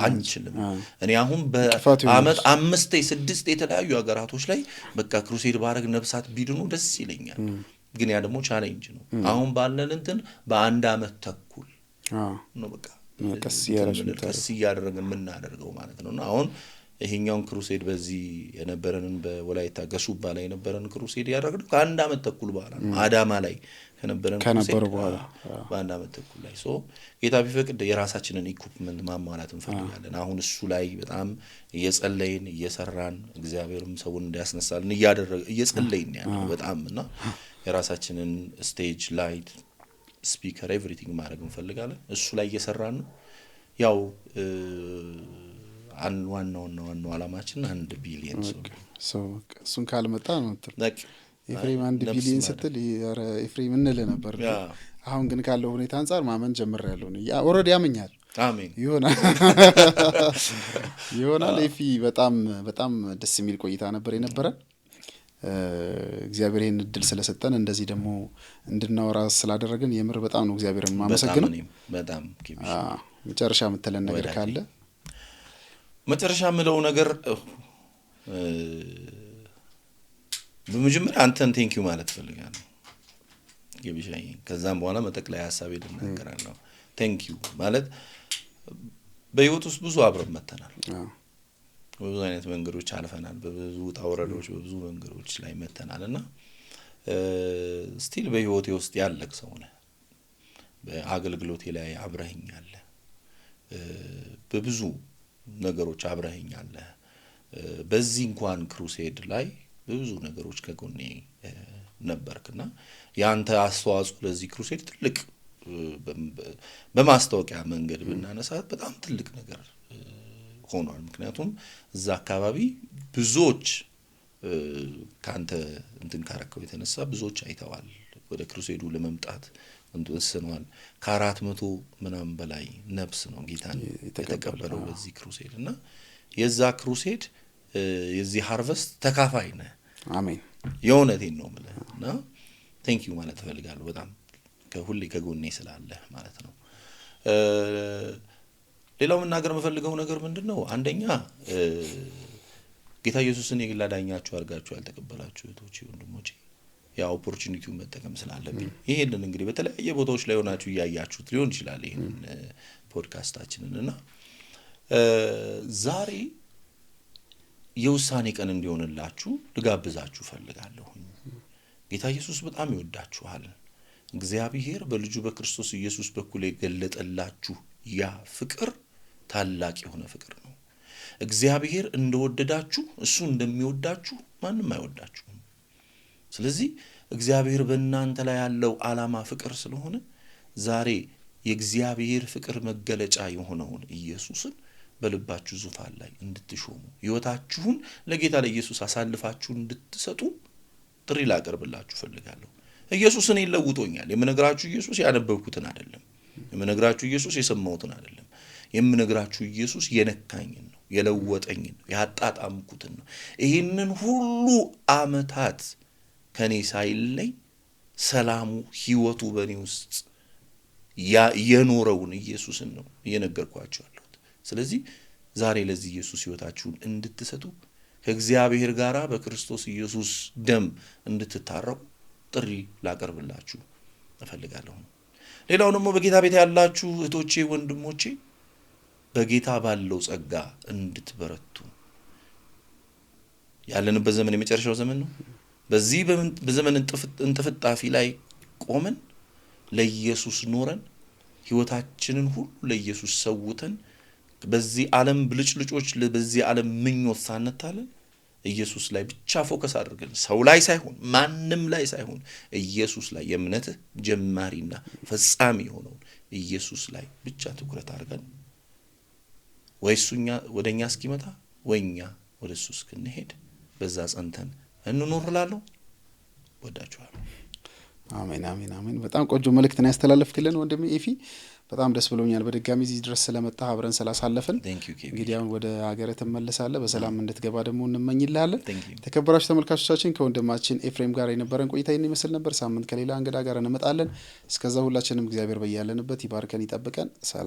አንችልም። እኔ አሁን በአመት 5-6 የተለያዩ ሀገራቶች ላይ በቃ ክሩሴድ ባረግ ነፍሳት ቢድኑ ደስ ይለኛል። ግን ያ ደግሞ ቻሌንጅ ነው። አሁን ባለን እንትን በአንድ አመት ተኩል ነው በቃ ቀስ እያደረግን የምናደርገው ማለት ነውና አሁን ይሄኛውን ክሩሴድ በዚህ የነበረንን በወላይታ ገሱባ ላይ የነበረንን ክሩሴድ ያደረግነው ከአንድ አመት ተኩል በኋላ ነው። አዳማ ላይ ከነበረን ክሩሴድ በኋላ በአንድ አመት ተኩል ላይ ጌታ ቢፈቅድ የራሳችንን ኢኩፕመንት ማሟላት እንፈልጋለን። አሁን እሱ ላይ በጣም እየጸለይን እየሰራን እግዚአብሔርም ሰውን እንዲያስነሳልን እየጸለይን ያለው በጣም እና የራሳችንን ስቴጅ ላይት ስፒከር ኤቭሪቲንግ ማድረግ እንፈልጋለን። እሱ ላይ እየሰራን ነው። ያው ዋናው አላማችን 1 ቢሊየን ሰው እሱን ካልመጣ ነው ኤፍሬም 1 ቢሊየን ስትል ኧረ ኤፍሬም እንልህ ነበር። አሁን ግን ካለው ሁኔታ አንፃር ማመን ጀምሬያለሁ ነው ኦልሬዲ ያመኛል። አሜን ይሆናል። ኤፊ በጣም በጣም ደስ የሚል ቆይታ ነበር የነበረን። እግዚአብሔር ይሄን እድል ስለሰጠን እንደዚህ ደግሞ እንድናወራ ስላደረገን የምር በጣም ነው እግዚአብሔርን ማመሰግነው። በጣም መጨረሻ የምትለን ነገር ካለ? መጨረሻ የምለው ነገር በመጀመሪያ አንተን ቴንኪው ማለት ፈልጋለሁ ግብሻዬ። ከዛም በኋላ መጠቅለያ ሐሳቤ ልናገራለሁ። ቴንኪው ማለት በህይወት ውስጥ ብዙ አብረን መተናል። በብዙ አይነት መንገዶች አልፈናል። በብዙ ታወረዶች በብዙ መንገዶች ላይ መተናልና ስቲል በህይወቴ ውስጥ ያለክ ሰው ነህ። በአገልግሎቴ ላይ አብረኸኛል። በብዙ ነገሮች አብረኸኛል። በዚህ እንኳን ክሩሴድ ላይ በብዙ ነገሮች ከጎኔ ነበርክና ያንተ አስተዋጽኦ ለዚህ ክሩሴድ ትልቅ በማስተዋወቂያ መንገድ ብናነሳት በጣም ትልቅ ነገር ሆኗል። ምክንያቱም እዛ አካባቢ ብዙዎች ካንተ እንትን ካረከው የተነሳ ብዙዎች አይተዋል። ወደ ክሩሴዱ ለመምጣት እንስነዋል። ከ400 ምናምን በላይ ነፍስ ነው ጌታን የተቀበለው በዚህ ክሩሴድ እና የዛ ክሩሴድ የዚህ ሃርቨስት ተካፋይ ነህ። አሜን። የእውነቴን ነው ማለት እና ቴንኪው ማለት እፈልጋለሁ በጣም ከሁሌ ከጎኔ ስላለህ ማለት ነው። ሌላው መናገር የምፈልገው ነገር ምንድነው? አንደኛ ጌታ ኢየሱስን የግል አዳኛችሁ አድርጋችሁ ያልተቀበላችሁ እህቶቼ ወንድሞቼ ያ ኦፖርቹኒቲውን መጠቀም ስላለብኝ ይሄንን እንግዲህ በተለያየ ቦታዎች ላይ ሆናችሁ ያያችሁት ሊሆን ይችላል ይሄንን ፖድካስታችንን እና ዛሬ የውሳኔ ቀን እንዲሆንላችሁ ልጋብዛችሁ ፈልጋለሁ። ጌታ ኢየሱስ በጣም ይወዳችኋል። እግዚአብሔር በልጁ በክርስቶስ ኢየሱስ በኩል የገለጠላችሁ ያ ፍቅር ታላቅ የሆነ ፍቅር ነው። እግዚአብሔር እንደወደዳችሁ እሱ እንደሚወዳችሁ ማንም አይወዳችሁም። ስለዚህ እግዚአብሔር በእናንተ ላይ ያለው ዓላማ ፍቅር ስለሆነ ዛሬ የእግዚአብሔር ፍቅር መገለጫ የሆነውን ኢየሱስን በልባችሁ ዙፋን ላይ እንድትሾሙ ሕይወታችሁን ለጌታ ለኢየሱስ አሳልፋችሁ እንድትሰጡ ጥሪ ላቀርብላችሁ ፈልጋለሁ። ኢየሱስ እኔን ለውጦኛል። የምነግራችሁ ኢየሱስ ያነበብኩትን አይደለም። የምነግራችሁ ኢየሱስ የሰማሁትን አይደለም። የምነግራችሁ ኢየሱስ የነካኝን ነው፣ የለወጠኝን ነው፣ ያጣጣምኩትን ነው። ይሄንን ሁሉ አመታት ከኔ ሳይለይ ሰላሙ ሕይወቱ በኔ ውስጥ የኖረውን ኢየሱስን ነው እየነገርኳችሁ ያለሁት። ስለዚህ ዛሬ ለዚህ ኢየሱስ ሕይወታችሁን እንድትሰጡ ከእግዚአብሔር ጋራ በክርስቶስ ኢየሱስ ደም እንድትታረቁ ጥሪ ላቀርብላችሁ እፈልጋለሁ። ሌላው ደግሞ በጌታ ቤት ያላችሁ እህቶቼ ወንድሞቼ በጌታ ባለው ጸጋ እንድትበረቱ ያለንበት ዘመን የመጨረሻው ዘመን ነው። በዚህ በዘመን እንጥፍጣፊ ላይ ቆመን ለኢየሱስ ኖረን ሕይወታችንን ሁሉ ለኢየሱስ ሰውተን በዚህ ዓለም ብልጭልጮች በዚህ ዓለም ምኞት ሳንታለን ኢየሱስ ላይ ብቻ ፎከስ አድርገን ሰው ላይ ሳይሆን ማንም ላይ ሳይሆን ኢየሱስ ላይ የእምነትህ ጀማሪና ፈጻሚ የሆነውን ኢየሱስ ላይ ብቻ ትኩረት አድርገን ወይሱኛ ወደኛ እስኪመጣ ወይኛ ወደሱ እስክንሄድ በዛ ጸንተን እንኖርላለሁ። ወዳችኋለሁ። አሜን አሜን አሜን። በጣም ቆንጆ መልእክት ነው ያስተላለፍክልን ወንድሜ ኤፊ። በጣም ደስ ብሎኛል በድጋሚ እዚህ ድረስ ስለመጣ አብረን ስላሳለፍን። እንግዲህ አሁን ወደ ሀገር ትመለሳለህ፣ በሰላም እንድትገባ ደግሞ እንመኝልሃለን። ተከበራችሁ ተመልካቾቻችን ከወንድማችን ኤፍሬም ጋር የነበረን ቆይታ ይህን ይመስል ነበር። ሳምንት ከሌላ እንግዳ ጋር እንመጣለን። እስከዛ ሁላችንም እግዚአብሔር በያለንበት ይባርከን ይጠብቀን። ሰላም።